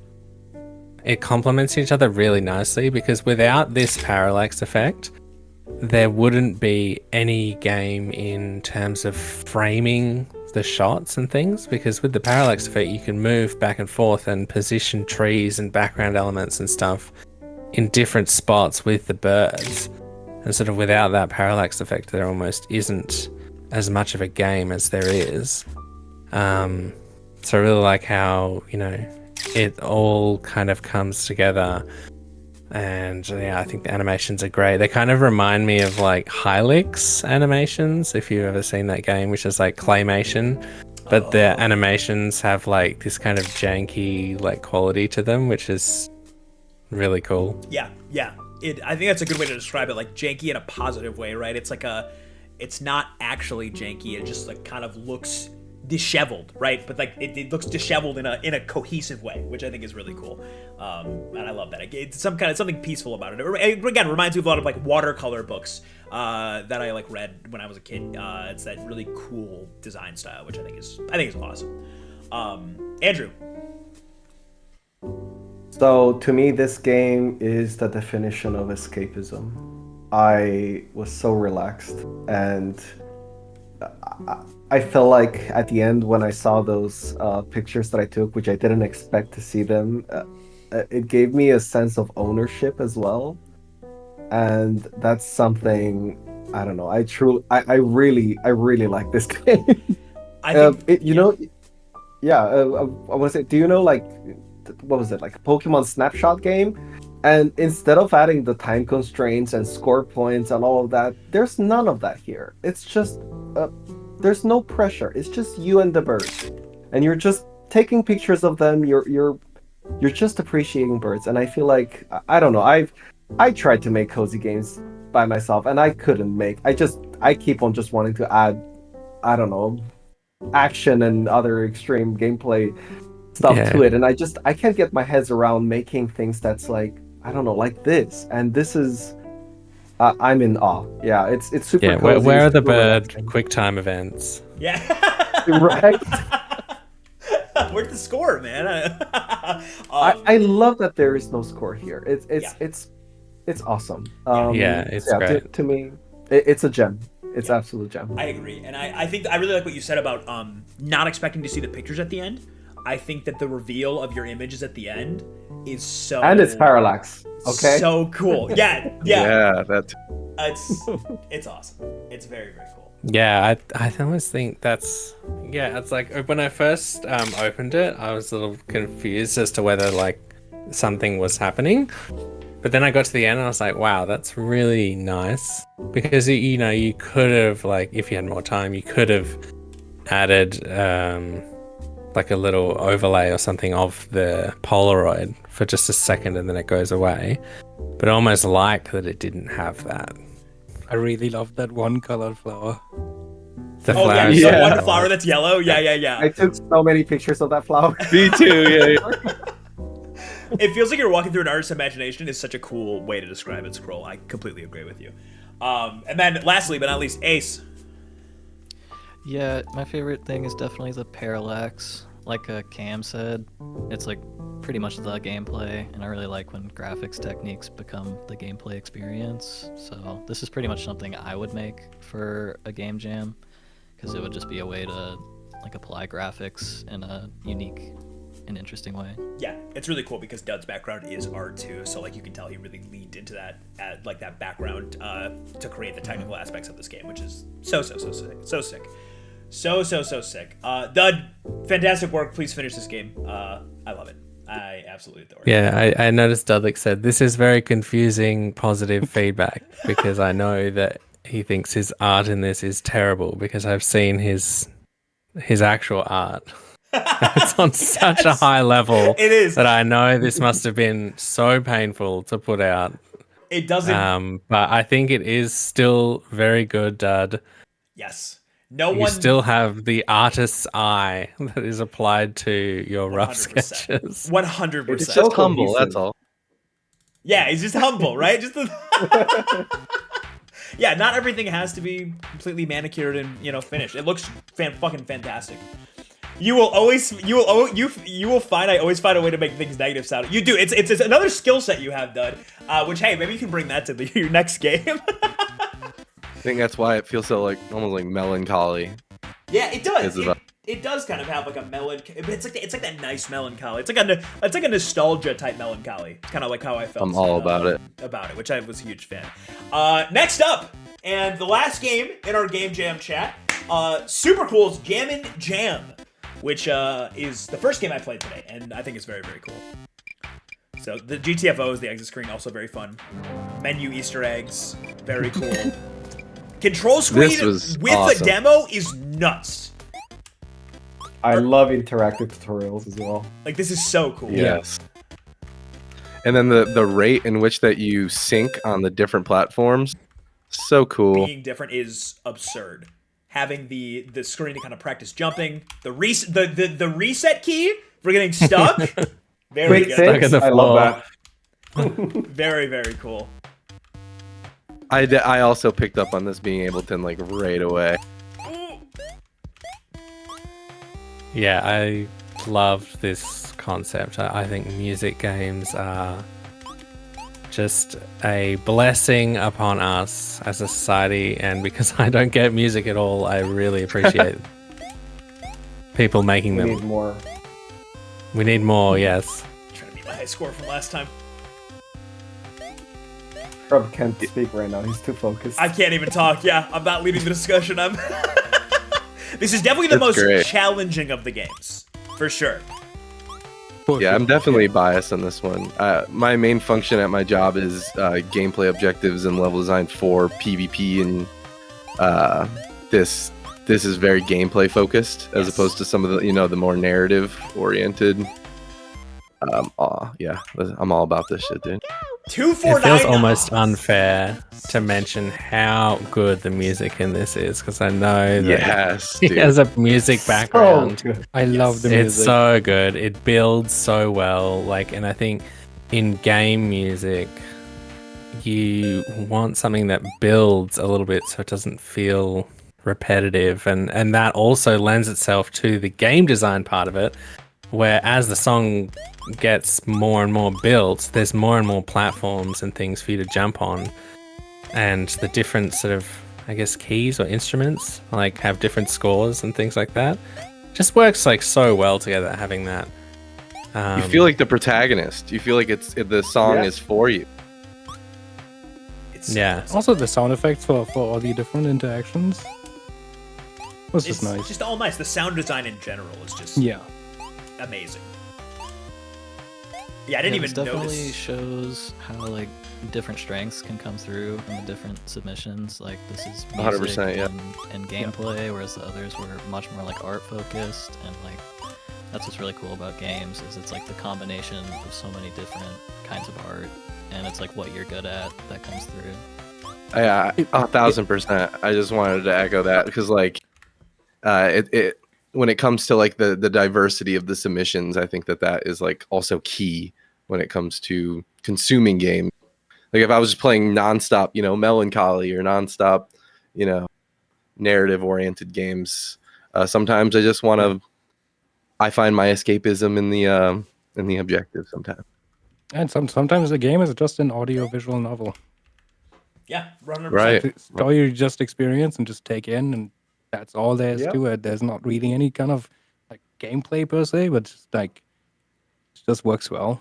it complements each other really nicely, because without this parallax effect, there wouldn't be any game in terms of framing the shots and things, because with the parallax effect you can move back and forth and position trees and background elements and stuff in different spots with the birds, and sort of without that parallax effect there almost isn't as much of a game as there is. So I really like how, it all kind of comes together And yeah, I think the animations are great. They kind of remind me of like Hylix animations, if you've ever seen that game, which is like claymation. But the animations have like this kind of janky like quality to them, which is really cool. Yeah. I think that's a good way to describe it, like janky in a positive way, right? It's like it's not actually janky. It just like kind of looks disheveled, right? But like it looks disheveled in a cohesive way, which I think is really cool. And I love that. It's something peaceful about it. It again reminds me of a lot of like watercolor books that I like read when I was a kid. It's that really cool design style, which I think is awesome. Andrew. So to me, this game is the definition of escapism. I was so relaxed, and I felt like at the end when I saw those pictures that I took, which I didn't expect to see them, it gave me a sense of ownership as well. And that's something, I don't know, I really like this game. I want to say, do you know, like, what was it, like a Pokemon Snapshot game? And instead of adding the time constraints and score points and all of that, there's none of that here. It's just, there's no pressure. It's just you and the birds, and you're just taking pictures of them. You're just appreciating birds. And I feel like, I don't know, I tried to make cozy games by myself, and I couldn't make. I keep on just wanting to add, I don't know, action and other extreme gameplay stuff to it, and I can't get my head around making things that's like, I don't know, like this. And this is, I'm in awe. Yeah, it's super. Yeah, cozy, where are the super bird relaxing. QuickTime events? Yeah. Right. Where's the score, man? I love that there is no score here. It's awesome. It's great. To me, it's a gem. It's absolute gem. I agree, and I think I really like what you said about not expecting to see the pictures at the end. I think that the reveal of your images at the end is so, and it's parallax. Okay. So cool. Yeah. That's It's awesome. It's very, very cool. Yeah, I always think that's it's like when I first opened it, I was a little confused as to whether like something was happening. But then I got to the end and I was like, wow, that's really nice. Because you could have, like, if you had more time, you could have added like a little overlay or something of the Polaroid for just a second and then it goes away. But I almost like that it didn't have that. I really love that one colored flower. The flower. One flower that's yellow. Yeah. I took so many pictures of that flower. Me too. Yeah. It feels like you're walking through an artist's imagination is such a cool way to describe it, Scroll. I completely agree with you. And then lastly, but not least, Ace. Yeah, my favorite thing is definitely the parallax. Like Cam said, it's like pretty much the gameplay, and I really like when graphics techniques become the gameplay experience. So this is pretty much something I would make for a game jam, because it would just be a way to like apply graphics in a unique and interesting way. Yeah, it's really cool because Dud's background is art too, so like you can tell he really leaned into that like that background to create the technical aspects of this game, which is so sick. So sick. Dud, fantastic work. Please finish this game. I love it. I absolutely adore it. Yeah, I noticed Dudlik said this is very confusing positive feedback, because I know that he thinks his art in this is terrible because I've seen his actual art. It's on such a high level. It is. That I know this must have been so painful to put out. It doesn't. But I think it is still very good, Dud. Yes. You still have the artist's eye that is applied to your rough 100%. sketches. 100%. It's just humble. That's all. Yeah, he's just humble, right? Yeah, not everything has to be completely manicured and finished. It looks fucking fantastic. You will find I always find a way to make things negative sound. You do. It's another skill set you have, Dud. Which, hey, maybe you can bring that to your next game. I think that's why it feels so like almost like melancholy. Yeah, it does. It does kind of have like a melancholy, but it's like that nice melancholy. It's like a nostalgia type melancholy. It's kind of like how I felt. I'm all about it. Which I was a huge fan. Next up, and the last game in our Game Jam chat, Super Cool's Jammin' Jam, which is the first game I played today, and I think it's very, very cool. So the GTFO is the exit screen, also very fun. Menu Easter eggs, very cool. Control screen with awesome. a demo is nuts. I love interactive tutorials as well. Like, this is so cool. Yes. And then the rate in which that you sync on the different platforms, so cool. Being different is absurd. Having the screen to kind of practice jumping, the reset key for getting stuck, very good. Stuck in the floor. I love that. Very, very cool. I also picked up on this being able to like right away. Yeah, I loved this concept. I think music games are just a blessing upon us as a society, and because I don't get music at all, I really appreciate people making them. We need more. We need more, yes. I'm trying to beat my high score from last time. Rob can't speak right now. He's too focused. I can't even talk. Yeah, I'm not leading the discussion. This is definitely the most challenging of the games, for sure. Yeah, I'm definitely biased on this one. My main function at my job is gameplay objectives and level design for PvP, and this is very gameplay focused as opposed to some of the the more narrative oriented. Yeah, I'm all about this shit, dude. 249. It feels almost unfair to mention how good the music in this is, because I know that he has a music background. I love the music. It's so good. It builds so well. And I think in game music, you want something that builds a little bit so it doesn't feel repetitive, and that also lends itself to the game design part of it, where as the song gets more and more built, there's more and more platforms and things for you to jump on, and the different sort of, I guess, keys or instruments have different scores and things like that. Just works so well together, having that. You feel like the protagonist. You feel like the song is for you. Also, the sound effects for all the different interactions was just nice. It's just all nice. The sound design in general is just amazing. Yeah, I didn't even this definitely notice. Shows how different strengths can come through in the different submissions. This is music 100%, and gameplay, whereas the others were much more art focused, and that's what's really cool about games is it's the combination of so many different kinds of art, and it's what you're good at that comes through. Yeah, 1,000%. I just wanted to echo that because it when it comes to the diversity of the submissions, I think that is also key when it comes to consuming games. If I was just playing nonstop, melancholy or nonstop, narrative oriented games, sometimes I just want to. I find my escapism in the objective sometimes. And sometimes the game is just an audio-visual novel. Yeah, 100%. Right. It's all you just experience and just take in, and that's all there is to it. There's not really any kind of gameplay per se, but it just works well.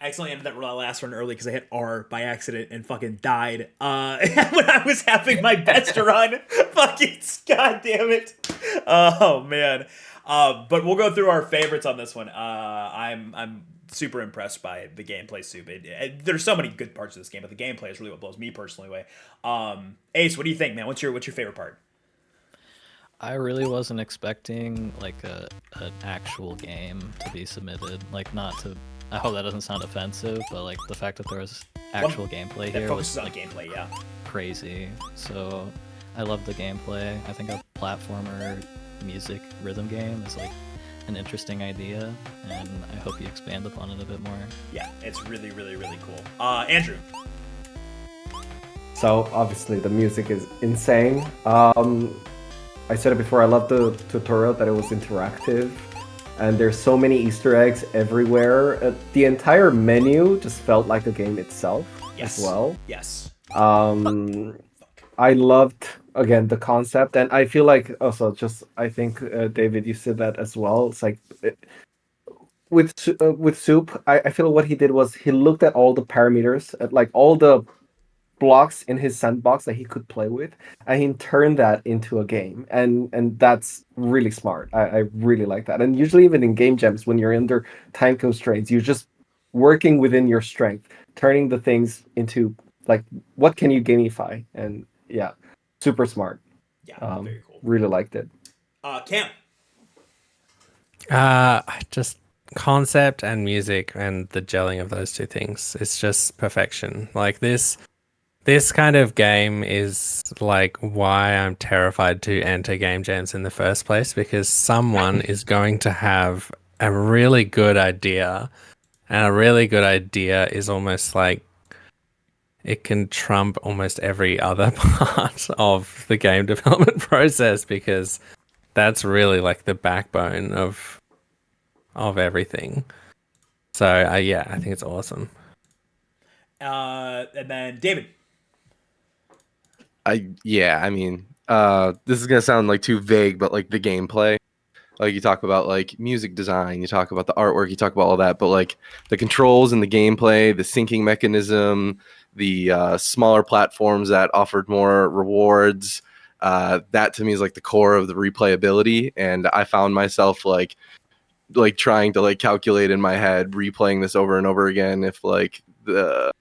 I accidentally ended that last run early because I hit R by accident and fucking died when I was having my best run. Fucking god damn it. Oh man. But we'll go through our favorites on this one. I'm super impressed by the gameplay soup. There's so many good parts of this game, but the gameplay is really what blows me personally away. Ace, what do you think, man? What's your favorite part? I really wasn't expecting an actual game to be submitted. I hope that doesn't sound offensive, but the fact that there was actual gameplay here was on gameplay, crazy. So I love the gameplay. I think a platformer music rhythm game is an interesting idea, and I hope you expand upon it a bit more. Yeah, it's really, really, really cool. Andrew. So obviously the music is insane. I said it before, I love the tutorial that it was interactive, and there's so many Easter eggs everywhere. The entire menu just felt like a game itself as well. Yes. I loved, again, the concept, and I feel like also I think, David, you said that as well. It's with Soup, I feel what he did was he looked at all the parameters, at all the blocks in his sandbox that he could play with, and he turned that into a game, and that's really smart. I really like that. And usually even in game jams, when you're under time constraints, you just working within your strength, turning the things into like what can you gamify, and yeah, super smart. Yeah, very cool. Really liked it. Cam. Just concept and music and the gelling of those two things. It's just perfection. Like this kind of game is like why I'm terrified to enter game jams in the first place, because someone is going to have a really good idea, and a really good idea is almost like it can trump almost every other part of the game development process, because that's really like the backbone of everything. So yeah, I think it's awesome. And then David. I mean, this is gonna sound like too vague, but like the gameplay, like you talk about like music design, you talk about the artwork, you talk about all that, but like the controls and the gameplay, the syncing mechanism, the smaller platforms that offered more rewards, that to me is like the core of the replayability. And I found myself like trying to like calculate in my head, replaying this over and over again, if like the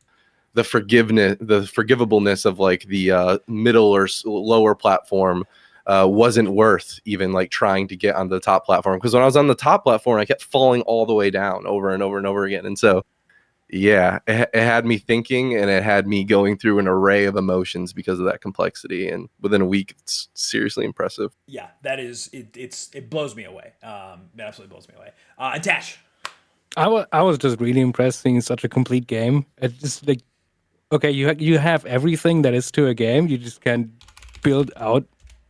forgivableness of like the middle or lower platform wasn't worth even like trying to get on the top platform, because when I was on the top platform I kept falling all the way down over and over and over again. And so yeah, it had me thinking, and it had me going through an array of emotions because of that complexity, and within a week it's seriously impressive. Yeah, that is it blows me away. It absolutely blows me away. And Tash. I was just really impressed seeing such a complete game. It's just like, okay, you have everything that is to a game. You just can't build out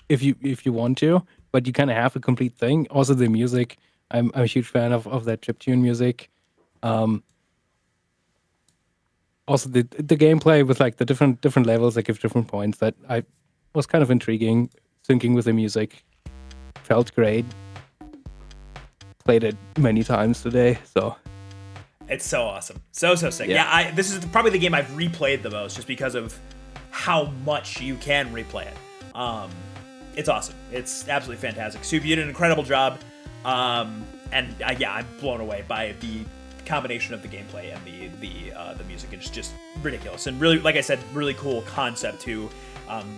if you want to, but you kind of have a complete thing. Also, the music, I'm a huge fan of that chiptune music. Also, the gameplay with like the different levels that give different points, that I was kind of intriguing. Syncing with the music felt great. Played it many times today, so. It's so awesome. So sick. Yeah, this is probably the game I've replayed the most, just because of how much you can replay it. It's awesome. It's absolutely fantastic. Soup, you did an incredible job. I'm blown away by the combination of the gameplay and the music. It's just ridiculous, and really, like I said, really cool concept too.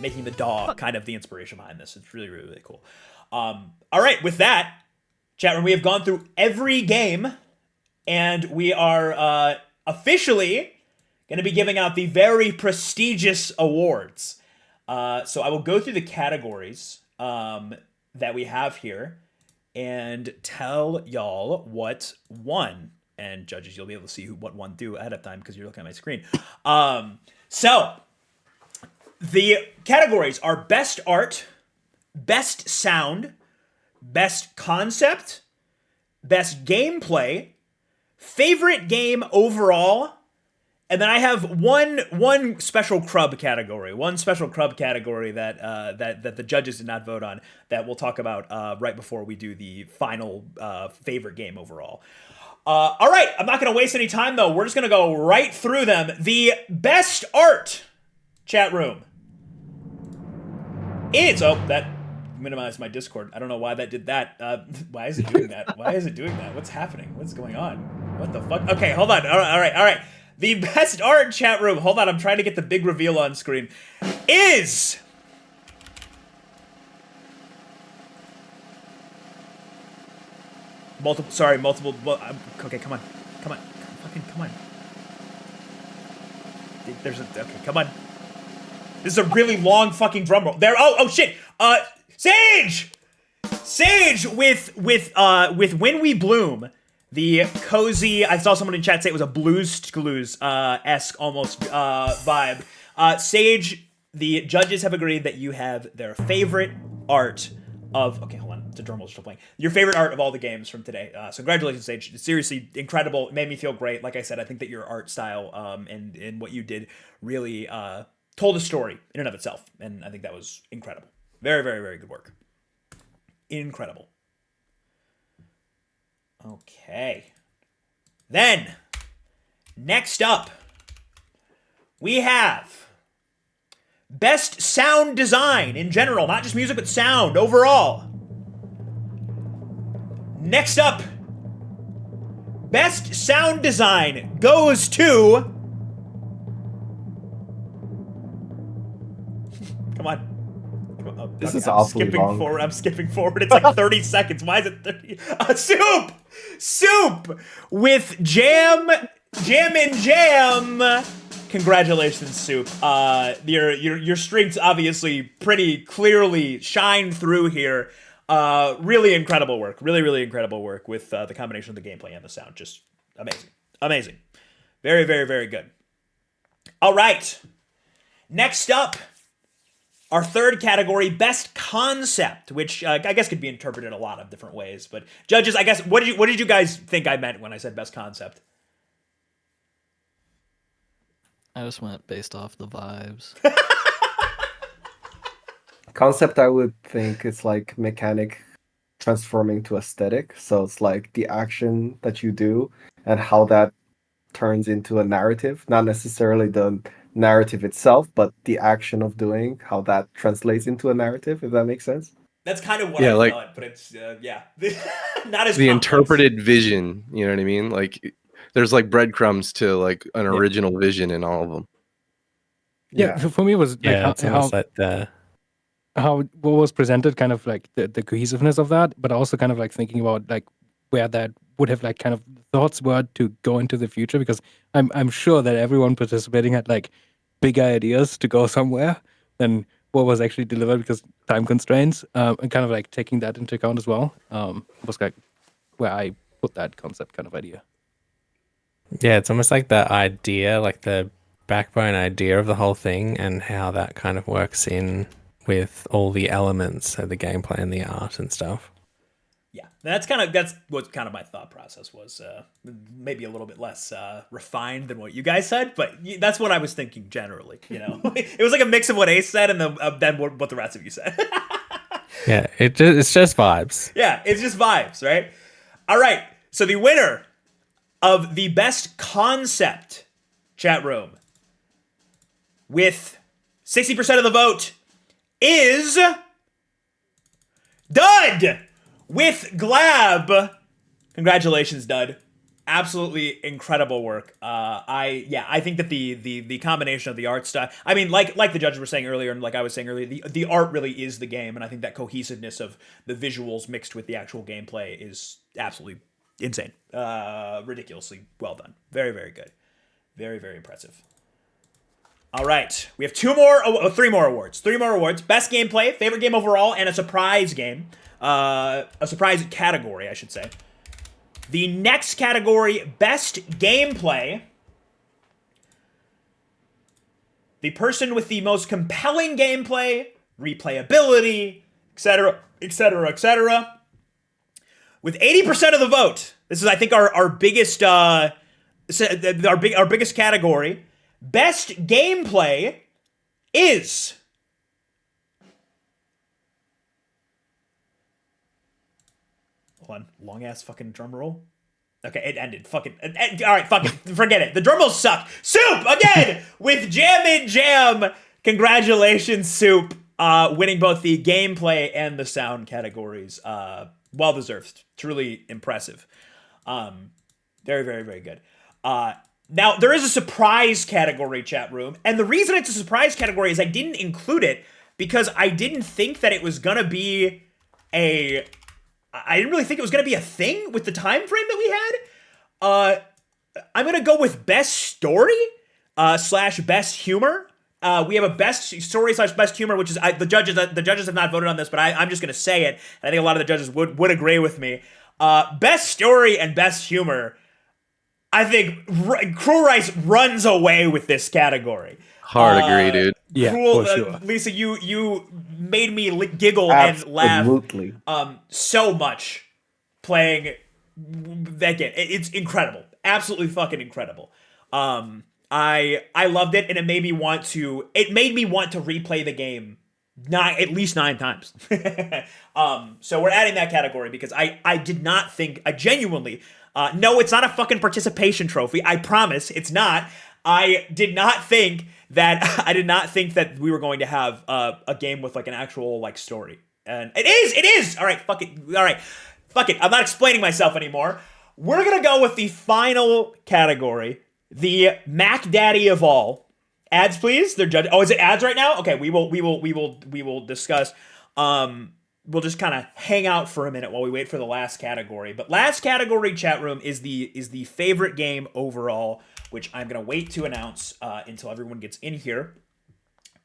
Making the DAW kind of the inspiration behind this. It's really, really, really cool. All right, with that, chat room, we have gone through every game, and we are officially going to be giving out the very prestigious awards. So I will go through the categories that we have here and tell y'all what won. And judges, you'll be able to see what won do ahead of time because you're looking at my screen. So the categories are best art, best sound, best concept, best gameplay, favorite game overall, and then I have one special crub category. One special crub category that the judges did not vote on, that we'll talk about right before we do the final favorite game overall. All right, I'm not going to waste any time, though. We're just going to go right through them. The best art, chat room, is... Oh, that minimized my Discord. I don't know why that did that. Why is it doing that? Why is it doing that? What's happening? What's going on? What the fuck? Okay, hold on. All right. The best art, chat room, hold on, I'm trying to get the big reveal on screen, is... Multiple. Okay, come on. Come on. Okay, come on. This is a really long fucking drum roll. There. Oh shit. Sage with When We Bloom, the cozy. I saw someone in chat say it was a Blues Clues esque almost vibe. Sage, the judges have agreed that you have their favorite art of... Okay, hold on. The drum roll's still playing. Your favorite art of all the games from today. So congratulations, Sage. It's seriously incredible. It made me feel great. Like I said, I think that your art style and what you did really told a story in and of itself. And I think that was incredible. Very, very, very good work. Incredible. Okay. Then, next up, we have... Best sound design in general, not just music, but sound overall. Next up, Best sound design goes to... Come on. This is I'm awfully skipping long. forward. I'm skipping forward. It's like 30 seconds. Why is it 30? Soup! Soup! With Jam and Jam! Congratulations, Soup. Your strengths obviously pretty clearly shine through here. Really incredible work. Really incredible work with the combination of the gameplay and the sound. Just amazing. Amazing. Very, very, very good. All right. Next up, our third category, best concept, which I guess could be interpreted a lot of different ways. But judges, I guess, what did you guys think I meant when I said best concept? I just went based off the vibes. Concept, I would think it's like mechanic transforming to aesthetic. So it's like the action that you do and how that turns into a narrative. Not necessarily the narrative itself, but the action of doing, how that translates into a narrative, if that makes sense. That's kind of what I thought, but it's, yeah. Not as the complex. interpreted vision, you know what I mean? Like, there's like breadcrumbs to like an original vision in all of them. Yeah, for me it was like it's almost like the... how what was presented, kind of like the cohesiveness of that, but also kind of like thinking about like where that would have like kind of thoughts were to go into the future, because I'm sure that everyone participating had like bigger ideas to go somewhere than what was actually delivered because time constraints, and kind of like taking that into account as well was like where I put that concept kind of idea. Yeah, it's almost like the idea, like the backbone idea of the whole thing, and how that kind of works in with all the elements, so the gameplay and the art and stuff. Yeah, that's what kind of my thought process was. Maybe a little bit less refined than what you guys said, but that's what I was thinking generally. You know, it was like a mix of what Ace said and then what the rest of you said. Yeah, it's just vibes. Yeah, it's just vibes, right? All right, so the winner of the best concept, chat room, with 60% of the vote is Dud with Glab. Congratulations, Dud. Absolutely incredible work. I think that the combination of the art style, I mean, like the judges were saying earlier, and like I was saying earlier, the art really is the game, and I think that cohesiveness of the visuals mixed with the actual gameplay is absolutely insane. Ridiculously well done. Very, very good. Very, very impressive. All right, we have three more awards. Best gameplay, favorite game overall, and a surprise game. A surprise category, I should say. The next category, best gameplay. The person with the most compelling gameplay, replayability, etc., etc., etc. With 80% of the vote, this is, I think, our biggest biggest category. Best gameplay is hold on, long ass fucking drum roll. Okay, it ended. All right, fuck it. Forget it. The drum rolls suck. Soup again with Jam and Jam. Congratulations, Soup, winning both the gameplay and the sound categories. Well deserved. Truly impressive. Very, very, very good. Now, there is a surprise category, chat room, and the reason it's a surprise category is I didn't include it because I didn't think that it was gonna be I didn't really think it was gonna be a thing with the time frame that we had. I'm gonna go with best story / best humor. We have a best story / best humor, which is the judges have not voted on this, but I'm just gonna say it. I think a lot of the judges would agree with me. Best story and best humor. I think Cruel Rice runs away with this category. Hard agree, dude. Yeah, Cruel, for sure. Lisa, you made me giggle Absolutely. and laugh so much playing that game. It's incredible, absolutely fucking incredible. I loved it, and it made me want to replay the game at least 9 times. So we're adding that category because I did not think, I genuinely. No, it's not a fucking participation trophy. I promise it's not. I did not think that we were going to have a game with like an actual like story. And it is. All right, fuck it. I'm not explaining myself anymore. We're gonna go with the final category, the Mac Daddy of all. Ads, please. They're judging. Oh, is it ads right now? Okay, we will discuss. We'll just kind of hang out for a minute while we wait for the last category. But last category, chat room, is the favorite game overall, which I'm gonna wait to announce until everyone gets in here.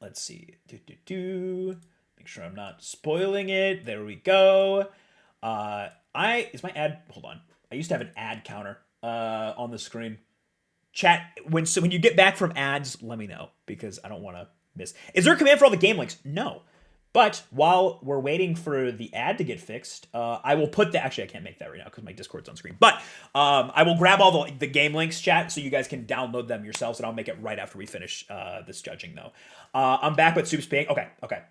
Let's see. Make sure I'm not spoiling it. There we go. Is my ad? Hold on. I used to have an ad counter on the screen. Chat, when you get back from ads, let me know, because I don't want to miss. Is there a command for all the game links? No. But while we're waiting for the ad to get fixed, I will put the... Actually, I can't make that right now because my Discord's on screen. But I will grab all the game links, chat, so you guys can download them yourselves, and I'll make it right after we finish this judging, though. I'm back with Soup's paying. Okay.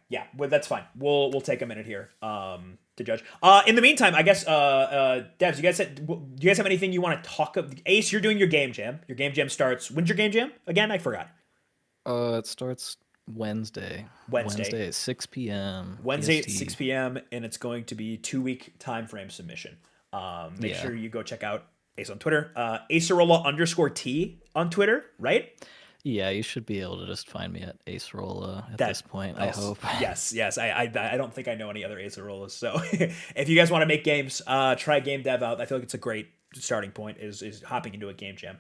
Yeah, well, that's fine. We'll take a minute here to judge. In the meantime, I guess, Devs, do you guys have anything you want to talk about? Ace, you're doing your game jam. Your game jam starts... When's your game jam? Again, I forgot. It starts... Wednesday at 6 p.m. Wednesday EST. at 6 p.m. and it's going to be 2-week time frame submission. Make sure you go check out Ace on Twitter. Acerola_T on Twitter, right? Yeah, you should be able to just find me at Acerola at this point, I hope. Yes. I don't think I know any other Acerolas. So if you guys want to make games, try Game Dev out. I feel like it's a great starting point is hopping into a game jam.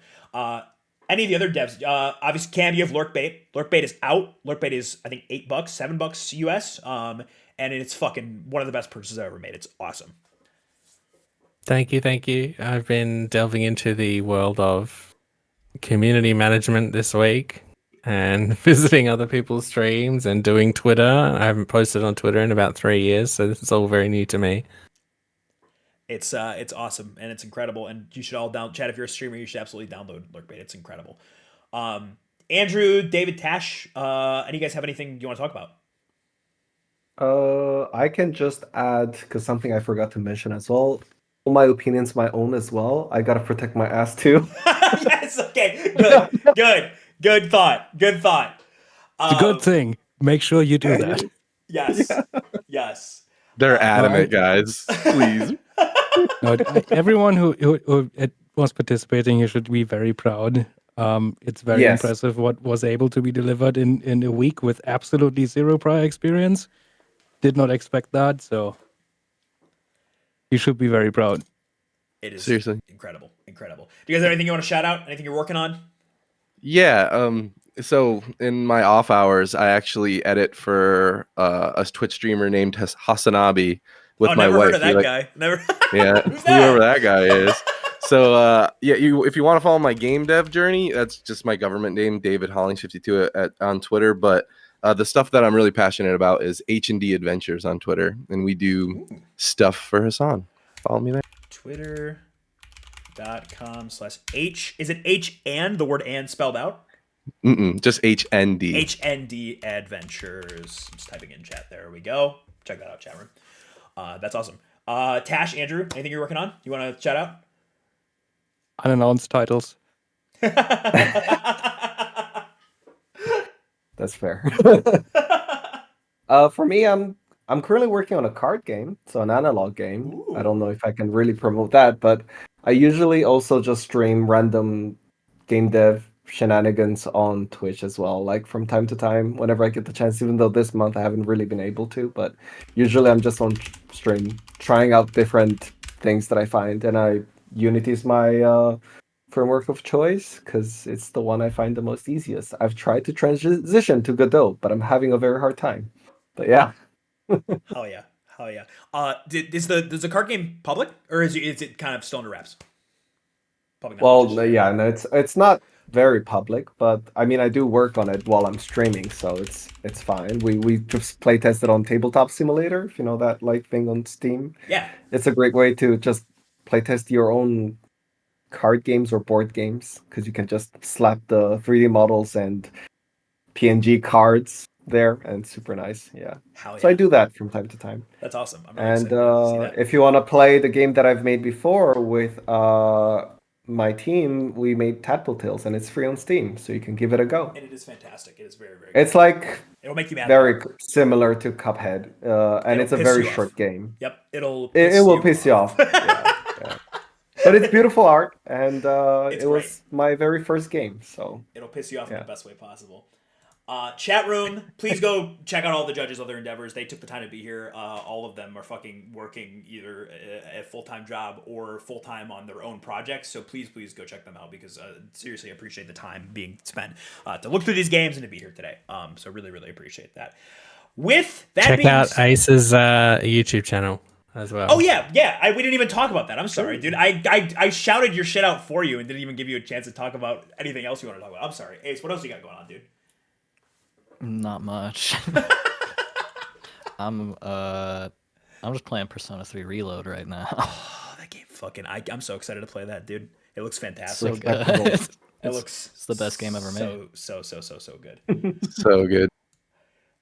Any of the other devs, obviously Cam, you have Lurkbait. Lurkbait is out. Lurkbait is, I think, $8, $7 US. And it's fucking one of the best purchases I've ever made. It's awesome. Thank you. I've been delving into the world of community management this week and visiting other people's streams and doing Twitter. I haven't posted on Twitter in about 3 years, so this is all very new to me. It's awesome and it's incredible, and you should all chat. If you're a streamer, you should absolutely download Lurkbait. It's incredible. Andrew, David, Tash, any of you guys have anything you want to talk about? I can just add, because something I forgot to mention as well. All my opinions, my own as well. I gotta protect my ass too. Yes. Okay. Good thought. It's a good thing. Make sure you do that. Yes. Yes. They're adamant, guys. Please. No, everyone who was participating here should be very proud. It's very impressive what was able to be delivered in a week with absolutely zero prior experience. Did not expect that, so you should be very proud. It is seriously incredible. Do you guys have anything you want to shout out? Anything you're working on? Yeah. So in my off hours, I actually edit for a Twitch streamer named Hasanabi with my wife. Heard of that guy. Never. Yeah, whoever that guy is. So if you want to follow my game dev journey, that's just my government name, David Hollings52 on Twitter. But the stuff that I'm really passionate about is H&D Adventures on Twitter, and we do stuff for Hassan. Follow me there. Twitter.com/H. Is it H and the word and spelled out? Just HND. HND Adventures. I'm just typing in chat. There we go. Check that out, chat room. That's awesome. Tash, Andrew, anything you're working on? You want to shout out? Unannounced titles. That's fair. For me, I'm currently working on a card game, so an analog game. Ooh. I don't know if I can really promote that, but I usually also just stream random game dev shenanigans on Twitch as well, like from time to time whenever I get the chance, even though this month I haven't really been able to, but usually I'm just on stream trying out different things that I find, and Unity is my framework of choice because it's the one I find the most easiest. I've tried to transition to Godot, but I'm having a very hard time. But yeah. Hell yeah. Is the card game public, or is it kind of still under wraps? It's not very public, but I mean I do work on it while I'm streaming, so it's fine. We just play tested on Tabletop Simulator, if you know that thing on Steam. Yeah. It's a great way to just play test your own card games or board games, because you can just slap the 3D models and PNG cards there, and it's super nice. Yeah. So I do that from time to time. That's awesome. I'm really excited to see that. If you want to play the game that I've made before with my team, we made Tadpole Tales, and it's free on Steam, so you can give it a go. And it is fantastic. It is very, very good. It's it'll make you mad. Very similar to Cuphead, and it's a very short game. Yep, it will piss you off. Yeah. But it's beautiful art, and It's it was my very first game, so It'll piss you off in Yeah. the best way possible. Chat room, please go check out all the judges' other endeavors. They took the time to be here. All of them are fucking working either a full-time job or full-time on their own projects. So please go check them out because seriously, I appreciate the time being spent to look through these games and to be here today. So really appreciate that. With that Check being out Ace's YouTube channel as well. Oh yeah. We didn't even talk about that. I'm sorry, dude. I shouted your shit out for you and didn't even give you a chance to talk about anything else you want to talk about. I'm sorry, Ace. What else you got going on, dude? Not much. I'm just playing Persona 3 Reload right now. Oh, that game fucking I'm so excited to play that, dude. It looks fantastic. So good. It's the best game ever made. So good. So good.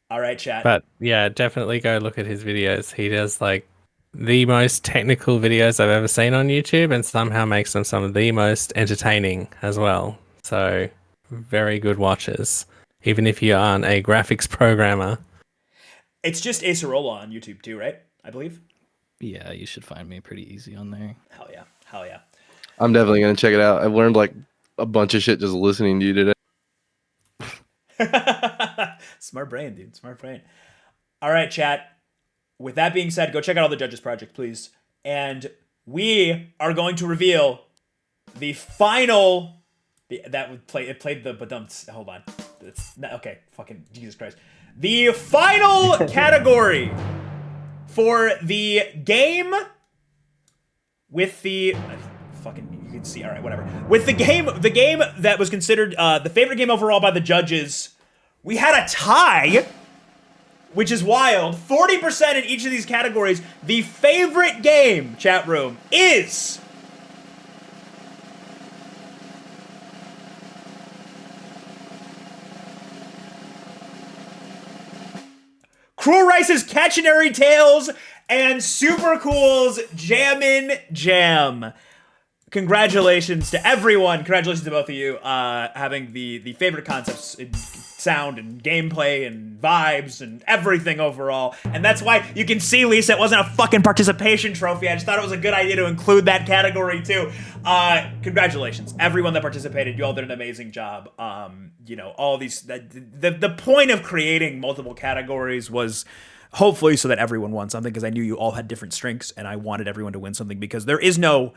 All right, chat. But yeah, definitely go look at his videos. He does like the most technical videos I've ever seen on YouTube and somehow makes them some of the most entertaining as well. So very good watches. Even if you aren't a graphics programmer. It's just Acerola on YouTube too, right? I believe. Yeah, you should find me pretty easy on there. Hell yeah. I'm definitely gonna check it out. I've learned like a bunch of shit just listening to you today. Smart brain, dude. Smart brain. All right, chat. With that being said, go check out all the Judges Project, please. And we are going to reveal the final. It played the badumts. Hold on. It's not, okay. Fucking Jesus Christ. The final category for the game with the fucking you can see. All right, whatever. With the game that was considered the favorite game overall by the judges, we had a tie, which is wild. 40% in each of these categories. The favorite game, chat room, is Cruel Rice's Catchinary Tales and Super Cool's Jammin' Jam. Congratulations to everyone. Congratulations to both of you having the favorite concepts in sound and gameplay and vibes and everything overall. And that's why you can see, Lisa, it wasn't a fucking participation trophy. I just thought it was a good idea to include that category too. Congratulations. Everyone that participated, you all did an amazing job. All these, the point of creating multiple categories was hopefully so that everyone won something, because I knew you all had different strengths and I wanted everyone to win something, because there is no,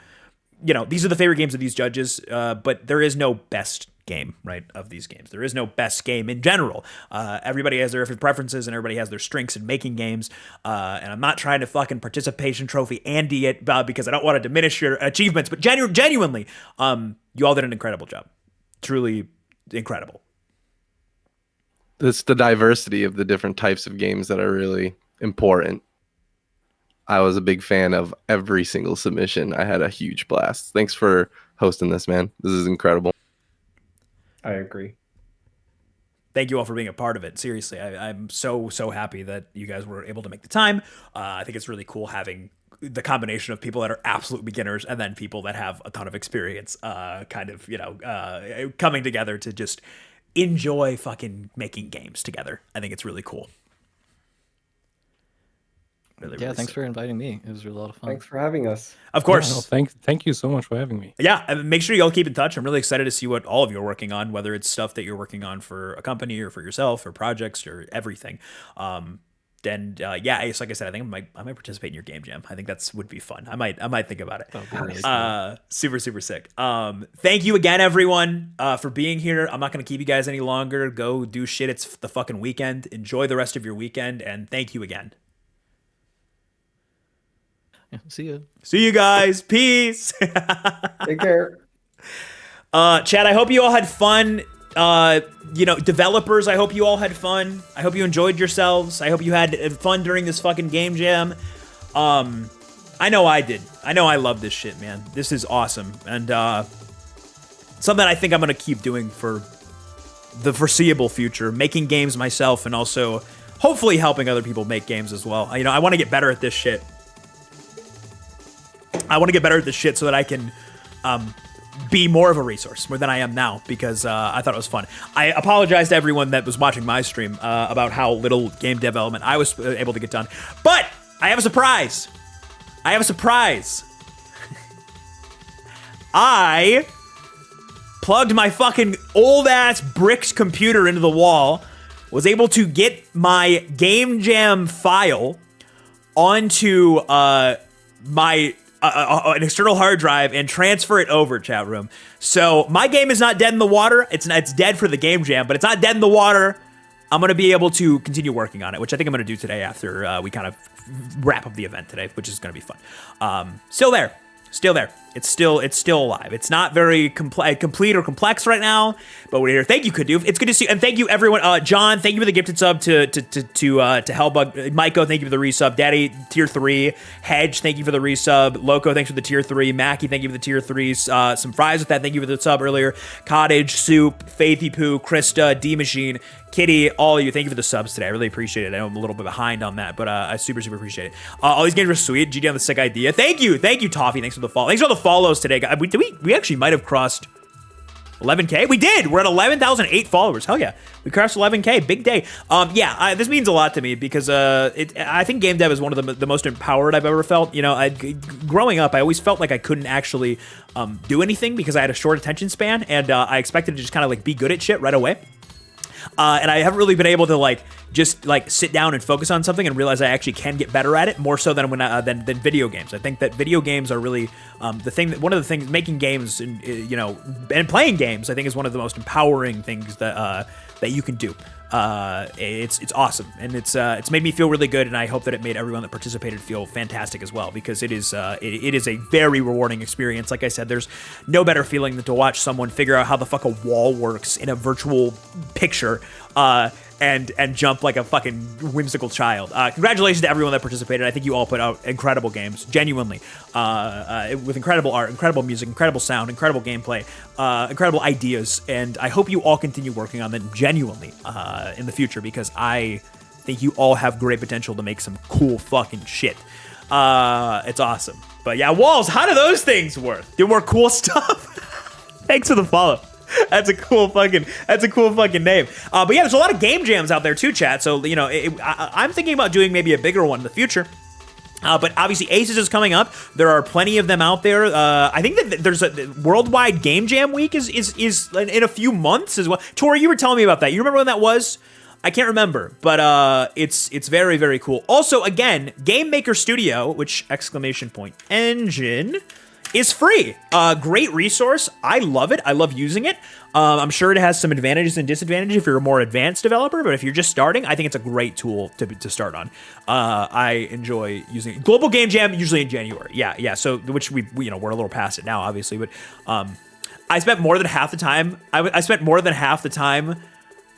these are the favorite games of these judges, but there is no best game, right, of these games. There is no best game in general. Everybody has their different preferences and everybody has their strengths in making games. And I'm not trying to fucking participation trophy Andy it because I don't want to diminish your achievements, but genuinely, you all did an incredible job. Truly incredible. It's the diversity of the different types of games that are really important. I was a big fan of every single submission. I had a huge blast. Thanks for hosting this, man. This is incredible. I agree. Thank you all for being a part of it. Seriously, I'm so happy that you guys were able to make the time. I think it's really cool having the combination of people that are absolute beginners and then people that have a ton of experience coming together to just enjoy fucking making games together. I think it's really cool. Really thanks for inviting me. It was really a lot of fun. Thanks for having us. Of course. Yeah, no, thank you so much for having me. Yeah, and make sure you all keep in touch. I'm really excited to see what all of you are working on, whether it's stuff that you're working on for a company or for yourself or projects or everything. Ace, like I said, I think I might participate in your game jam. I think would be fun. I might think about it. Really cool. Super sick. Thank you again, everyone, for being here. I'm not gonna keep you guys any longer. Go do shit. It's the fucking weekend. Enjoy the rest of your weekend, and thank you again. Yeah, see you. See you guys. Peace. Take care. Chad, I hope you all had fun. Developers, I hope you all had fun. I hope you enjoyed yourselves. I hope you had fun during this fucking game jam. I know I did. I know I love this shit, man. This is awesome. And something I think I'm going to keep doing for the foreseeable future, making games myself and also hopefully helping other people make games as well. I want to get better at this shit. I want to get better at this shit so that I can be more of a resource, more than I am now, because I thought it was fun. I apologize to everyone that was watching my stream about how little game development I was able to get done. But I have a surprise. I plugged my fucking old ass bricks computer into the wall, was able to get my Game Jam file onto my an external hard drive and transfer it over, chat room. So my game is not dead in the water. It's dead for the Game Jam, but it's not dead in the water. I'm going to be able to continue working on it, which I think I'm going to do today after we kind of wrap up the event today, which is going to be fun. Still there. It's still alive. It's not very complete or complex right now, but we're here. Thank you, Kadoof. It's good to see you, and thank you everyone. John, thank you for the gifted sub to Hellbug. Maiko, thank you for the resub. Daddy, tier 3. Hedge, thank you for the resub. Loco, thanks for the tier 3. Mackie, thank you for the tier 3. Some fries with that. Thank you for the sub earlier. Cottage, Soup, Faithy Poo, Krista, D Machine, Kitty, all of you, thank you for the subs today. I really appreciate it. I know I'm a little bit behind on that, but I super appreciate it. All these games were sweet. GD on the sick idea. Thank you, Toffee. Thanks for the follow. Thanks for all the follows today. We actually might have crossed 11K. We did. We're at 11,008 followers. Hell yeah, we crossed 11K. Big day. This means a lot to me because I think game dev is one of the most empowered I've ever felt. You know, growing up, I always felt like I couldn't actually do anything because I had a short attention span, and I expected to just kind of like be good at shit right away. And I haven't really been able to just sit down and focus on something and realize I actually can get better at it more so than than video games. I think that video games are really one of the things making games and playing games. I think is one of the most empowering things that you can do. It's awesome, and it's made me feel really good, and I hope that it made everyone that participated feel fantastic as well, because it is a very rewarding experience. Like I said, there's no better feeling than to watch someone figure out how the fuck a wall works in a virtual picture and jump like a fucking whimsical child. Congratulations to everyone that participated. I think you all put out incredible games, genuinely, with incredible art, incredible music, incredible sound, incredible gameplay, incredible ideas, and I hope you all continue working on them genuinely in the future, because I think you all have great potential to make some cool fucking shit. It's awesome. But yeah, Walls, how do those things work? Do more cool stuff? Thanks for the follow. That's a cool fucking name. But yeah, there's a lot of game jams out there too, chat. So, you know, I'm thinking about doing maybe a bigger one in the future. But obviously Aces is coming up. There are plenty of them out there. I think that there's a worldwide game jam week is in a few months as well. Tori, you were telling me about that. You remember when that was? I can't remember, but it's very, very cool. Also, again, Game Maker Studio, which !engine, is free. Great resource. I love it. I love using it. I'm sure it has some advantages and disadvantages if you're a more advanced developer, but if you're just starting, I think it's a great tool to start on. I enjoy using it. Global Game Jam usually in January. Yeah. So which we're a little past it now, obviously, but I spent more than half the time. I spent more than half the time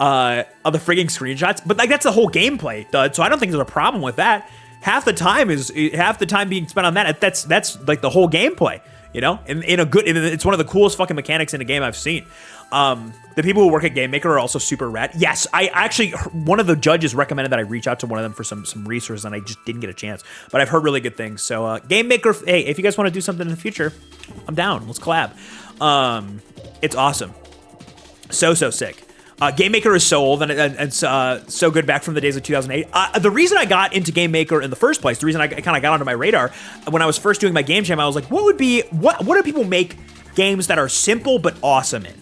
of the frigging screenshots, but that's the whole gameplay, so I don't think there's a problem with that. Half the time being spent on that. That's like the whole gameplay, you know. It's one of the coolest fucking mechanics in a game I've seen. The people who work at Game Maker are also super rad. Yes, I actually, one of the judges recommended that I reach out to one of them for some resources, and I just didn't get a chance. But I've heard really good things. So Game Maker, hey, if you guys want to do something in the future, I'm down. Let's collab. It's awesome. So sick. Game Maker is so old and so good back from the days of 2008. The reason I got into Game Maker in the first place, the reason I kind of got onto my radar when I was first doing my game jam, I was like, what do people make games that are simple but awesome in?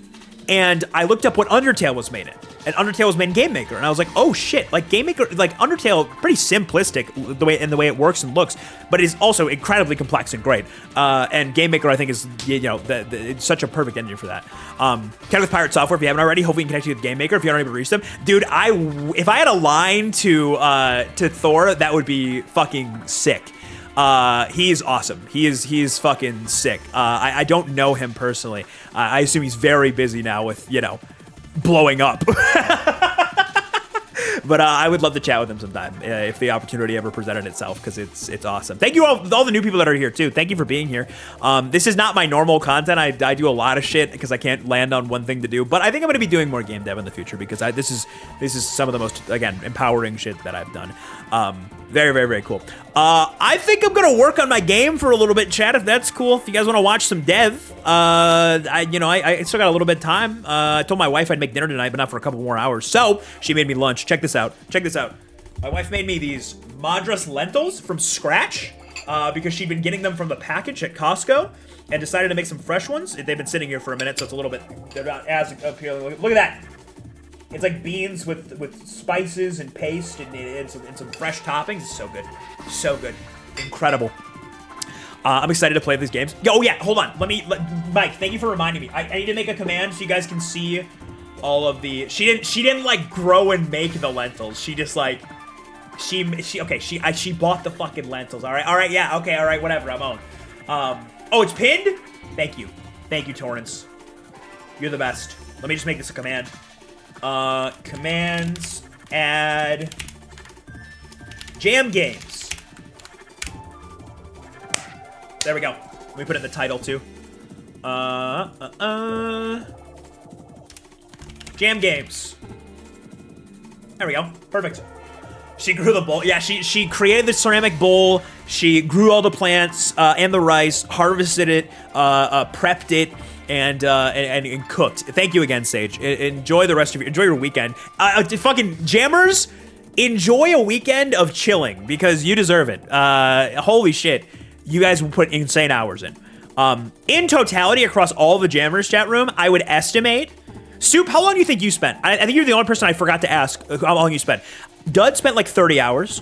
And I looked up what Undertale was made in. And Undertale was made in Game Maker, and I was like, "Oh shit!" Like Game Maker, like Undertale, pretty simplistic the way it works and looks, but it is also incredibly complex and great. And Game Maker, I think, is it's such a perfect engine for that. Connect with Pirate Software if you haven't already. Hopefully, you can connect you with Game Maker if you haven't already reached them, dude. If I had a line to Thor, that would be fucking sick. He's awesome. He's fucking sick. I don't know him personally. I assume he's very busy now with blowing up. But I would love to chat with him sometime if the opportunity ever presented itself, because it's awesome. Thank you all the new people that are here too. Thank you for being here. This is not my normal content. I do a lot of shit because I can't land on one thing to do. But I think I'm going to be doing more game dev in the future, because this is some of the most, again, empowering shit that I've done. Very, very, very cool. I think I'm gonna work on my game for a little bit, chat, if that's cool. If you guys want to watch some dev, I still got a little bit of time. I told my wife I'd make dinner tonight, but not for a couple more hours. So she made me lunch. Check this out. My wife made me these Madras lentils from scratch because she'd been getting them from the package at Costco. and decided to make some fresh ones. They've been sitting here for a minute, so it's a little bit, they're not as appealing. Look at that. It's like beans with spices and paste and some fresh toppings. It's so good. So good. Incredible. I'm excited to play these games. Oh yeah, hold on. Mike, thank you for reminding me. I need to make a command so you guys can see all of the, she didn't like grow and make the lentils. She just like, she bought the fucking lentils. All right, yeah, okay, all right, whatever, I'm on. Oh, it's pinned? Thank you, Torrance. You're the best. Let me just make this a command. Commands, add, jam games. There we go. Let me put it in the title too. Jam games. There we go. Perfect. She grew the bowl. Yeah, she created the ceramic bowl. She grew all the plants and the rice, harvested it, prepped it, and cooked. Thank you again, Sage. Enjoy the rest of your weekend. Fucking jammers, enjoy a weekend of chilling because you deserve it. Holy shit, you guys will put insane hours in. In totality, across all the jammers chat room, I would estimate. Soup, how long do you think you spent? I think you're the only person I forgot to ask how long you spent. Dud spent like 30 hours.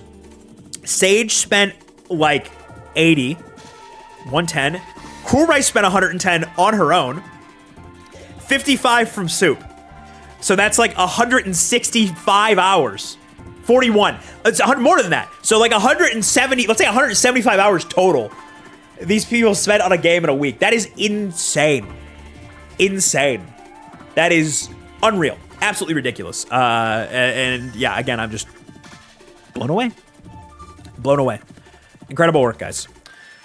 Sage spent like 80, 110. Cool Rice spent 110 on her own. 55 from Soup. So that's like 165 hours. 41. It's more than that. So like 170, let's say 175 hours total. These people spent on a game in a week. That is insane. Insane. That is unreal. Absolutely ridiculous. And yeah, again, I'm just blown away. Blown away. Incredible work, guys.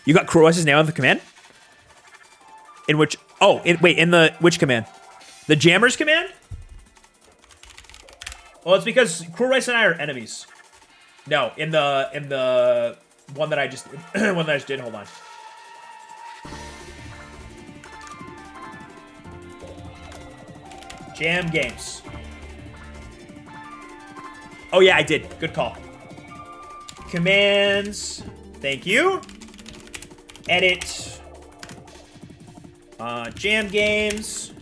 You got Cool Rice's name on the command? In which, in the, which command? The Jammers command? Well, it's because Cool Rice and I are enemies. No, in the one that I just, did, hold on. Jam games. Oh yeah, I did. Good call. Commands. Thank you. Edit. Jam games.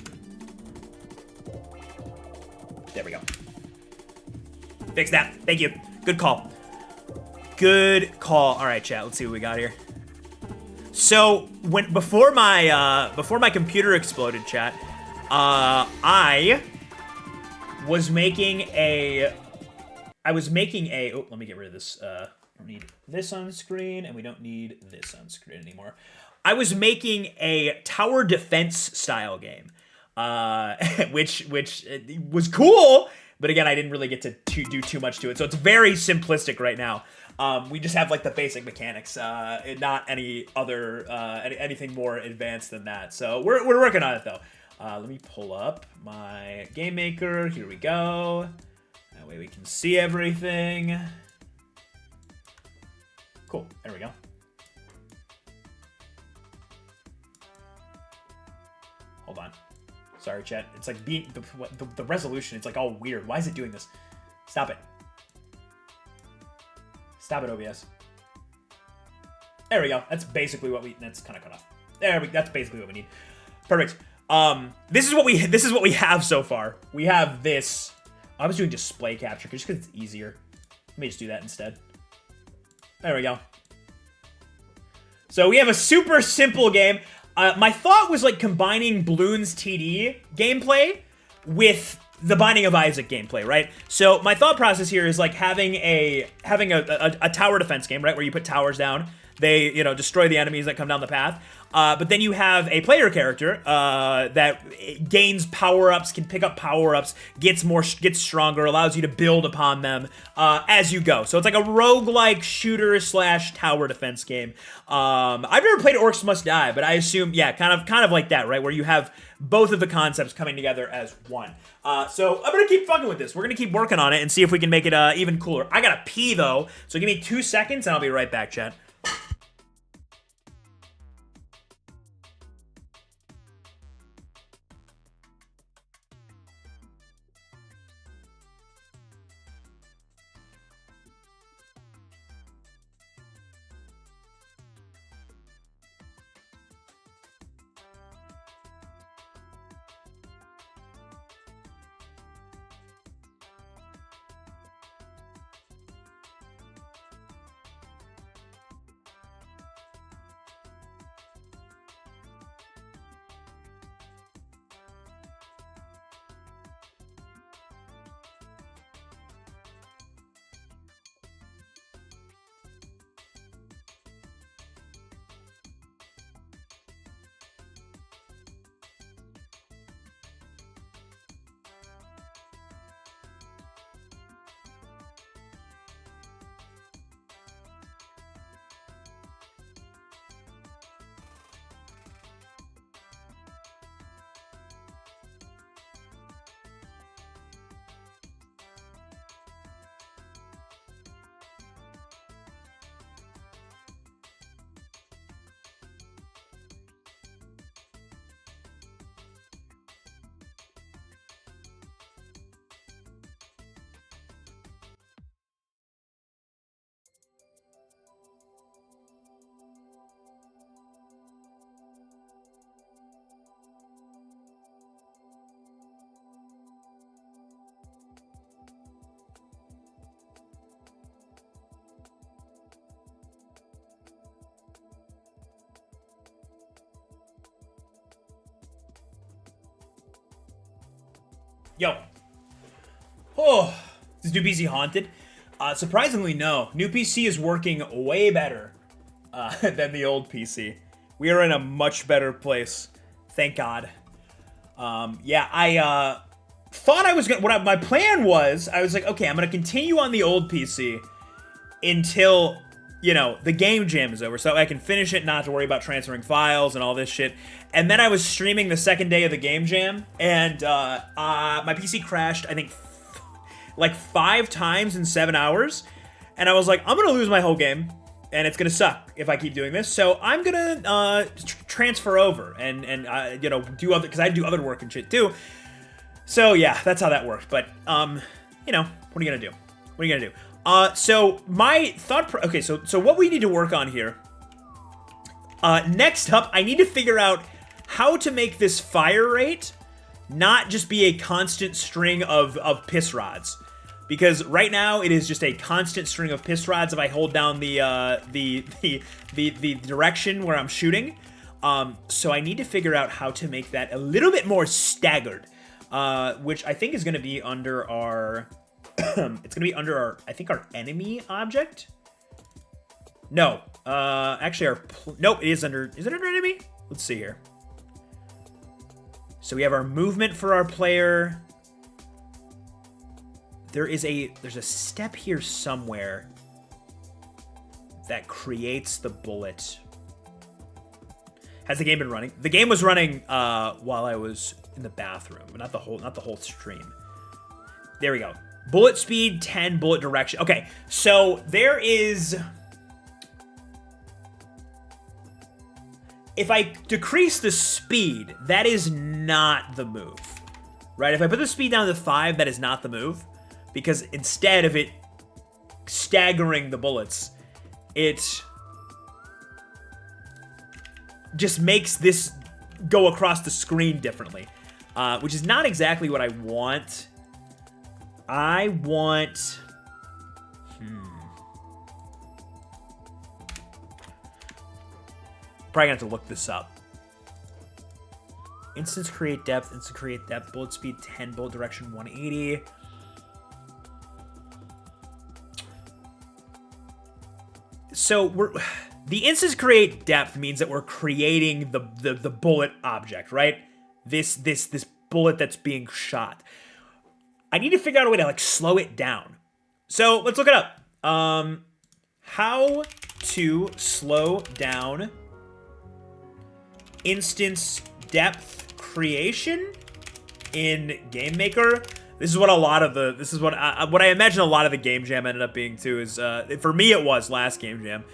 There we go. Fix that. Thank you. Good call. Good call. All right, chat. Let's see what we got here. So before my computer exploded, chat, I was making a. Oh, let me get rid of this. We don't need this on screen, and we don't need this on screen anymore. I was making a tower defense style game, which was cool. But again, I didn't really get to do too much to it, so it's very simplistic right now. We just have like the basic mechanics, not any other anything more advanced than that. So we're working on it though. Let me pull up my game maker. Here we go. That way we can see everything. Cool. There we go. Hold on. Sorry, chat. It's like the resolution. It's like all weird. Why is it doing this? Stop it. Stop it, OBS. There we go. That's basically what that's kind of cut off. That's basically what we need. Perfect. This is what we have so far. We have this. I was doing display capture just because it's easier. Let me just do that instead. There we go. So we have a super simple game. My thought was like combining Bloons TD gameplay with the Binding of Isaac gameplay, right? So my thought process here is like having a tower defense game, right, where you put towers down. They, destroy the enemies that come down the path. But then you have a player character that gains power-ups, can pick up power-ups, gets stronger, allows you to build upon them as you go. So it's like a roguelike shooter / tower defense game. I've never played Orcs Must Die, but I assume, yeah, kind of like that, right? Where you have both of the concepts coming together as one. So I'm gonna keep fucking with this. We're gonna keep working on it and see if we can make it even cooler. I gotta pee though, so give me 2 seconds and I'll be right back, chat. Yo. Oh, is new PC haunted? Surprisingly, no. New PC is working way better than the old PC. We are in a much better place. Thank God. Yeah, I thought I was gonna... my plan was, I was like, okay, I'm gonna continue on the old PC until, you know, the game jam is over, so I can finish it, not to worry about transferring files and all this shit. And then I was streaming the second day of the game jam, and my PC crashed, I think, like 5 times in 7 hours. And I was like, I'm gonna lose my whole game, and it's gonna suck if I keep doing this. So I'm gonna transfer over and you know, do other, because I do other work and shit too. So yeah, that's how that worked. But you know, what are you gonna do? What are you gonna do? So my thought. Okay, so what we need to work on here. Next up, I need to figure out how to make this fire rate not just be a constant string of piss rods. Because right now it is just a constant string of piss rods if I hold down the direction where I'm shooting. So I need to figure out how to make that a little bit more staggered, which I think is going to be under our. It's going to be under our, I think, our enemy object. No, actually nope, it is under. Is it under enemy? Let's see here. So we have our movement for our player. There's a step here somewhere that creates the bullet. Has the game been running? The game was running while I was in the bathroom, but not the whole stream. There we go. Bullet speed 10, bullet direction. Okay, so there is. If I decrease the speed, that is not the move, right? If I put the speed down to 5, that is not the move. Because instead of it staggering the bullets, it just makes this go across the screen differently, which is not exactly what I want. I want... Probably gonna have to look this up. Instance create depth, bullet speed 10, bullet direction 180. So the instance create depth means that we're creating the bullet object, right? This bullet that's being shot. I need to figure out a way to like slow it down. So let's look it up. How to slow down instance depth creation in GameMaker. This is what I imagine a lot of the game jam ended up being too. Is for me it was last game jam.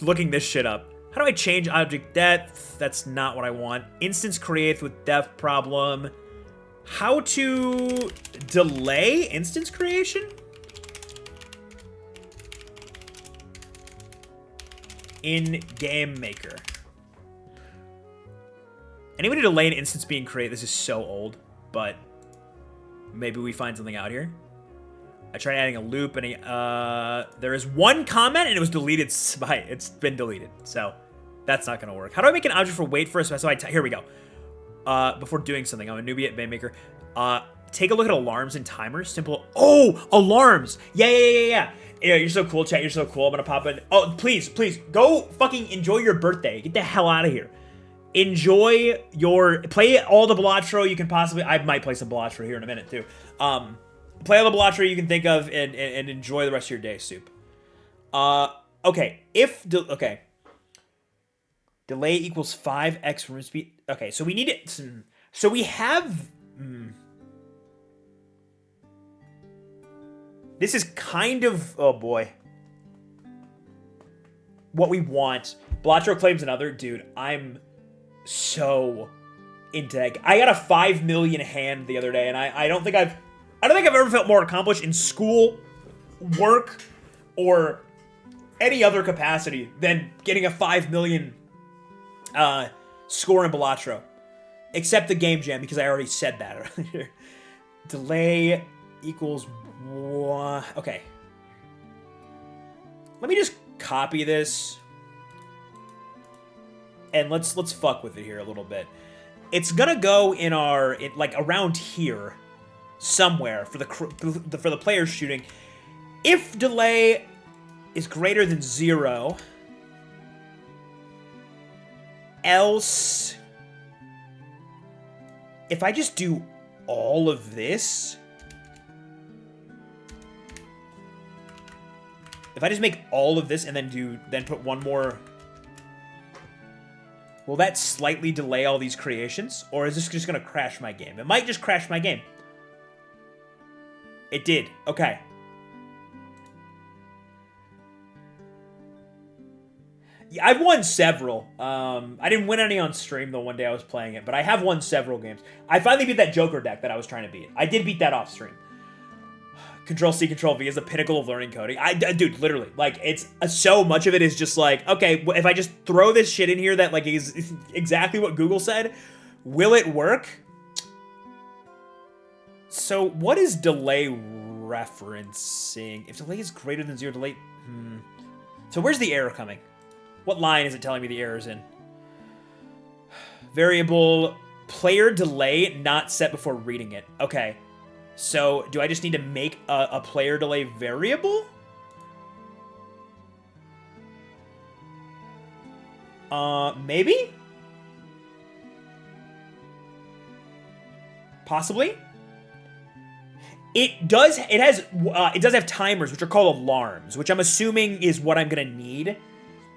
Looking this shit up. How do I change object depth? That's not what I want. Instance create with depth problem. How to delay instance creation? In GameMaker. Anybody delay an instance being created? This is so old. But maybe we find something out here. I tried adding a loop, and there is one comment, and it was deleted. It's been deleted, so that's not gonna work. How do I make an object for wait for a specified time? Here we go. Before doing something, I'm a newbie at GameMaker. Take a look at alarms and timers. Simple. Oh, alarms. Yeah. Yeah, you're so cool, chat. You're so cool. I'm gonna pop in. Oh, please, go fucking enjoy your birthday. Get the hell out of here. Enjoy play all the Balatro you can possibly. I might play some Balatro here in a minute too. Play all the Balatro you can think of and enjoy the rest of your day, Soup. Okay. Okay. Delay equals 5x room speed. Okay, so we need it. So we have. This is kind of, oh boy, what we want. Balatro claims another. Dude, I'm so into that. I got a 5 million hand the other day, and I don't think I've ever felt more accomplished in school, work, or any other capacity than getting a 5 million score in Balatro. Except the game jam, because I already said that earlier. Delay equals 1. Okay. Let me just copy this. And let's fuck with it here a little bit. it's gonna go in our like around here somewhere for the players shooting. If delay is greater than 0, else if I just do all of this, if I just make all of this and then put one more, will that slightly delay all these creations? Or is this just gonna crash my game? It might just crash my game. It did. Okay. Yeah, I've won several. I didn't win any on stream the one day I was playing it, but I have won several games. I finally beat that Joker deck that I was trying to beat. I did beat that off stream. Control-C, Control-V is the pinnacle of learning coding. Dude, literally, like, it's so much of it is just like, okay, if I just throw this shit in here that, like, is exactly what Google said, will it work? So, what is delay referencing? If delay is greater than 0, delay... So, where's the error coming? What line is it telling me the error's in? Variable player delay not set before reading it. Okay. So, do I just need to make a player delay variable? Maybe? Possibly? It does have timers, which are called alarms, which I'm assuming is what I'm gonna need.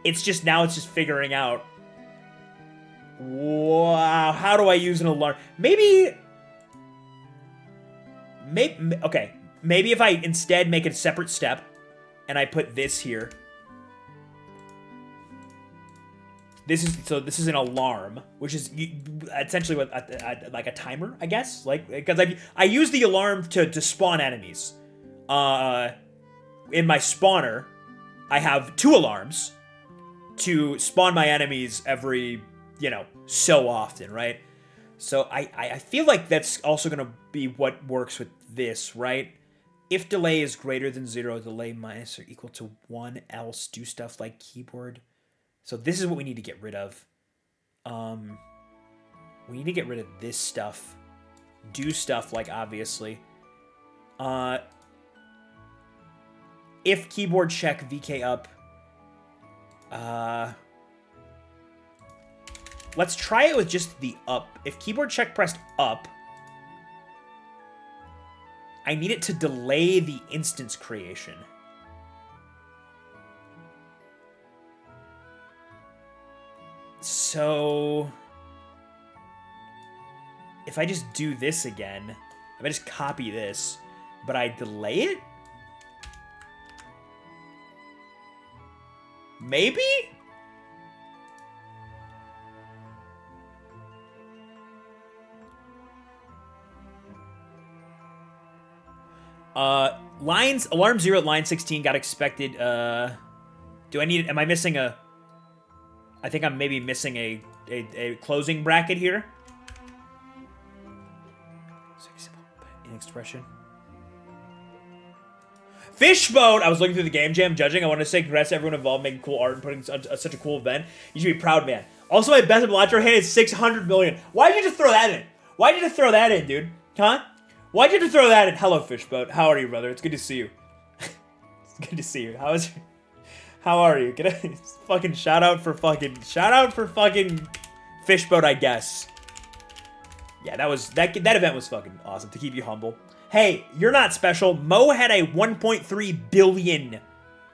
It's just figuring out, wow, how do I use an alarm? Maybe, okay, maybe if I instead make it a separate step, and I put this here. This is an alarm, which is essentially what like a timer, I guess, like because I use the alarm to spawn enemies. In my spawner, I have 2 alarms to spawn my enemies every, so often, right? So I feel like that's also going to be what works with this, right? If delay is greater than 0, delay minus or equal to 1, else do stuff like keyboard. So this is what we need to get rid of. We need to get rid of this stuff. Do stuff like, obviously. If keyboard check, VK up. Let's try it with just the up. If keyboard check pressed up, I need it to delay the instance creation. So, if I just do this again, if I just copy this, but I delay it? Maybe? Alarm 0 at line 16 got expected. Am I missing a... I think I'm maybe missing a closing bracket here. In expression. Fishboat! I was looking through the game jam judging. I want to say congrats to everyone involved making cool art and putting such a cool event. You should be proud, man. Also, my best Bellagio hand is 600 million. Why'd you just throw that in? Why'd you just throw that in, dude? Huh? Why'd you just throw that in? Hello, Fishboat. How are you, brother? It's good to see you. It's good to see you. How are you? Get a fucking shout out for fucking Fishboat, I guess. Yeah, that event was fucking awesome to keep you humble. Hey, you're not special. Mo had a 1.3 billion.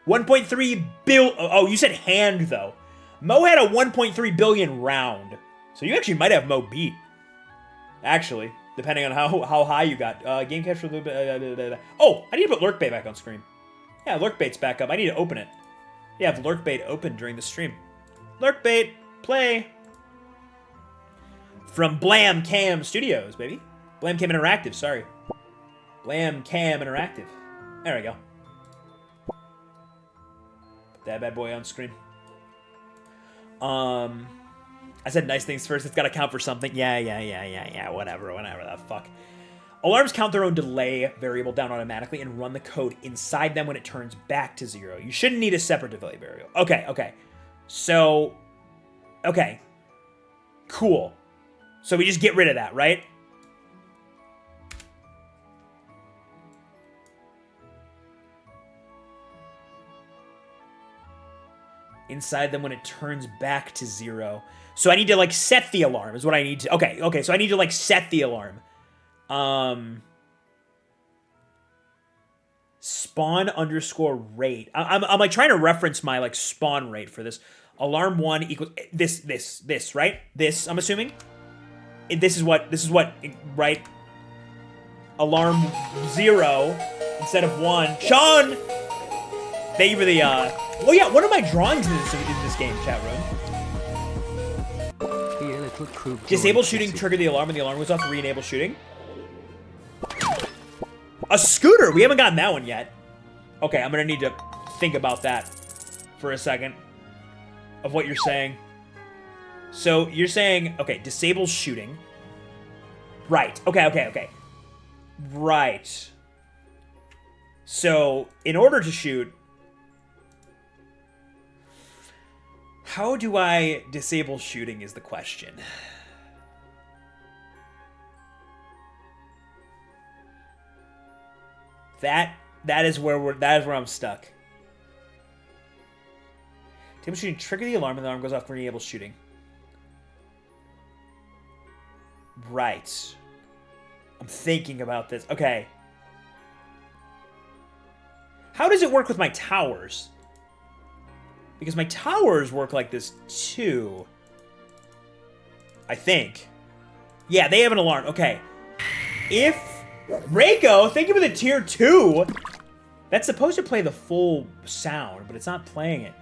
1.3 bill. Oh, you said hand though. Mo had a 1.3 billion round. So you actually might have Mo beat. Actually, depending on how high you got. Game capture a little bit. Oh, I need to put Lurk Bait back on screen. Yeah, Lurk Bait's back up. I need to open it. Yeah, have Lurk Bait open during the stream. Lurk Bait, play. From Blam Cam Studios, baby. Blam Cam Interactive, sorry. Blam Cam Interactive. There we go. Put that bad boy on screen. I said nice things first. It's got to count for something. Yeah. Whatever the fuck. Alarms count their own delay variable down automatically and run the code inside them when it turns back to 0. You shouldn't need a separate delay variable. Okay. So, okay. Cool. So we just get rid of that, right? Inside them when it turns back to 0. So I need to, like, set the alarm is what I need to... Okay, so I need to, like, set the alarm. Spawn underscore rate. I'm like, trying to reference my, like, spawn rate for this. Alarm 1 equals... This, right? This, I'm assuming? This is what, right? Alarm 0 instead of 1. Sean! Thank you for the, Oh yeah, what are my drawings in this game, chat room? Disable shooting, trigger the alarm, when the alarm goes off, re-enable shooting. A scooter! We haven't gotten that one yet. Okay, I'm gonna need to think about that for a second. Of what you're saying. So, you're saying, okay, disable shooting. Right, okay. Right. So, in order to shoot... How do I disable shooting is the question. That is where I'm stuck. Disable shooting, trigger the alarm, and the alarm goes off when enable shooting. Right. I'm thinking about this. Okay. How does it work with my towers? Because my towers work like this too. I think. Yeah, they have an alarm. Okay. If... Reiko, thank you for the tier 2. That's supposed to play the full sound, but it's not playing it.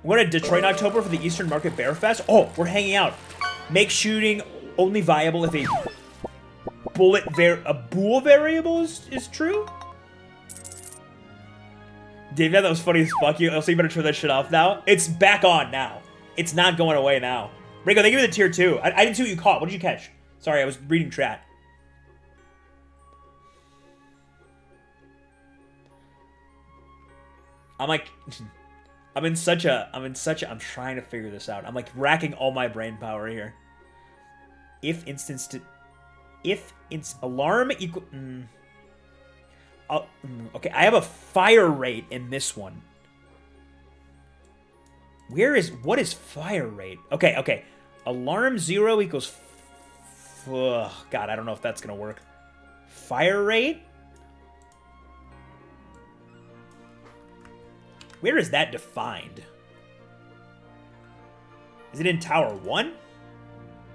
I'm going to Detroit in October for the Eastern Market Bear Fest. Oh, we're hanging out. Make shooting only viable if a bool variable is true? Dave, that was funny as fuck. You better turn that shit off now. It's back on now. It's not going away now. Reiko, thank you for the tier 2. I didn't see what you caught. What did you catch? Sorry, I was reading chat. I'm like, I'm trying to figure this out. I'm like racking all my brain power here. Alarm equal, okay, I have a fire rate in this one. What is fire rate? Okay. Alarm 0 equals, God, I don't know if that's gonna work. Fire rate? Where is that defined? Is it in Tower 1?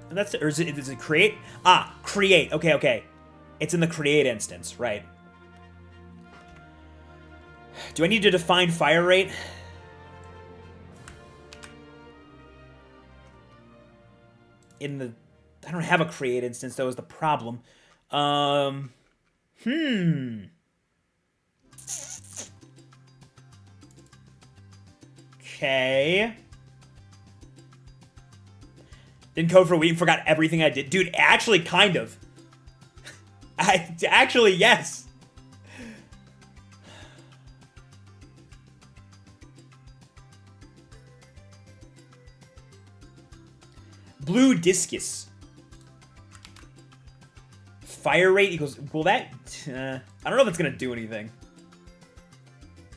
And that's, or is it create? Ah, create. Okay. It's in the create instance, right? Do I need to define fire rate? I don't have a create instance, though, is the problem. Okay. Didn't code for a week and forgot everything I did. Dude, actually, kind of. Actually, yes. Blue discus. Fire rate equals... Well, that... I don't know if it's going to do anything.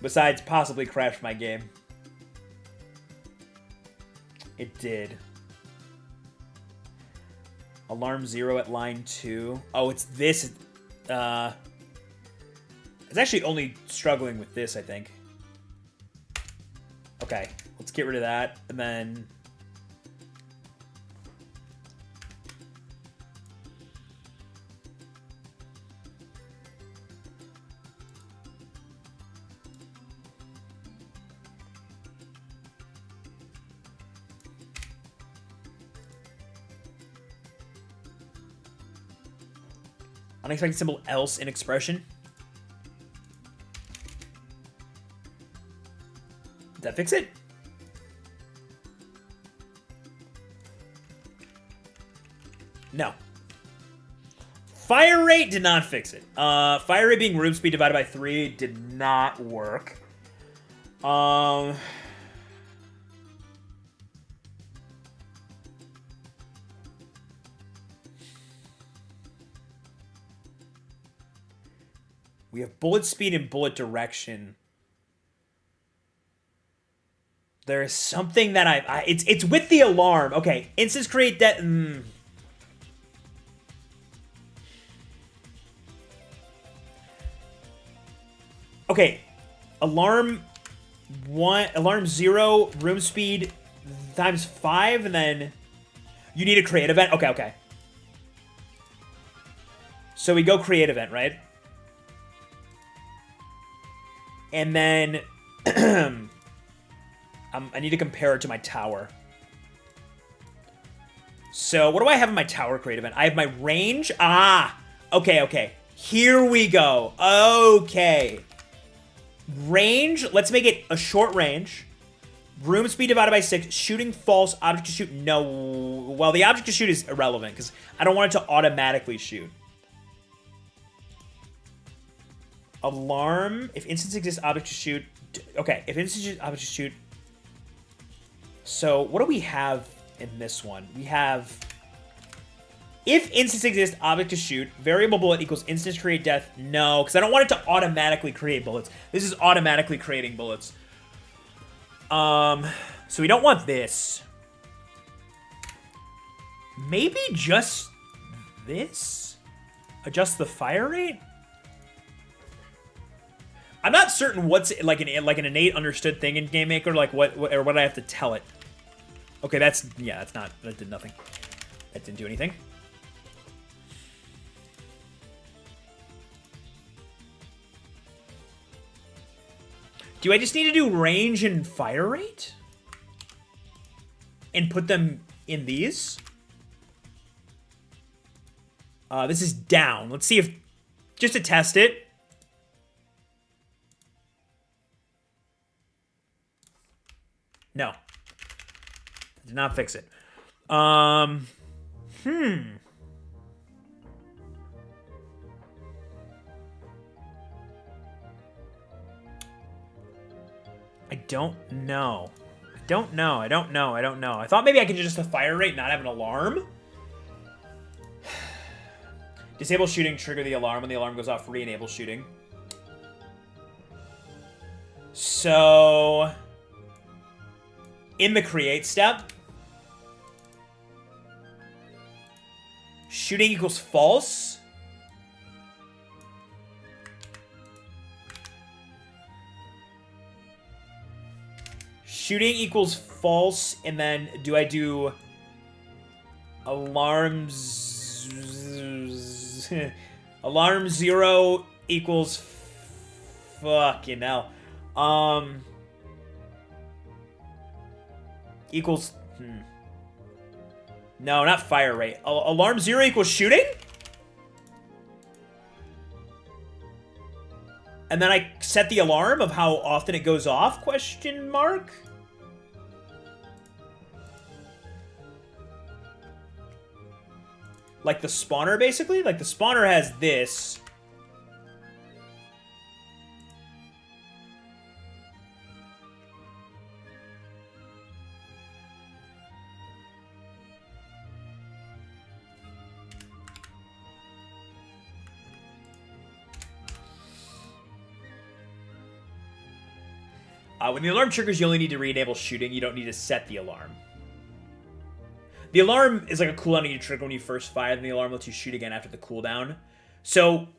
Besides possibly crash my game. It did. Alarm 0 at line 2. Oh, it's this. It's actually only struggling with this, I think. Okay, let's get rid of that. And then... Unexpected symbol else in expression. Did that fix it? No. Fire rate did not fix it. Fire rate being room speed divided by 3 did not work. We have bullet speed and bullet direction. There is something that it's with the alarm. Okay, instance create that. Okay, alarm 0, room speed times 5, and then you need a create event. Okay. So we go create event, right? And then I need to compare it to my tower. So what do I have in my tower create event? I have my range. Okay. Here we go. Okay. Range, let's make it a short range. Room speed divided by 6. Shooting false. Object to shoot, no. Well, the object to shoot is irrelevant because I don't want it to automatically shoot. Alarm, if instance exists, object to shoot. Okay, if instance exists, object to shoot. So what do we have in this one? We have, if instance exists, object to shoot, variable bullet equals instance create death. No, because I don't want it to automatically create bullets. This is automatically creating bullets. So we don't want this. Maybe just this? Adjust the fire rate? I'm not certain what's like an innate understood thing in GameMaker, like what I have to tell it. Okay, that did nothing. That didn't do anything. Do I just need to do range and fire rate? And put them in these? This is down. Let's see if, just to test it. No. Did not fix it. I don't know. I don't know. I thought maybe I could just a fire rate, not have an alarm. Disable shooting, trigger the alarm. When the alarm goes off, re-enable shooting. So, in the create step, shooting equals false. Shooting equals false, and then do I do alarms? Alarm 0 equals fucking hell. Equals no, not fire rate. Alarm 0 equals shooting? And then I set the alarm of how often it goes off, question mark? Like the spawner, basically? Like the spawner has this. When the alarm triggers, you only need to re-enable shooting. You don't need to set the alarm. The alarm is like a cooldown you trigger when you first fire, and the alarm lets you shoot again after the cooldown. So,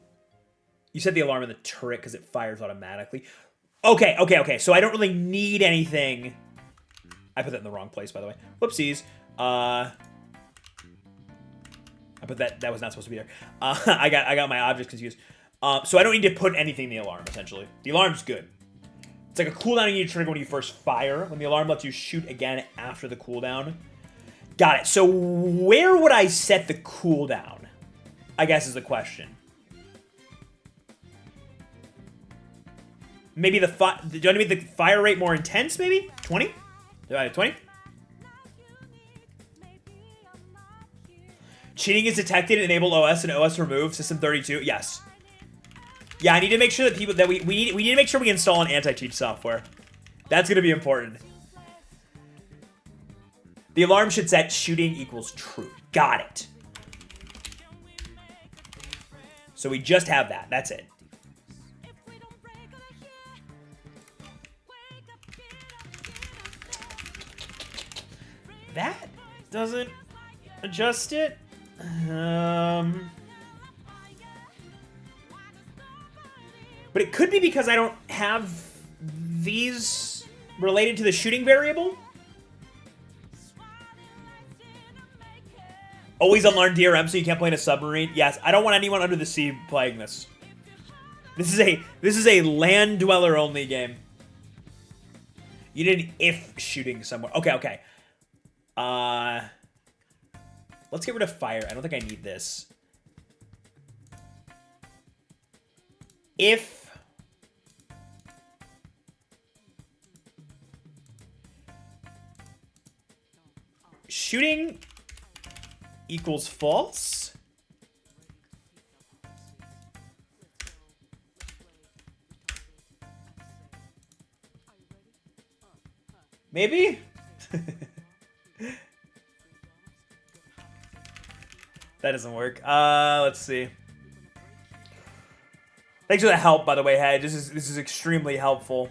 you set the alarm in the turret because it fires automatically. Okay. So I don't really need anything. I put that in the wrong place, by the way. Whoopsies. I put that was not supposed to be there. I got my objects confused. So I don't need to put anything in the alarm, essentially. The alarm's good. It's like a cooldown you need to trigger when you first fire, when the alarm lets you shoot again after the cooldown. Got it. So where would I set the cooldown? I guess is the question. Maybe do I make the fire rate more intense, maybe? 20? Do I have 20? Cheating is detected, enable OS and OS removed, system 32. Yes. Yeah, I need to make sure that we need to make sure we install an anti-cheat software. That's going to be important. The alarm should set shooting equals true. Got it. So we just have that. That's it. That doesn't adjust it. But it could be because I don't have these related to the shooting variable. Always unlearn DRM so you can't play in a submarine. Yes, I don't want anyone under the sea playing this. This is a land dweller only game. You need an if shooting somewhere. Okay. Let's get rid of fire. I don't think I need this. If shooting equals false. Maybe? That doesn't work. Let's see. Thanks for the help, by the way, Hedge. This is extremely helpful.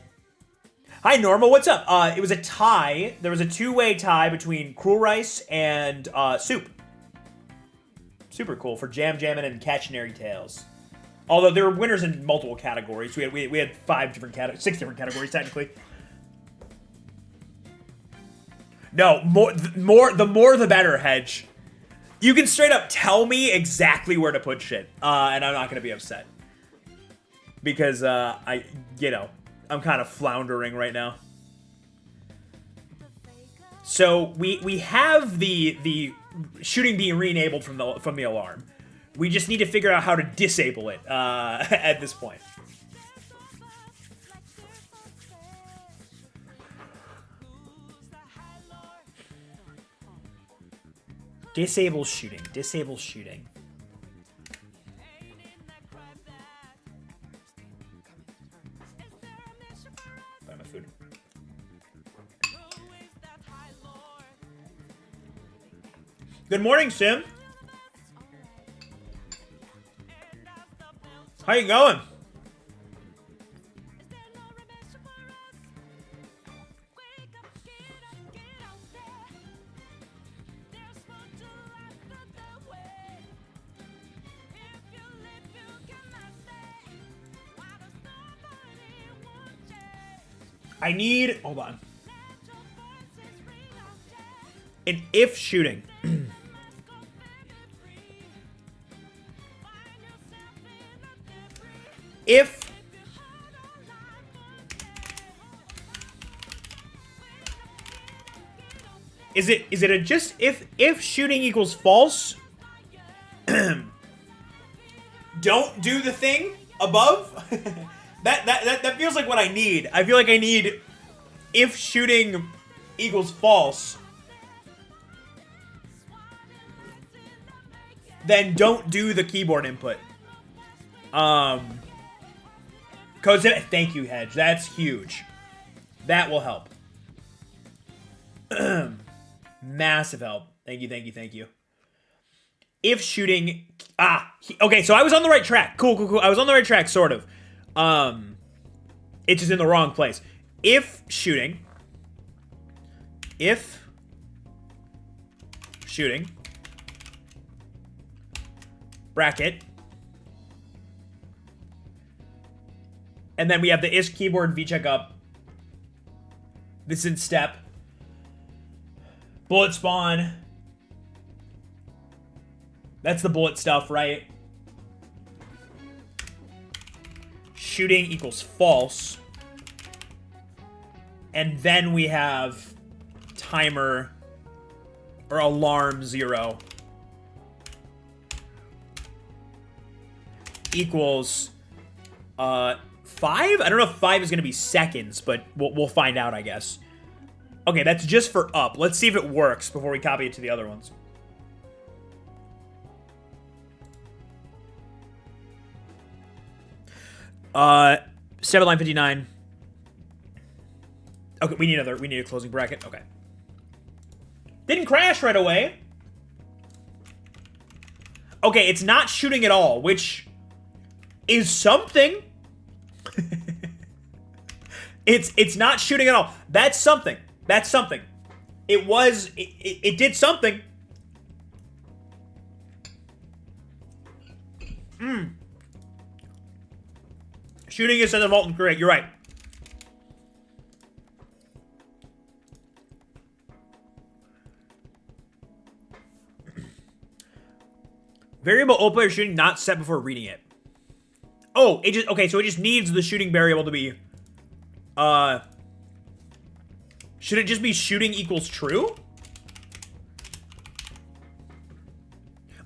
Hi, Norma. What's up? It was a tie. There was a two-way tie between Cruel Rice and Soup. Super cool for Jam Jammin' and Cachinary Tales. Although there were winners in multiple categories. We had 6 different categories technically. No, the more the better, Hedge. You can straight up tell me exactly where to put shit, and I'm not gonna be upset. Because I'm kind of floundering right now. So we have the shooting being re-enabled from the alarm. We just need to figure out how to disable it at this point. Disable shooting. Disable shooting. Buy my food. Good morning, Sim. How you going? I need, hold on. An if shooting. If is it a just if shooting equals false? Don't do the thing above? That feels like what I need. I feel like I need if shooting equals false. Then don't do the keyboard input. Thank you, Hedge. That's huge. That will help. Massive help. Thank you. If shooting... okay, so I was on the right track. Cool. I was on the right track, sort of. It's just in the wrong place. If shooting... Bracket... And then we have the is keyboard VCheck up. This is in step. Bullet spawn. That's the bullet stuff, right? Shooting equals false. And then we have timer or alarm 0 equals 5? I don't know if 5 is going to be seconds, but we'll find out, I guess. Okay, that's just for up. Let's see if it works before we copy it to the other ones. Seven line 59. Okay, we need a closing bracket. Okay. Didn't crash right away. Okay, it's not shooting at all, which is something. It's not shooting at all. That's something. It did something. Shooting is at the vault and create. You're right. Variable all player shooting not set before reading it. Oh, it just okay. So it just needs the shooting variable to be. Should it just be shooting equals true?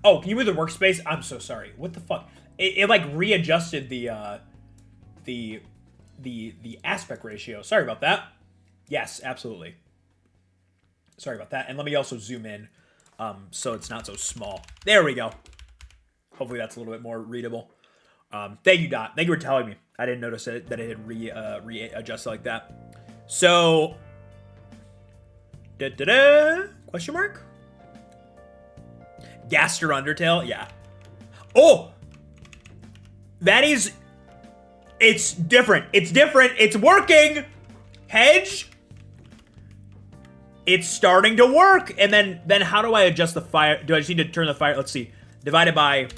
Oh, can you move the workspace? I'm so sorry. What the fuck? It like readjusted the aspect ratio. Sorry about that. Yes, absolutely. Sorry about that. And let me also zoom in, so it's not so small. There we go. Hopefully that's a little bit more readable. Thank you, Dot. Thank you for telling me. I didn't notice that it had readjusted like that. So, question mark? Gaster Undertale? Yeah. Oh! That is... It's different. It's different. It's working! Hedge? It's starting to work! And then how do I adjust the fire? Do I just need to turn the fire? Let's see. Divided by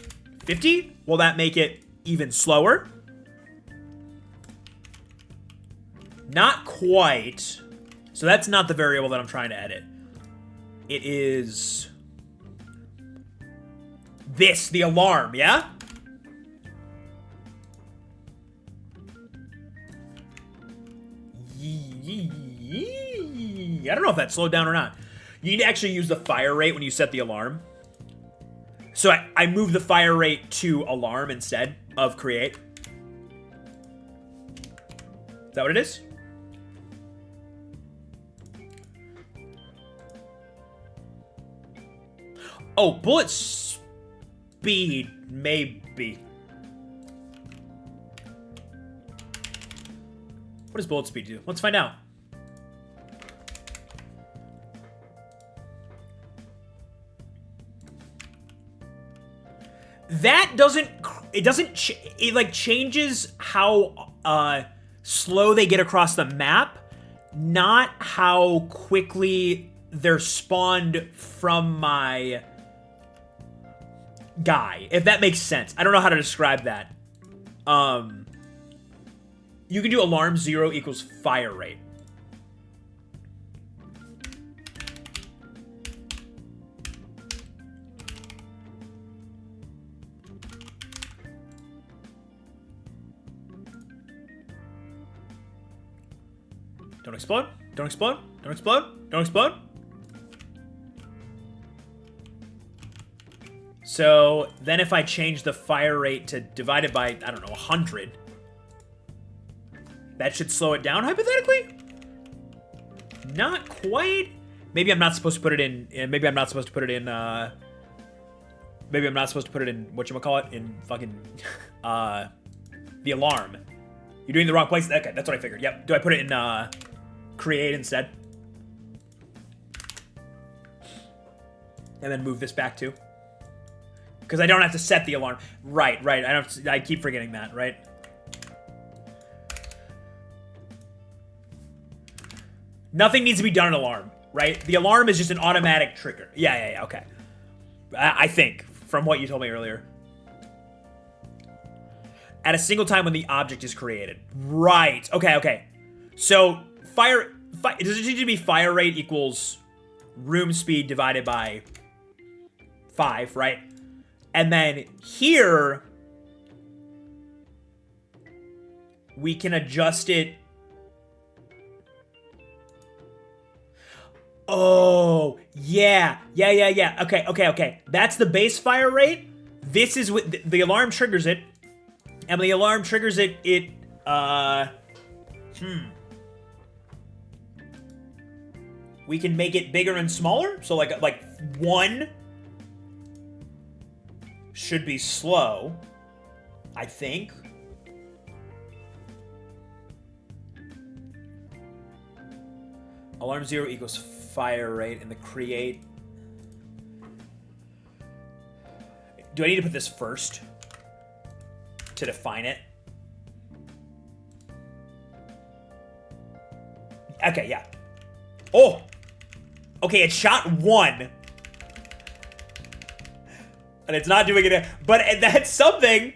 50? Will that make it even slower? Not quite. So that's not the variable that I'm trying to edit. It is... this, the alarm, yeah? I don't know if that slowed down or not. You need to actually use the fire rate when you set the alarm. So I move the fire rate to alarm instead of create. Is that what it is? Oh, bullet speed, maybe. What does bullet speed do? Let's find out. That doesn't, it like changes how slow they get across the map, not how quickly they're spawned from my guy, if that makes sense. I don't know how to describe that. You can do alarm 0 equals fire rate. Don't explode. Don't explode. Don't explode. Don't explode. So then if I change the fire rate to divided by, I don't know, 100, that should slow it down hypothetically? Not quite. Maybe I'm not supposed to put it in, maybe I'm not supposed to put it in, maybe I'm not supposed to put it in, whatchamacallit, in fucking, the alarm. You're doing the wrong place? Okay, that's what I figured. Yep. Do I put it in, create instead? And then move this back too? Because I don't have to set the alarm. Right. I keep forgetting that, right? Nothing needs to be done in alarm, right? The alarm is just an automatic trigger. Yeah, okay. I think, from what you told me earlier. At a single time when the object is created. Right, okay. So, does it need to be fire rate equals room speed divided by 5, right? And then here, we can adjust it. Oh, yeah. Okay. That's the base fire rate. This is what the alarm triggers it. And when the alarm triggers it, we can make it bigger and smaller. So like 1 should be slow, I think. Alarm 0 equals fire rate, and the create. Do I need to put this first to define it? Okay, yeah. Oh! Okay, it shot 1. And it's not doing it. But that's something.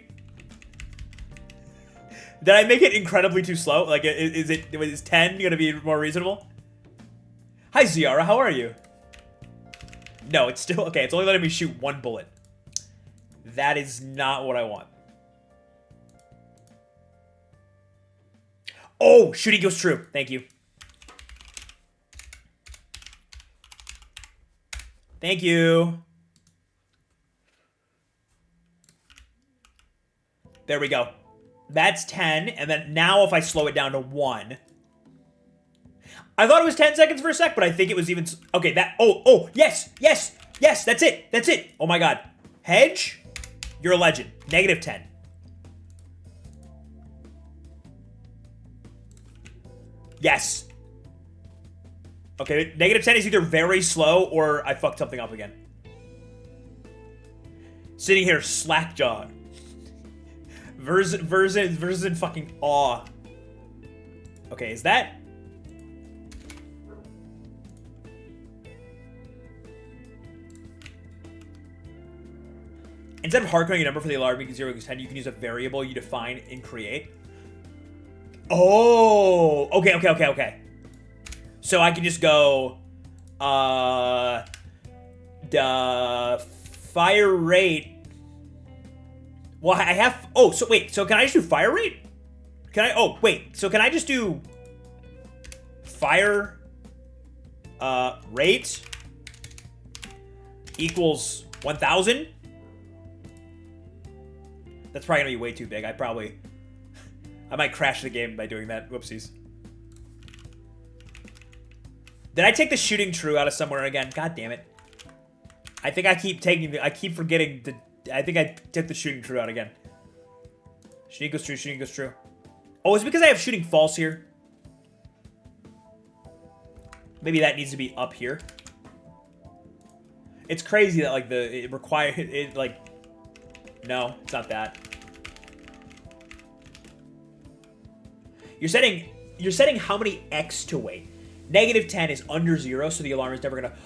Did I make it incredibly too slow? Like, is 10 gonna be more reasonable? Hi, Ziara, how are you? No, it's still, okay, it's only letting me shoot 1 bullet. That is not what I want. Oh, shooting goes true. Thank you. Thank you. There we go. That's 10, and then now if I slow it down to 1. I thought it was 10 seconds for a sec, but I think it was even... Okay, that... Oh, yes, yes, yes, that's it, that's it. Oh my god. Hedge, you're a legend. -10. Yes. Okay, -10 is either very slow or I fucked something up again. Sitting here slack-jawed. Versus in fucking awe. Okay, is that... Instead of hardcoding a number for the alarm being 0 equals 10, you can use a variable you define and create. Oh, okay. So I can just go, the fire rate. Well, I have, oh, so wait, so can I just do fire rate? Can I, oh, wait, so can I just do fire, rate equals 1,000? That's probably gonna be way too big. I might crash the game by doing that. Whoopsies. Did I take the shooting true out of somewhere again? God damn it. I think I keep forgetting to, I think I took the shooting true out again. Shooting goes true, shooting goes true. Oh, is it because I have shooting false here? Maybe that needs to be up here. It's crazy that like no, it's not that. You're setting how many X to wait. -10 is under 0, so the alarm is never gonna...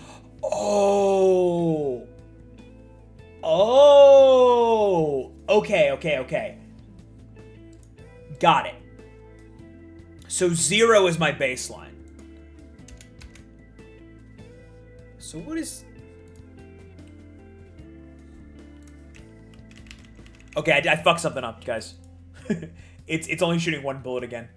Oh! Oh! Okay. Got it. So 0 is my baseline. So what is... Okay, I fucked something up, guys. It's only shooting 1 bullet again.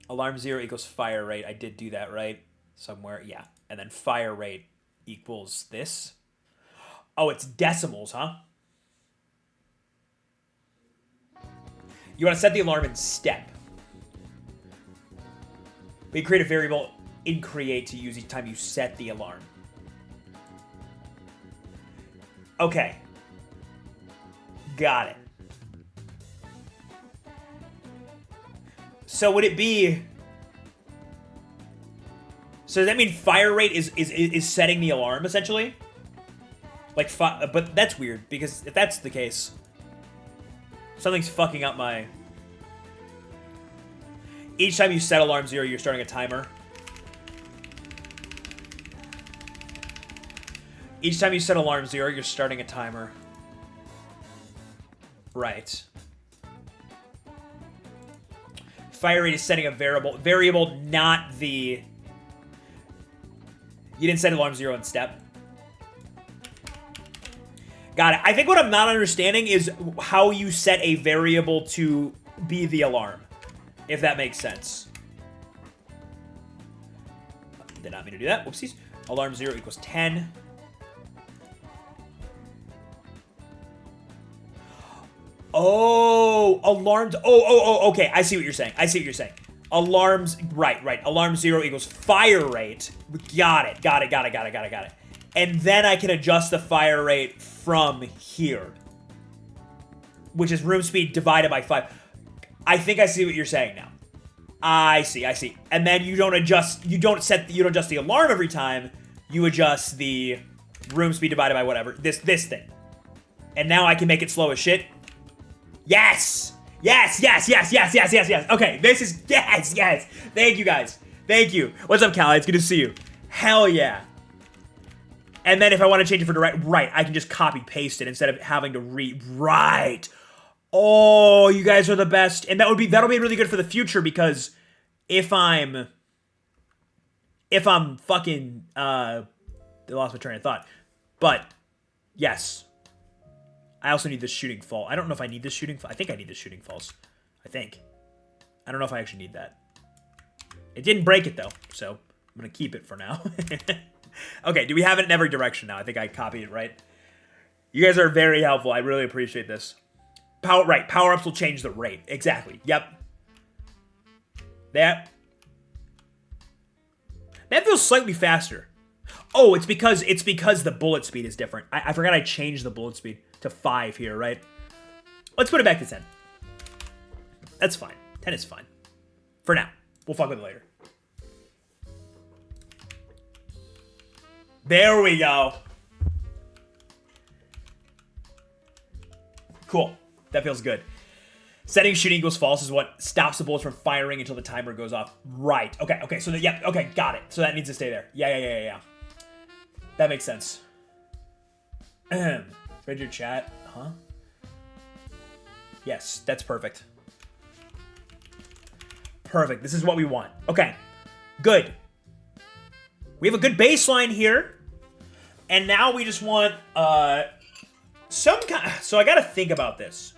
Alarm 0 equals fire rate. I did do that, right? Somewhere, yeah. And then fire rate equals this. Oh, it's decimals, huh? You want to set the alarm in step. We create a variable in create to use each time you set the alarm. Okay. Got it. So would it be... So does that mean fire rate is setting the alarm, essentially? Like, but that's weird, because if that's the case, something's fucking up my... Each time you set alarm 0, you're starting a timer. Each time you set alarm 0, you're starting a timer. Right. Fire rate is setting a variable, not the... You didn't set alarm 0 in step. Got it. I think what I'm not understanding is how you set a variable to be the alarm, if that makes sense. Did not mean to do that. Whoopsies. Alarm 0 equals 10. Oh, alarms. Oh, okay. I see what you're saying. Alarms, right. Alarm 0 equals fire rate. Got it. And then I can adjust the fire rate from here, which is room speed divided by 5. I think I see what you're saying now. I see. And then you don't adjust the alarm every time. You adjust the room speed divided by whatever. This thing. And now I can make it slow as shit. Yes. Okay, this is... Yes. Thank you, guys. Thank you. What's up, Callie? It's good to see you. Hell yeah. And then if I want to change it for direct, right, I can just copy paste it instead of having to read. Right. Oh, you guys are the best. And that'll be really good for the future, because if I'm fucking I lost my train of thought. But yes. I also need this shooting fall. I don't know if I need this shooting fall. I think I need this shooting falls. I don't know if I actually need that. It didn't break it though, so I'm gonna keep it for now. Okay, do we have it in every direction now? I think I copied it right. You guys are very helpful. I really appreciate this. Power-ups will change the rate. Exactly. Yep. That feels slightly faster. Oh, it's because the bullet speed is different. I forgot I changed the bullet speed to 5 here, right? Let's put it back to 10. That's fine. 10 is fine. For now. We'll fuck with it later. There we go. Cool. That feels good. Setting shooting equals false is what stops the bullets from firing until the timer goes off. Right. Okay. So okay, got it. So that needs to stay there. Yeah. That makes sense. Read your chat. Huh? Yes, that's perfect. Perfect. This is what we want. Okay. Good. We have a good baseline here. And now we just want some kind. So I gotta think about this.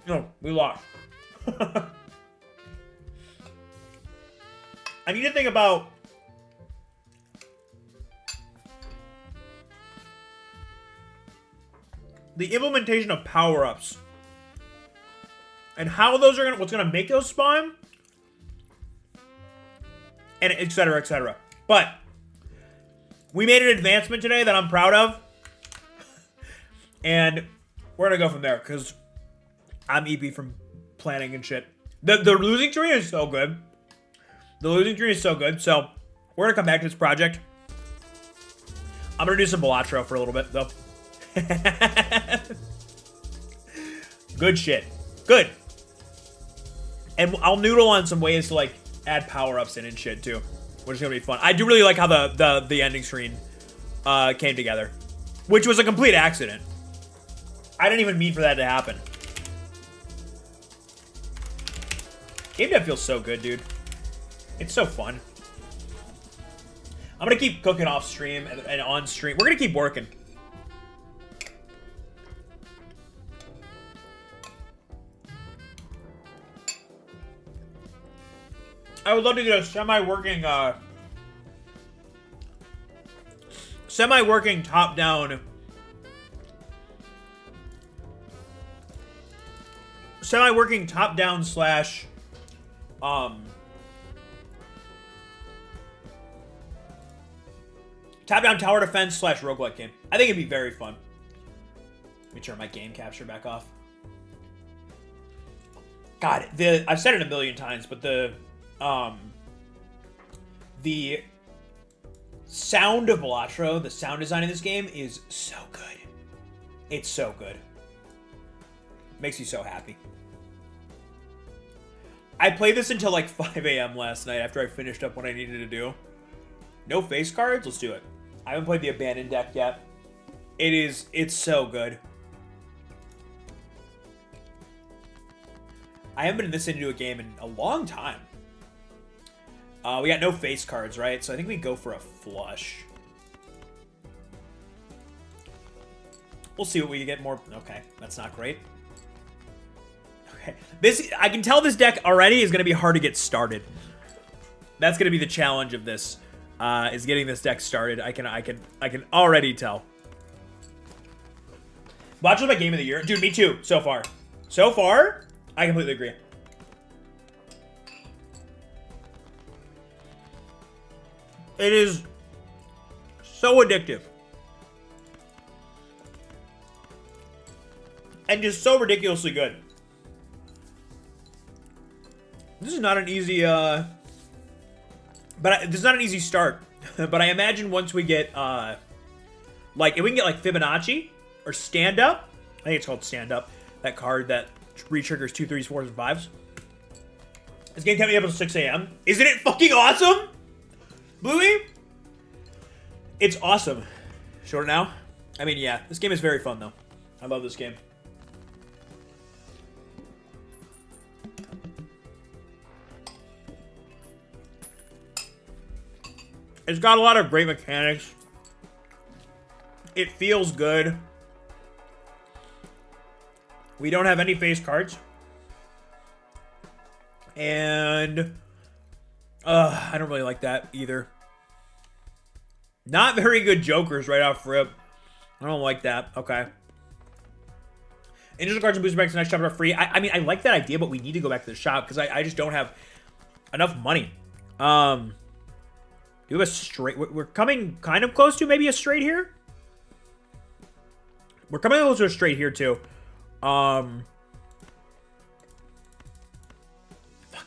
No, we lost. I need to think about the implementation of power-ups and how those are what's gonna make those spawn, and et cetera, et cetera. But we made an advancement today that I'm proud of, and we're gonna go from there because I'm EP from planning and shit. The losing tree is so good. The losing tree is so good. So we're gonna come back to this project. I'm gonna do some Balatro for a little bit though. Good shit. Good. And I'll noodle on some ways to like add power-ups in and shit too, which is gonna be fun. I do really like how the ending screen came together, which was a complete accident. I didn't even mean for that to happen. Game dev feels so good, dude. It's so fun. I'm gonna keep cooking off stream and on stream. We're gonna keep working. I would love to get a semi-working top-down slash top-down tower defense slash roguelike game. I think it'd be very fun. Let me turn my game capture back off. God, I've said it a million times, but the sound of Balatro, the sound design in this game is so good. It's so good. Makes you so happy. I played this until like 5 a.m. last night after I finished up what I needed to do. No face cards? Let's do it. I haven't played the Abandoned deck yet. It's so good. I haven't been this into a game in a long time. We got no face cards, right? So I think we go for a flush. We'll see what we get more. Okay, that's not great. Okay, I can tell this deck already is going to be hard to get started. That's going to be the challenge of this, is getting this deck started. I can already tell. Balatro my game of the year, dude. Me too. So far, I completely agree. It is so addictive. And just so ridiculously good. This is not an easy, this is not an easy start. But I imagine once we get, like, if we can get, like, Fibonacci or Stand Up. I think it's called Stand Up. That card that re-triggers 2, 3s, 4s, and 5s. This game kept me up until 6 a.m. Isn't it fucking awesome? Bluey? It's awesome. Short now? I mean, yeah. This game is very fun, though. I love this game. It's got a lot of great mechanics. It feels good. We don't have any face cards. And I don't really like that either. Not very good jokers right off rip. I don't like that. Okay. Initial cards and booster packs next shop are free. I mean, I like that idea, but we need to go back to the shop because I just don't have enough money. Do we have a straight? We're coming kind of close to maybe a straight here. We're coming close to a straight here too. Fuck.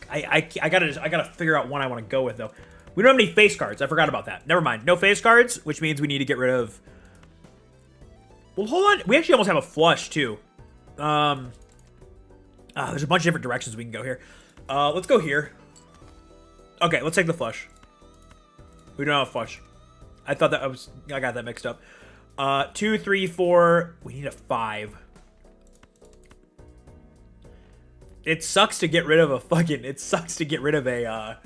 I gotta figure out one I want to go with though. We don't have any face cards. I forgot about that. Never mind. No face cards, which means we need to get rid of. Well, hold on. We actually almost have a flush too. There's a bunch of different directions we can go here. Let's go here. Okay, let's take the flush. We don't have a flush. I thought that I got that mixed up. 2, 3, 4. We need a 5. It sucks to get rid of a fucking. It sucks to get rid of a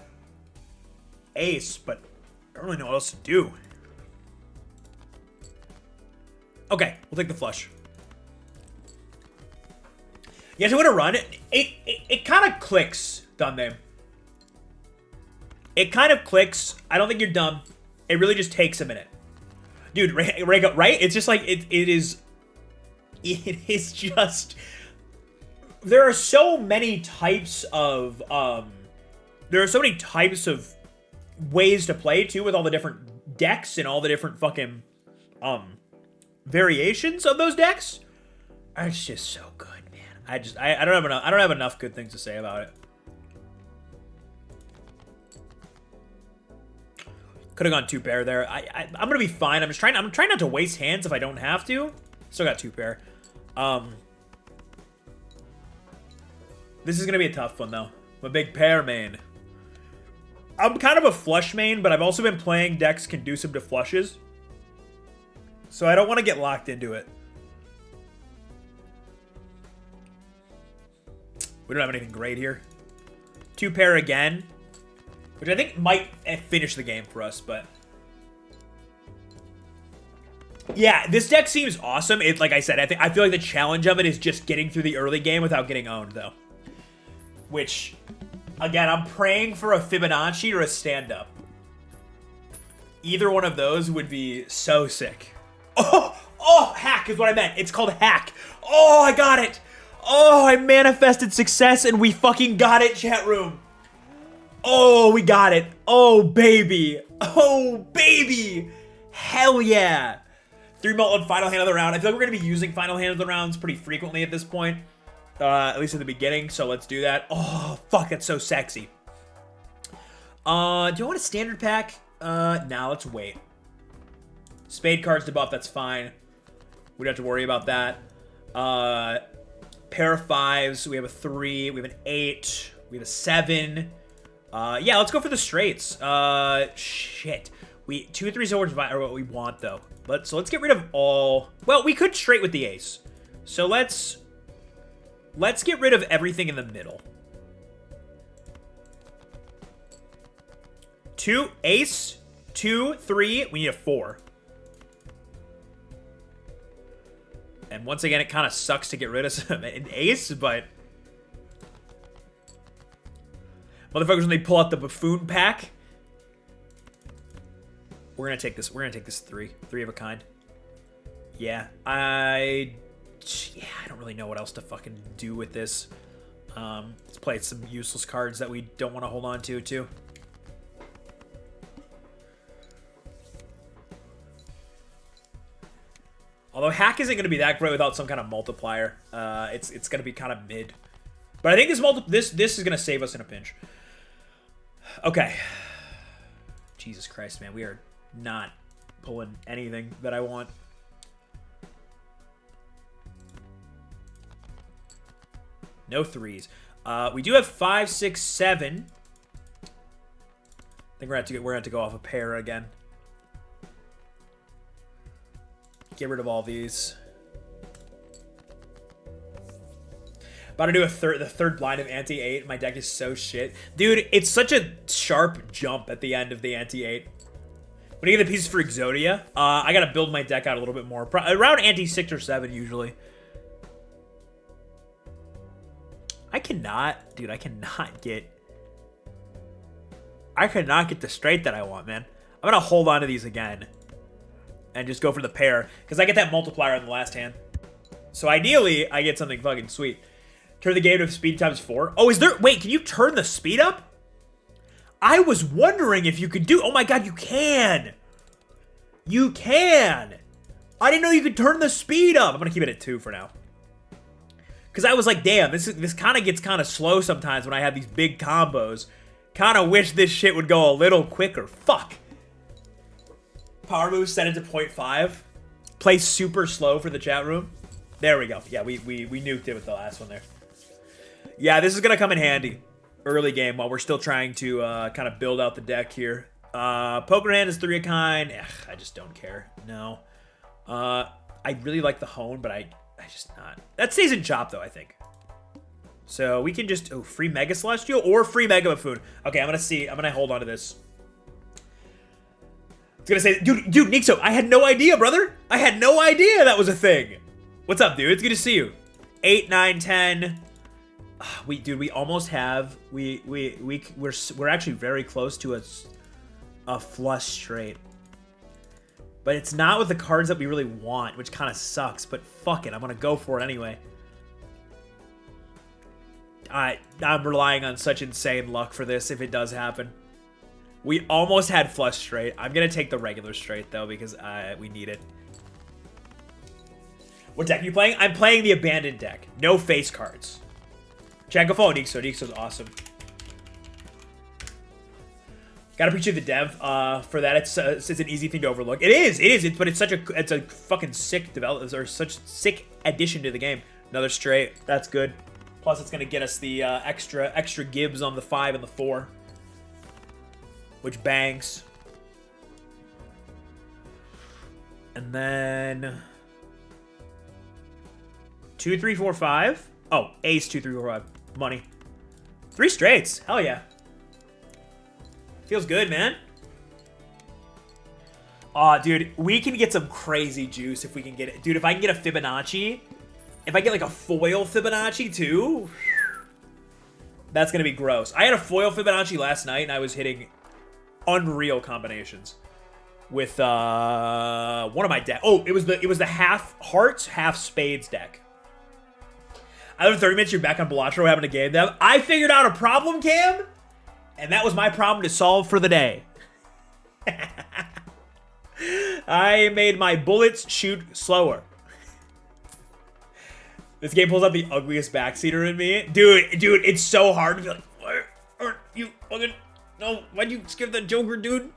ace, but I don't really know what else to do. Okay, we'll take the flush. You guys want to run? It kind of clicks, Dundee. It kind of clicks. I don't think you're dumb. It really just takes a minute. Dude, Rego, right? It's just like, it is just, there are so many types of, there are so many types of ways to play, too, with all the different decks and all the different fucking, variations of those decks. It's just so good, man. I don't have enough good things to say about it. Could have gone 2 pair there. I'm gonna be fine. I'm trying not to waste hands if I don't have to. Still got 2 pair. This is gonna be a tough one though. I'm a big pair main. I'm kind of a flush main, but I've also been playing decks conducive to flushes. So I don't want to get locked into it. We don't have anything great here. 2 pair again. Which I think might finish the game for us, but... Yeah, this deck seems awesome. Like I said, I feel like the challenge of it is just getting through the early game without getting owned, though. Which, again, I'm praying for a Fibonacci or a stand-up. Either one of those would be so sick. Oh, hack is what I meant. It's called hack. Oh, I got it. Oh, I manifested success and we fucking got it, chat room. Oh, we got it. Oh, baby. Oh, baby. Hell yeah. 3 Molten final hand of the round. I feel like we're going to be using final hand of the rounds pretty frequently at this point. At least at the beginning, so let's do that. Oh, fuck, that's so sexy. Do I want a standard pack? Nah, let's wait. Spade cards to buff, that's fine. We don't have to worry about that. Pair of 5s. We have a 3. We have an 8. We have a 7. Yeah, let's go for the straights. Shit. 2 3 swords are what we want, though. So let's get rid of all... Well, we could straight with the ace. So let's get rid of everything in the middle. 2, ace, 2, 3. We need a 4. And once again, it kind of sucks to get rid of an ace, but... Motherfuckers, when they pull out the buffoon pack... We're gonna take this 3 of a kind. Yeah, I don't really know what else to fucking do with this. Let's play some useless cards that we don't want to hold on to, too. Although hack isn't going to be that great without some kind of multiplier. It's going to be kind of mid. But I think this is going to save us in a pinch. Okay. Jesus Christ, man. We are not pulling anything that I want. No 3s. We do have 5, 6, 7. I think we're gonna have to go off a pair again. Get rid of all these. About to do the third blind of anti-8. My deck is so shit. Dude, it's such a sharp jump at the end of the anti-8. When you get the pieces for Exodia, I gotta build my deck out a little bit more. Around anti-6 or 7, usually. I cannot get the straight that I want, man. I'm gonna hold on to these again. And just go for the pair. Because I get that multiplier on the last hand. So ideally, I get something fucking sweet. Turn the game to speed times 4. Oh, is there... Wait, can you turn the speed up? I was wondering if you could do... Oh my god, you can! You can! I didn't know you could turn the speed up. I'm gonna keep it at 2 for now. Because I was like, damn, this kind of gets kind of slow sometimes when I have these big combos. Kind of wish this shit would go a little quicker. Fuck. Power move, set it to 0.5. Play super slow for the chat room. There we go. Yeah, we nuked it with the last one there. Yeah, this is going to come in handy early game while we're still trying to kind of build out the deck here. Poker hand is 3 of kind. Ugh, I just don't care. No. I really like the hone, but I just not. That stays in chop, though, I think. So we can just... Oh, free Mega Celestial or free Mega Buffoon. Okay, I'm going to see. I'm going to hold on to this. I was going to say... Dude, Nixo, I had no idea, brother. I had no idea that was a thing. What's up, dude? It's good to see you. 8, 9, 10. We almost have... We're actually very close to a flush straight. But it's not with the cards that we really want, which kind of sucks. But fuck it, I'm going to go for it anyway. I'm relying on such insane luck for this if it does happen. We almost had flush straight. I'm going to take the regular straight, though, because we need it. What deck are you playing? I'm playing the Abandoned deck. No face cards. Chat, go follow Nixo. Nixo's awesome. Gotta appreciate the dev for that. It's an easy thing to overlook. It is. But it's a fucking sick development, or such sick addition to the game. Another straight. That's good. Plus, it's gonna get us the extra gibs on the 5 and the 4, which bangs. And then 2, 3, 4, 5. Oh, ace 2, 3, 4, 5. Money. 3 straights. Hell yeah. Feels good, man. Aw, dude, we can get some crazy juice if we can get it. Dude, if I can get a Fibonacci, if I get like a foil Fibonacci too, that's gonna be gross. I had a foil Fibonacci last night and I was hitting unreal combinations with one of my decks. Oh, it was the half hearts, half spades deck. I live 30 minutes, you're back on Balatro having a game dev. I figured out a problem, Cam, and that was my problem to solve for the day. I made my bullets shoot slower. This game pulls out the ugliest backseater in me. Dude, it's so hard to be like, why aren't you fucking... No, why'd you skip the Joker, dude?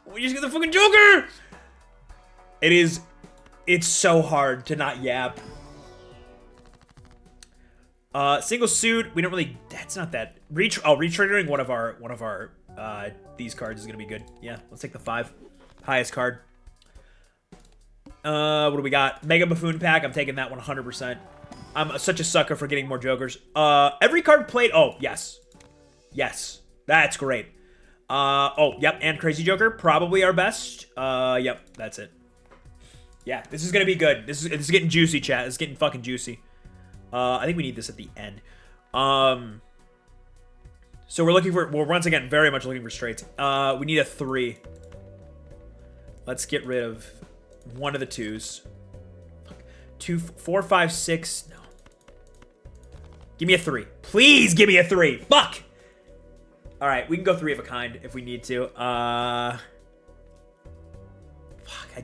Why'd you skip the fucking Joker? It's so hard to not yap. Single suit, we don't really... That's not that... Retriggering one of our these cards is gonna be good. Yeah, let's take the 5. Highest card. What do we got? Mega Buffoon pack. I'm taking that 100%. I'm such a sucker for getting more Jokers. Every card played... Oh, yes. Yes. That's great. Oh, yep. And Crazy Joker. Probably our best. Yep. That's it. Yeah, this is going to be good. This is getting juicy, chat. It's getting fucking juicy. I think we need this at the end. So we're looking for... We're once again very much looking for straights. We need a 3. Let's get rid of one of the 2s. 2, 4, 5, 6. No. Give me a 3. Please give me a 3. Fuck. All right, we can go 3 of a kind if we need to. Fuck. I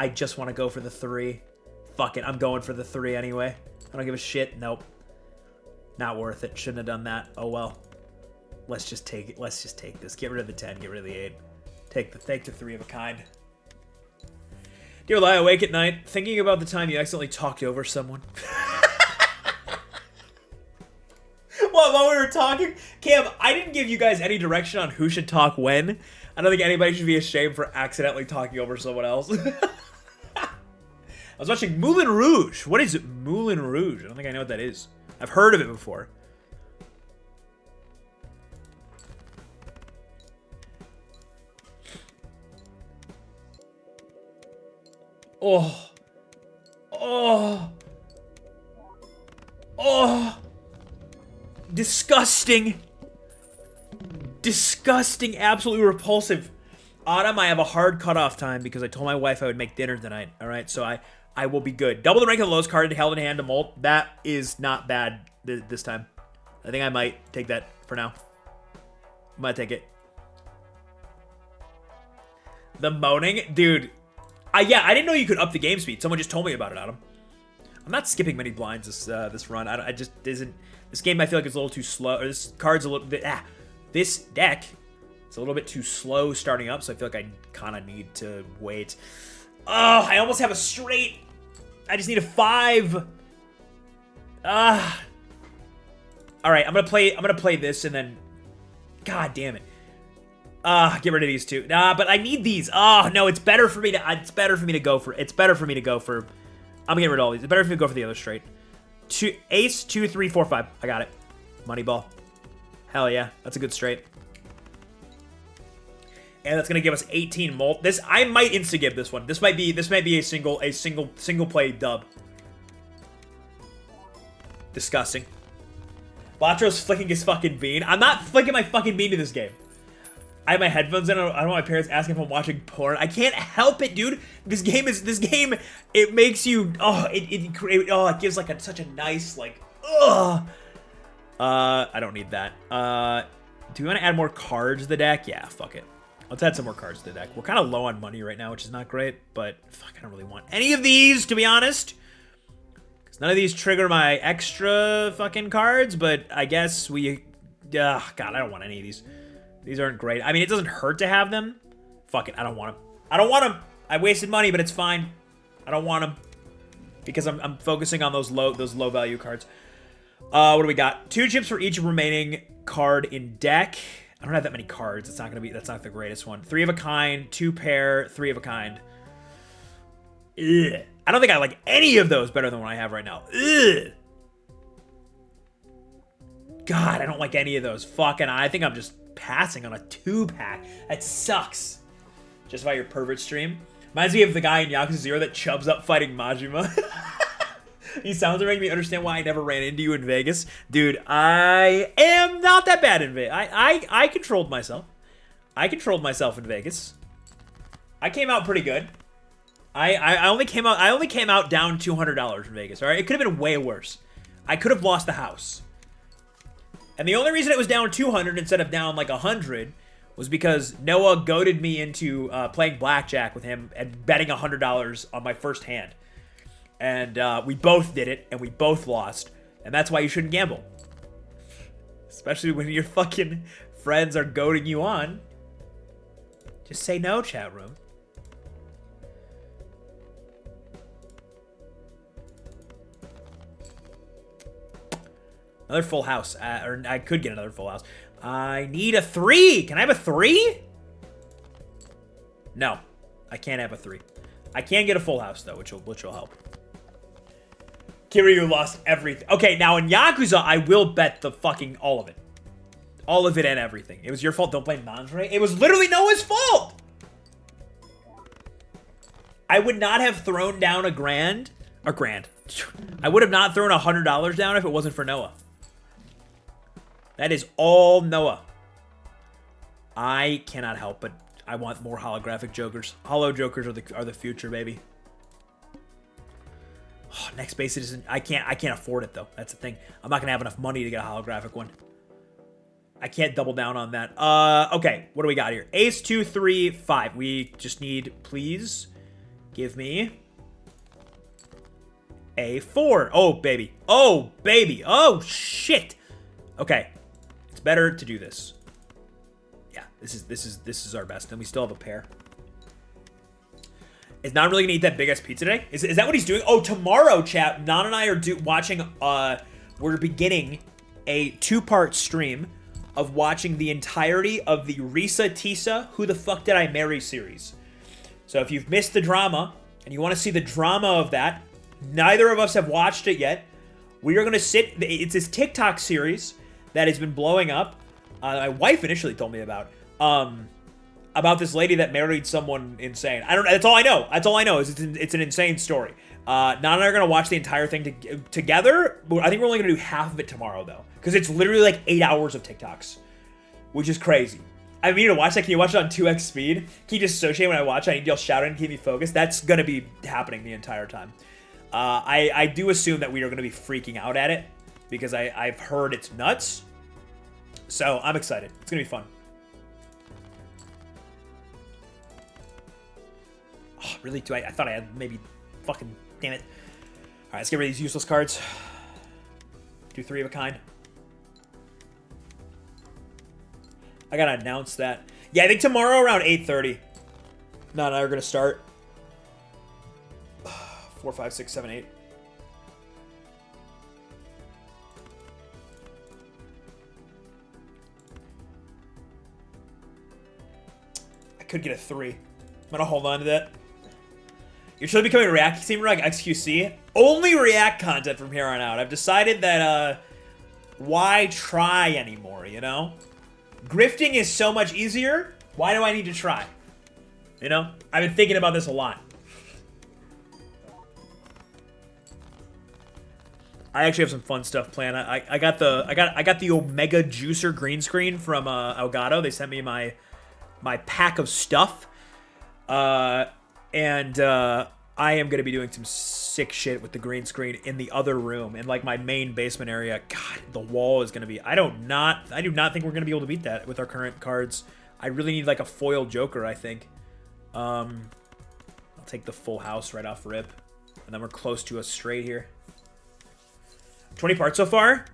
just want to go for the 3. Fuck it. I'm going for the 3 anyway. I don't give a shit. Nope. Not worth it. Shouldn't have done that. Oh well. Let's just take it. Let's just take this. Get rid of the 10. Get rid of the 8. Take the 3 of a kind. Do you lie awake at night thinking about the time you accidentally talked over someone? while we were talking, Cam, I didn't give you guys any direction on who should talk when. I don't think anybody should be ashamed for accidentally talking over someone else. I was watching Moulin Rouge. What is Moulin Rouge? I don't think I know what that is. I've heard of it before. Oh. Oh. Oh. Disgusting. Disgusting. Absolutely repulsive. Autumn, I have a hard cutoff time because I told my wife I would make dinner tonight. All right, so I will be good. Double the rank of the lowest card held in hand to molt. That is not bad this time. I think I might take that for now. I might take it. The moaning? Dude. Yeah, I didn't know you could up the game speed. Someone just told me about it, Adam. I'm not skipping many blinds this run. I just isn't. This game I feel like is a little too slow. Or this card's a little bit. This deck is a little bit too slow starting up, so I feel like I kind of need to wait. Oh, I almost have a straight. I just need a 5. All right, I'm gonna play this and then. God damn it. Get rid of these two. But I need these. Oh no, it's better for me to. It's better for me to go for. I'm gonna get rid of all these. It's better for me to go for the other straight. Ace 2 3 4 5. I got it. Money ball. Hell yeah, that's a good straight. And that's gonna give us 18 molt. This I might insta-gib this one. This might be a single play dub. Disgusting. Batro's flicking his fucking bean. I'm not flicking my fucking bean to this game. I have my headphones in. I don't want my parents asking if I'm watching porn. I can't help it, dude. This game, it makes you, it gives like such a nice, like, I don't need that. Do we want to add more cards to the deck? Yeah, fuck it. Let's add some more cards to the deck. We're kind of low on money right now, which is not great, but fuck, I don't really want any of these, to be honest. Because none of these trigger my extra fucking cards, but I guess God, I don't want any of these. These aren't great. I mean, it doesn't hurt to have them. Fuck it, I don't want them. I don't want them. I wasted money, but it's fine. I don't want them because I'm focusing on those low value cards. What do we got? 2 chips for each remaining card in deck. I don't have that many cards. It's not gonna be. That's not the greatest one. 3 of a kind, 2 pair, 3 of a kind. Ugh. I don't think I like any of those better than what I have right now. Ugh. God, I don't like any of those. Fucking, I think I'm just passing on a 2-pack. That sucks. Just by your pervert stream. Reminds me of the guy in Yakuza 0 that chubs up fighting Majima. These sounds are making me understand why I never ran into you in Vegas. Dude, I am not that bad in Vegas. I controlled myself. I controlled myself in Vegas. I came out pretty good. I only came out down $200 in Vegas, alright? It could have been way worse. I could have lost the house. And the only reason it was down 200 instead of down like 100 was because Noah goaded me into playing blackjack with him and betting $100 on my first hand. And we both did it, and we both lost. And that's why you shouldn't gamble. Especially when your fucking friends are goading you on. Just say no, chat room. Another full house. Or I could get another full house. I need a 3. Can I have a 3? No. I can't have a 3. I can get a full house, though, which will help. Kiryu lost everything. Okay, now in Yakuza, I will bet the fucking all of it. All of it and everything. It was your fault. Don't blame Manjure. It was literally Noah's fault! I would not have thrown down a grand. I would have not thrown $100 down if it wasn't for Noah. That is all Noah. I cannot help but I want more holographic Jokers. Holo Jokers are the future, baby. Oh, next base isn't. I can't afford it though. That's the thing. I'm not gonna have enough money to get a holographic one. I can't double down on that. Okay. What do we got here? Ace 2 3 5. We just need. Please give me a 4. Oh baby. Oh baby. Oh shit. Okay. It's better to do this. Yeah. This is our best. And we still have a pair. Is Nan really gonna eat that big ass pizza today? Is that what he's doing? Oh, tomorrow, chat. Nan and I are watching. We're beginning a 2-part stream of watching the entirety of the Risa Tisa Who the Fuck Did I Marry series. So if you've missed the drama and you want to see the drama of that, neither of us have watched it yet. We are going to sit. It's this TikTok series that has been blowing up. My wife initially told me about this lady that married someone insane. I don't. That's all I know. That's all I know is it's an insane story. Nana and I are gonna watch the entire thing together. I think we're only gonna do half of it tomorrow though, because it's literally like 8 hours of TikToks, which is crazy. I need to watch that. Can you watch it on 2x speed? Can you dissociate when I watch it? I need y'all shouting and keep me focused. That's gonna be happening the entire time. I do assume that we are gonna be freaking out at it because I've heard it's nuts. So I'm excited. It's gonna be fun. Oh, really? I thought I had maybe fucking... Damn it. Alright, let's get rid of these useless cards. Do 3 of a kind. I gotta announce that. Yeah, I think tomorrow around 8:30. No, we're gonna start. 4, 5, 6, 7, 8. I could get a 3. I'm gonna hold on to that. You're truly becoming a React team like XQC. Only React content from here on out. I've decided that, why try anymore, you know? Grifting is so much easier. Why do I need to try? You know? I've been thinking about this a lot. I actually have some fun stuff planned. I got the Omega Juicer green screen from Elgato. They sent me my pack of stuff. And I am going to be doing some sick shit with the green screen in the other room, in like my main basement area. God, the wall is going to be... I do not think we're going to be able to beat that with our current cards. I really need like a foil Joker, I think. I'll take the full house right off rip. And then we're close to a straight here. 20 parts so far?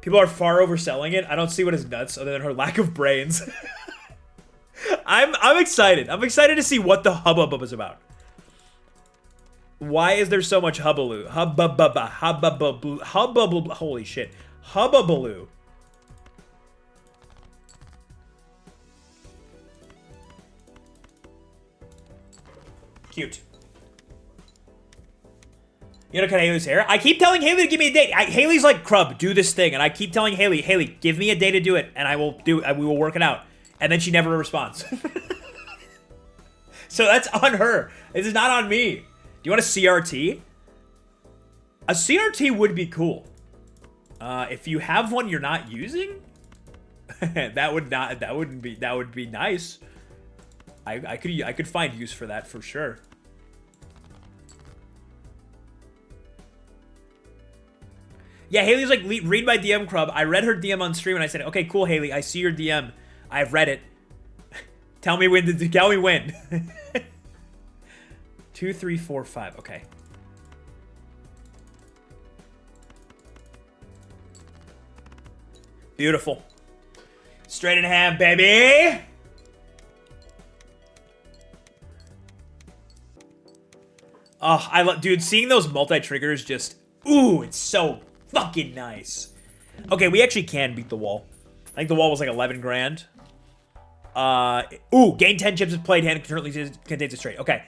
People are far overselling it. I don't see what is nuts other than her lack of brains. I'm excited. I'm excited to see what the hubbub is about. Why is there so much hubbaloo? Hubbaloo. Holy shit. Hubbaloo. Cute. You know, cut Haley's hair? I keep telling Haley to give me a date. Haley's like, Crub, do this thing. And I keep telling Haley, give me a day to do it. And I will do it. We will work it out. And then she never responds. So that's on her. This is not on me. Do you want a CRT? A CRT would be cool. If you have one you're not using, that would be nice. I could find use for that for sure. Yeah, Haley's like, read my DM, Crub. I read her DM on stream and I said, okay, cool, Haley. I see your DM. I've read it. Tell me when. Tell me when. 2, 3, 4, 5. Okay. Beautiful. Straight in ham, baby. Oh, I love, dude. Seeing those multi-triggers just, ooh, it's so fucking nice. Okay, we actually can beat the wall. I think the wall was like 11 grand. Ooh, gain 10 chips if played hand currently contains a straight. Okay.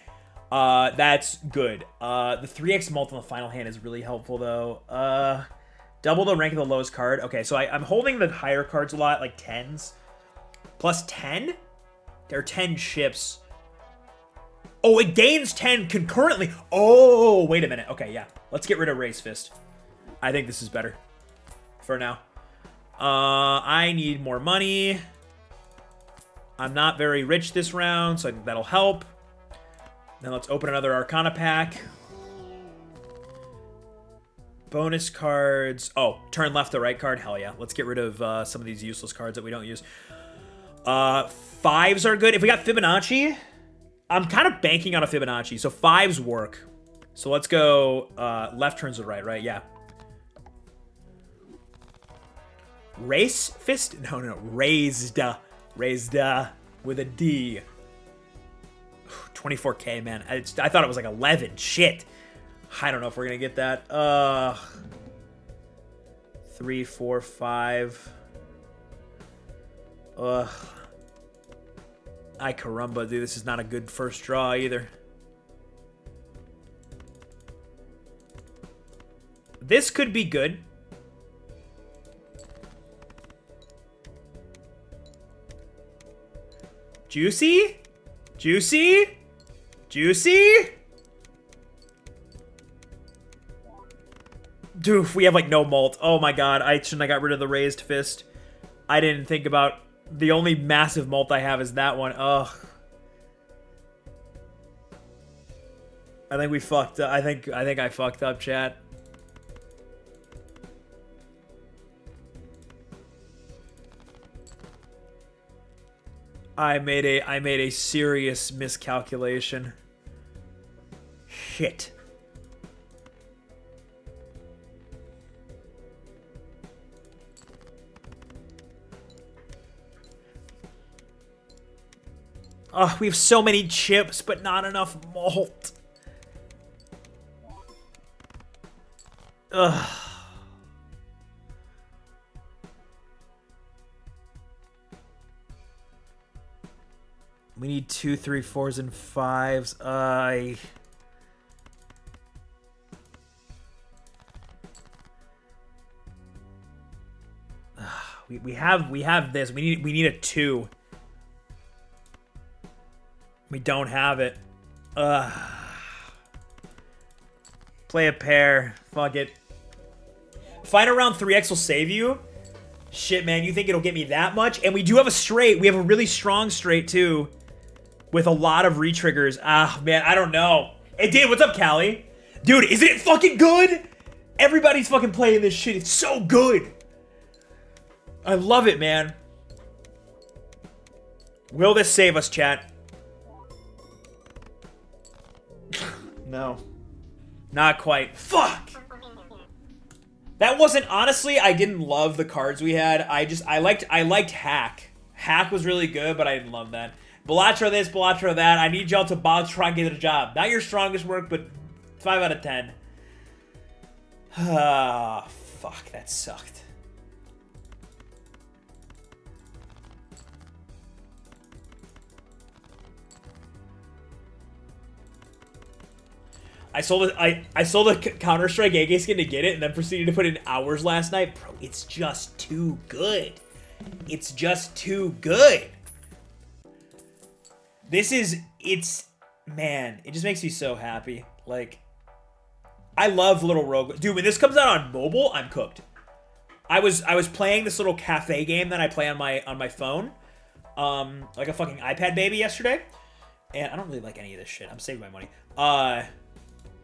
That's good. The 3x mult on the final hand is really helpful though. Double the rank of the lowest card. Okay, so I'm holding the higher cards a lot, like 10s. Plus 10? There are 10 chips. Oh, it gains 10 concurrently. Oh, wait a minute. Okay, yeah. Let's get rid of Raise Fist. I think this is better. For now. I need more money. I'm not very rich this round, so I think that'll help. Then let's open another Arcana pack. Bonus cards. Oh, turn left to right card. Hell yeah. Let's get rid of some of these useless cards that we don't use. 5s are good. If we got Fibonacci, I'm kind of banking on a Fibonacci, so 5s work. So let's go left turns to right, yeah. Race Fist? No. Raised. Raised with a D. 24k, man. I thought it was like 11. Shit. I don't know if we're gonna get that. 3, 4, 5. Ugh. Ay caramba, dude. This is not a good first draw either. This could be good. Juicy? Juicy? Juicy? Doof, we have like no malt. Oh my god, I shouldn't have got rid of the raised fist. I didn't think about the only massive malt I have is that one. Ugh. I think we fucked up. I think I fucked up, chat. I made a serious miscalculation. Shit. Oh, we have so many chips, but not enough malt. Ugh. We need 2, 3, 4s, and 5s. We have this. We need a 2. We don't have it. Play a pair. Fuck it. Final round 3x will save you. Shit, man, you think it'll get me that much? And we do have a straight. We have a really strong straight too, with a lot of re-triggers. Ah, man, I don't know. Hey, dude, what's up, Callie? Dude, isn't it fucking good? Everybody's fucking playing this shit. It's so good. I love it, man. Will this save us, chat? No. Not quite. Fuck! That wasn't, honestly, I didn't love the cards we had. I liked Hack. Hack was really good, but I didn't love that. Belatra this, Belatra that. I need y'all to try and get a job. Not your strongest work, but 5 out of 10. Ah, fuck, that sucked. I sold a Counter-Strike AK skin to get it, and then proceeded to put in hours last night. Bro, it's just too good. It's just too good. Man, it just makes me so happy. Like, I love little rogue. Dude, when this comes out on mobile, I'm cooked. I was playing this little cafe game that I play on my phone, like a fucking iPad baby yesterday, and I don't really like any of this shit. I'm saving my money.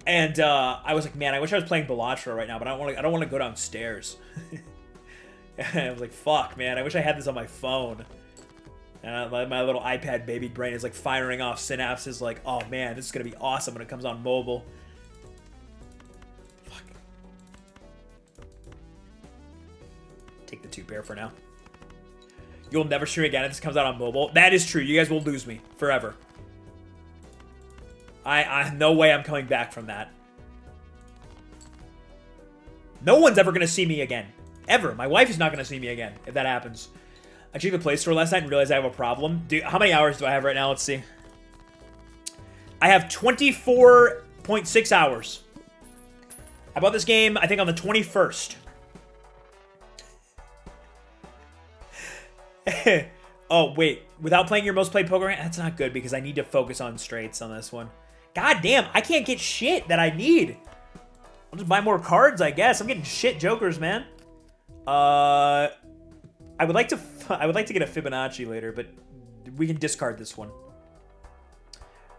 And I was like, man, I wish I was playing Belatra right now, but I don't want to go downstairs. And I was like, fuck, man, I wish I had this on my phone. And my little iPad baby brain is like firing off synapses like, oh man, this is going to be awesome when it comes on mobile. Fuck. Take the 2-pair for now. You'll never stream again if this comes out on mobile. That is true. You guys will lose me forever. No way I'm coming back from that. No one's ever going to see me again. Ever. My wife is not going to see me again if that happens. I checked the Play Store last night and realized I have a problem. Dude, how many hours do I have right now? Let's see. I have 24.6 hours. I bought this game, I think, on the 21st. Oh, wait. Without playing your most played Pokemon? That's not good because I need to focus on straights on this one. God damn, I can't get shit that I need. I'll just buy more cards, I guess. I'm getting shit jokers, man. I would like to get a Fibonacci later, but we can discard this one.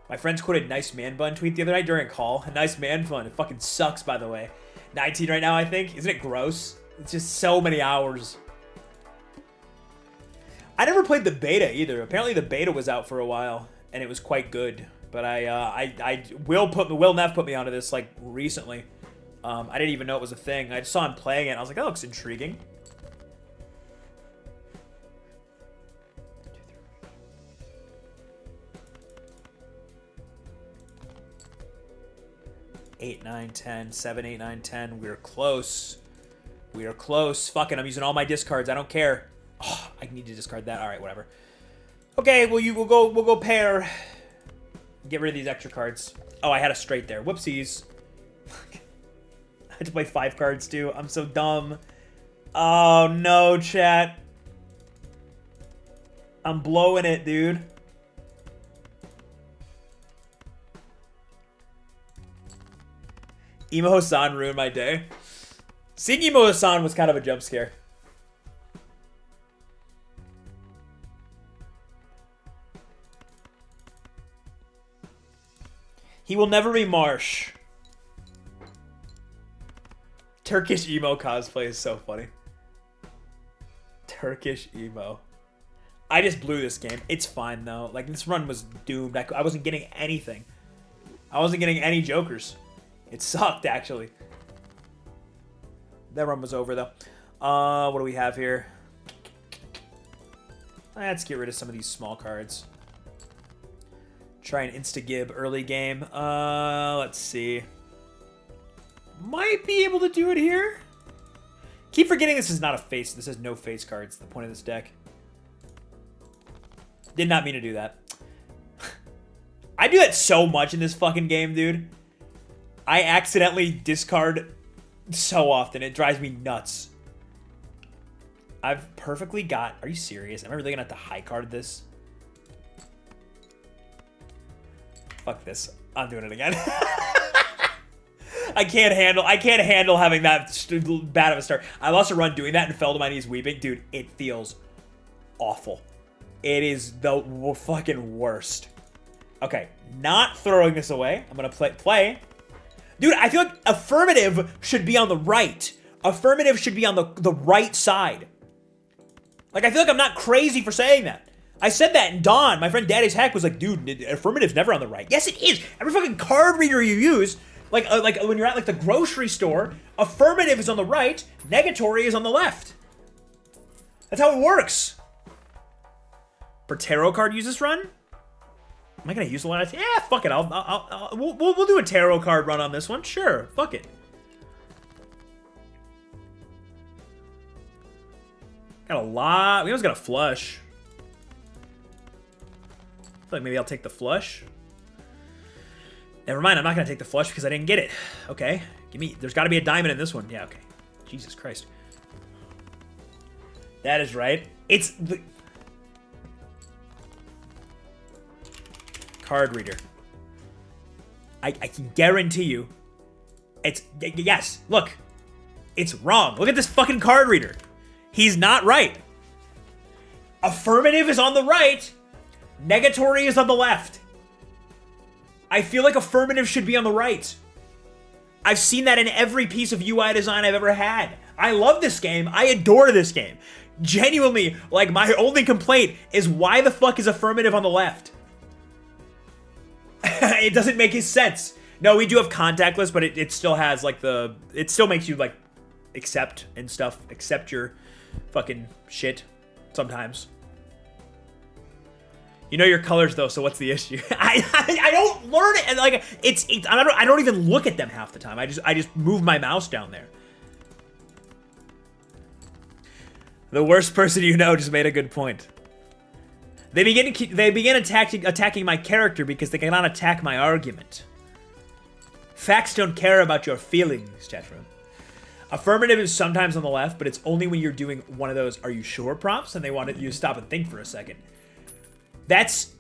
My friends quoted Nice Man Bun tweet the other night during a call. A Nice Man Bun. It fucking sucks, by the way. 19 right now, I think. Isn't it gross? It's just so many hours. I never played the beta either. Apparently the beta was out for a while, and it was quite good. But Will Neff put me onto this like recently. I didn't even know it was a thing. I just saw him playing it, and I was like, that looks intriguing. Eight, 9, 10, 7, 8, 9, 10. We're close. We are close. Fucking, I'm using all my discards. I don't care. Oh, I need to discard that. All right, whatever. Okay, we'll go pair. Get rid of these extra cards. Oh, I had a straight there. Whoopsies. I had to play 5 cards too. I'm so dumb. Oh no, chat. I'm blowing it, dude. Emo Hassan ruined my day. Seeing Emo Hassan was kind of a jump scare. He will never be Marsh. Turkish emo cosplay is so funny. Turkish emo. I just blew this game. It's fine though. Like, this run was doomed. I wasn't getting anything. I wasn't getting any jokers. It sucked, actually. That run was over though. What do we have here? Let's get rid of some of these small cards. Try an insta-gib early game. Let's see. Might be able to do it here. Keep forgetting this is not a face. This has no face cards. The point of this deck. Did not mean to do that. I do that so much in this fucking game, dude. I accidentally discard so often. It drives me nuts. I've perfectly got... Are you serious? Am I really gonna have to high card this? Fuck this. I'm doing it again. I can't handle having that bad of a start. I lost a run doing that and fell to my knees weeping. Dude, it feels awful. It is the fucking worst. Okay, not throwing this away. I'm gonna play. Dude, I feel like affirmative should be on the right. Affirmative should be on the right side. Like, I feel like I'm not crazy for saying that. I said that, and Don, my friend Daddy's Hack, was like, dude, affirmative's never on the right. Yes, it is. Every fucking card reader you use, like when you're at like the grocery store, affirmative is on the right, negatory is on the left. That's how it works. For tarot card use this run? Am I gonna use a lot of? Yeah, fuck it. We'll do a tarot card run on this one. Sure, fuck it. Got a lot. We almost got a flush. I feel like maybe I'll take the flush. Never mind, I'm not gonna take the flush because I didn't get it. Okay, give me. There's got to be a diamond in this one. Yeah, okay. Jesus Christ. That is right. It's the card reader. I can guarantee you. It's yes. Look, it's wrong. Look at this fucking card reader. He's not right. Affirmative is on the right. Negatory is on the left. I feel like affirmative should be on the right. I've seen that in every piece of UI design I've ever had. I love this game. I adore this game. Genuinely, like, my only complaint is why the fuck is affirmative on the left? It doesn't make sense. No, we do have contactless, but it still has, like, it still makes you, like, accept and stuff. Accept your fucking shit sometimes. You know your colors though, so what's the issue? I don't learn it, and like I don't even look at them half the time. I just move my mouse down there. The worst person you know just made a good point. They begin attacking my character because they cannot attack my argument. Facts don't care about your feelings, chat room. Affirmative is sometimes on the left, but it's only when you're doing one of those "Are you sure?" prompts, and they want you to stop and think for a second. That's,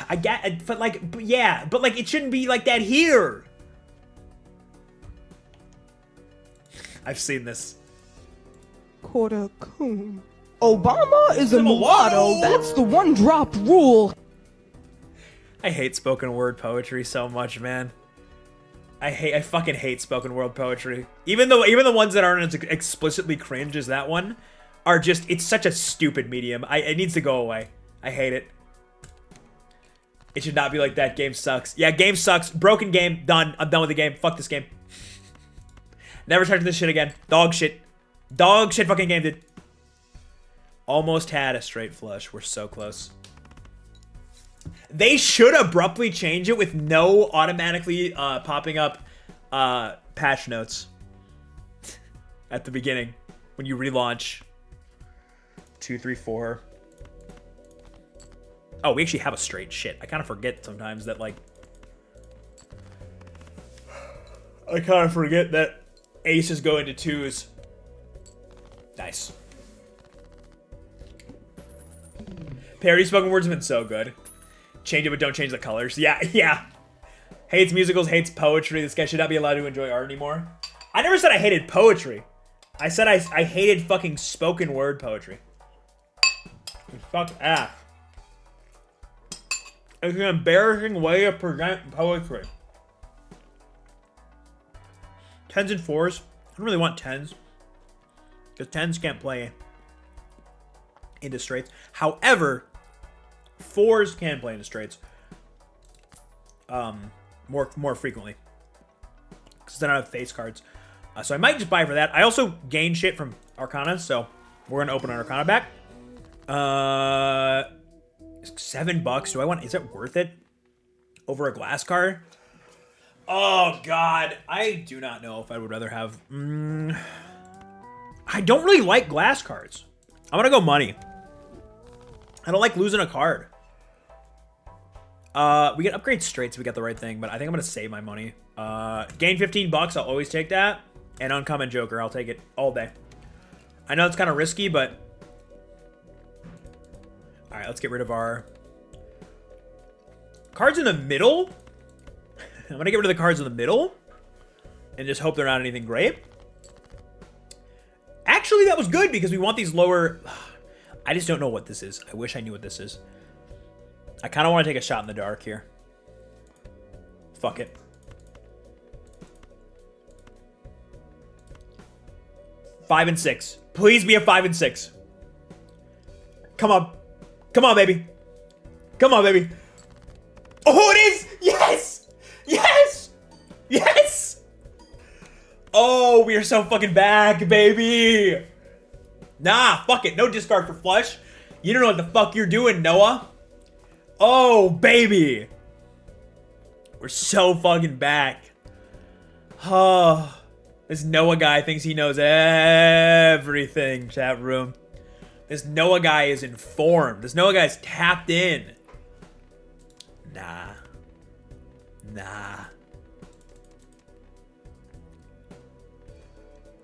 I get, but like, yeah, but like, it shouldn't be like that here. I've seen this. Quarter coon. Obama is a mulatto. That's the one drop rule. I hate spoken word poetry so much, man. I fucking hate spoken word poetry. Even the ones that aren't as explicitly cringe as that one are just, it's such a stupid medium. It needs to go away. I hate it. It should not be like that. Game sucks. Yeah, game sucks. Broken game. Done. I'm done with the game. Fuck this game. Never touching this shit again. Dog shit. Dog shit fucking game, dude. Almost had a straight flush. We're so close. They should abruptly change it with no automatically popping up patch notes at the beginning. when you relaunch. 2, 3, 4. Oh, we actually have a straight. Shit. I kind of forget sometimes that, like... I kind of forget that aces go into 2s. Nice. Parody spoken words have been so good. Change it, but don't change the colors. Yeah, yeah. Hates musicals, hates poetry. This guy should not be allowed to enjoy art anymore. I never said I hated poetry. I said I hated fucking spoken word poetry. Fuck ah. It's an embarrassing way to present poetry. 10s and 4s. I don't really want 10s. Because 10s can't play into straights. However, 4s can play into straights. More frequently. Because then I have face cards. So I might just buy for that. I also gain shit from Arcana, so we're going to open an Arcana back. $7. Do I want... Is it worth it? Over a glass card? Oh, God. I do not know if I would rather have... I don't really like glass cards. I'm going to go money. I don't like losing a card. We can upgrade straight so we get the right thing, but I think I'm going to save my money. Gain $15. I'll always take that. And Uncommon Joker. I'll take it all day. I know it's kind of risky, but... Alright, let's get rid of our... Cards in the middle? I'm going to get rid of the cards in the middle. And just hope they're not anything great. Actually, that was good because we want these lower... I just don't know what this is. I wish I knew what this is. I kind of want to take a shot in the dark here. Fuck it. $5 and $6. Please be a 5 and 6. Come on. Come on, baby. Come on, baby. Oh, it is! Yes! Yes! Yes! Oh, we are so fucking back, baby. Nah, fuck it. No discard for flush. You don't know what the fuck you're doing, Noah. Oh, baby. We're so fucking back. Oh, this Noah guy thinks he knows everything, chat room. This Noah guy is informed. This Noah guy is tapped in. Nah. Nah.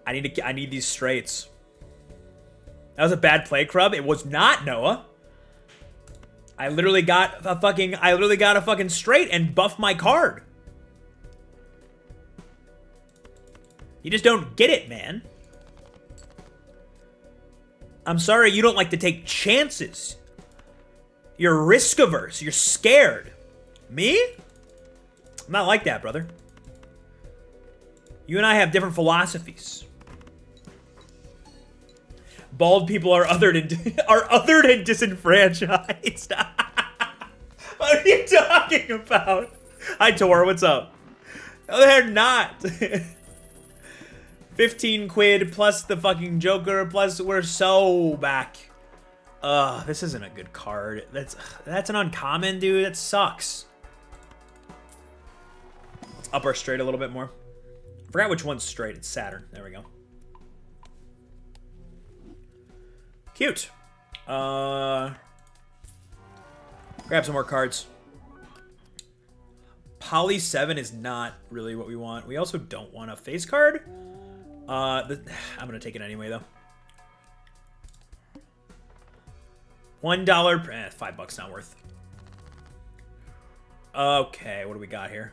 I need these straights. That was a bad play, Crub. It was not, Noah. I literally got a fucking straight and buffed my card. You just don't get it, man. I'm sorry you don't like to take chances. You're risk averse. You're scared. Me? I'm not like that, brother. You and I have different philosophies. Bald people are othered and disenfranchised. What are you talking about? Hi, Tor. What's up? No, they're not. 15 quid plus the fucking Joker plus we're so back. This isn't a good card. That's an uncommon, dude. That sucks. Let's up our straight a little bit more. I forgot which one's straight. It's Saturn. There we go. Cute. Grab some more cards. Poly 7 is not really what we want. We also don't want a face card. I'm gonna take it anyway though. $1, $5 not worth. Okay, what do we got here?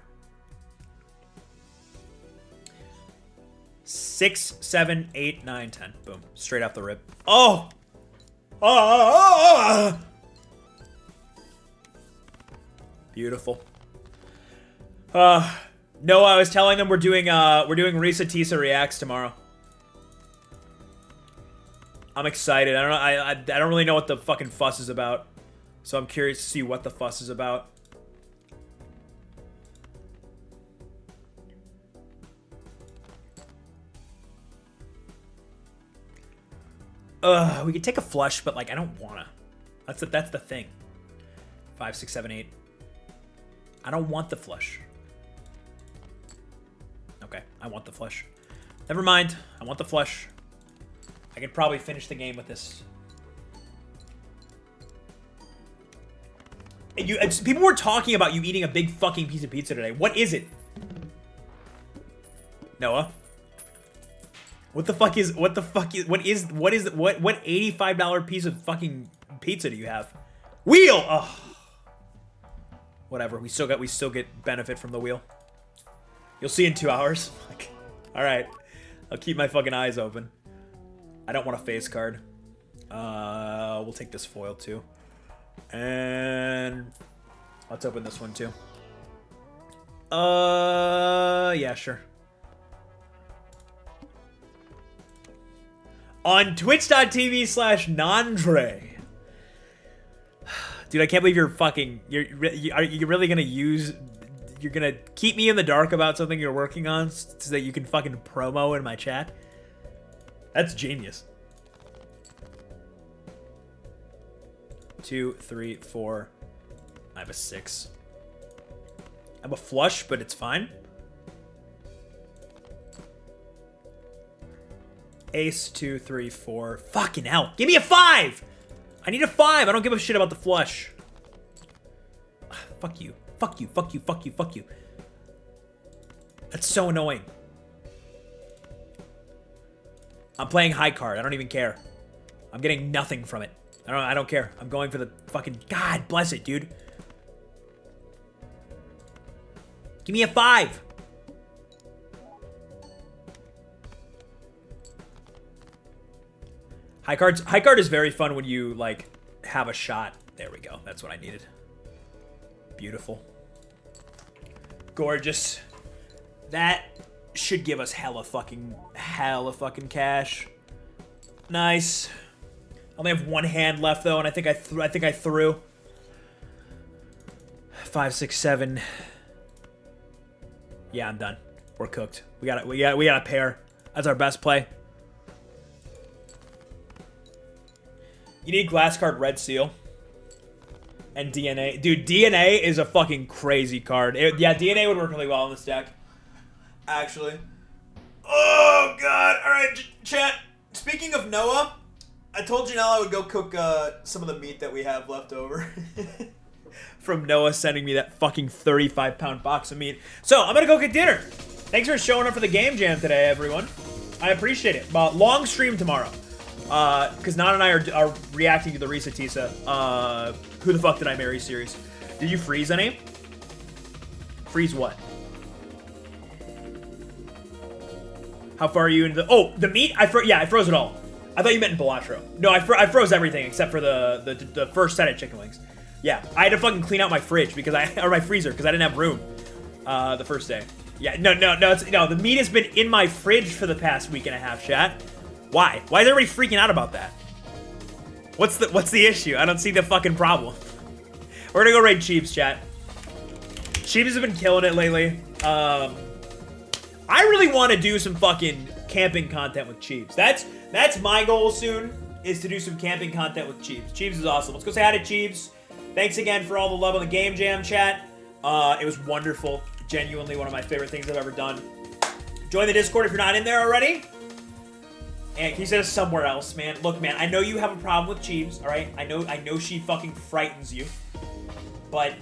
6, 7, 8, 9, 10. Boom, straight off the rip. Oh! Beautiful. No, I was telling them we're doing Risa Tisa Reacts tomorrow. I'm excited. I don't know. I don't really know what the fucking fuss is about, so I'm curious to see what the fuss is about. We could take a flush, but like I don't wanna. That's the thing. 5, 6, 7, 8. I don't want the flush. Okay, I want the flush. Never mind. I want the flush. I could probably finish the game with this. And people were talking about you eating a big fucking piece of pizza today. What is it? Noah? What $85 piece of fucking pizza do you have? Wheel! Oh. Whatever, we still get benefit from the wheel. You'll see in 2 hours. Alright. I'll keep my fucking eyes open. I don't want a face card. We'll take this foil too. And let's open this one too. Yeah, sure. On twitch.tv/Nandre. Dude, I can't believe you're fucking... Are you really gonna use... You're gonna keep me in the dark about something you're working on so that you can fucking promo in my chat? That's genius. 2, 3, 4. I have a 6. I have a flush, but it's fine. Ace, 2, 3, 4. Fucking hell. Give me a 5! I need a 5. I don't give a shit about the flush. Fuck you. Fuck you. Fuck you. Fuck you. Fuck you. That's so annoying. I'm playing high card. I don't even care. I'm getting nothing from it. I don't care. I'm going for the fucking... God bless it, dude. Give me a 5. High card is very fun when you, like, have a shot. There we go. That's what I needed. Beautiful. Gorgeous. That should give us hella fucking cash. Nice. I only have one hand left though, and I think I threw 5, 6, 7. Yeah, I'm done. We're cooked. We got a pair. That's our best play. You need glass card red seal. And DNA. Dude, DNA is a fucking crazy card. Yeah, DNA would work really well in this deck. Actually. Oh, God. All right, chat. Speaking of Noah, I told Janelle I would go cook some of the meat that we have left over. From Noah sending me that fucking 35-pound box of meat. So, I'm going to go get dinner. Thanks for showing up for the game jam today, everyone. I appreciate it. Long stream tomorrow. Because Nan and I are reacting to the Risa Tisa, Who the Fuck Did I Marry series. Did you freeze any? Freeze what? How far are you into the... Oh, the meat? Yeah, I froze it all. I thought you meant in Balatro. No, I froze everything except for the first set of chicken wings. Yeah, I had to fucking clean out my fridge or my freezer because I didn't have room the first day. Yeah, no, the meat has been in my fridge for the past week and a half, chat. Why? Why is everybody freaking out about that? What's the issue? I don't see the fucking problem. We're gonna go raid Cheeps, chat. Cheeps have been killing it lately. I really want to do some fucking camping content with Cheeps. That's my goal soon, is to do some camping content with Cheeps. Cheeps is awesome. Let's go say hi to Cheeps. Thanks again for all the love on the game jam, chat. It was wonderful. Genuinely one of my favorite things I've ever done. Join the Discord if you're not in there already. And he said somewhere else, man. Look, man, I know you have a problem with Cheeps, all right? I know she fucking frightens you. But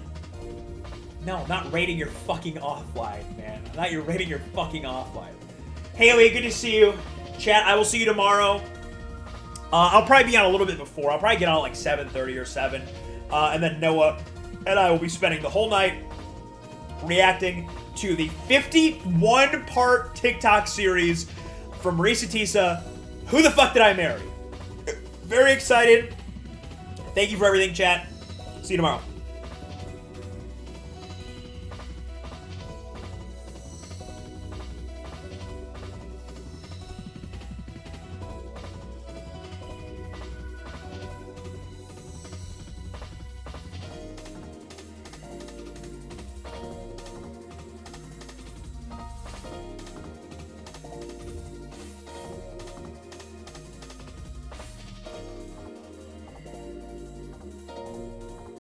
no, I'm not raiding your fucking offline, man. I'm not raiding your fucking offline. Haley, good to see you. Chat, I will see you tomorrow. I'll probably be on a little bit before. I'll probably get on like 7:30 or 7. And then Noah and I will be spending the whole night reacting to the 51-part TikTok series from Risa Tisa, Who the Fuck Did I Marry? Very excited. Thank you for everything, chat. See you tomorrow.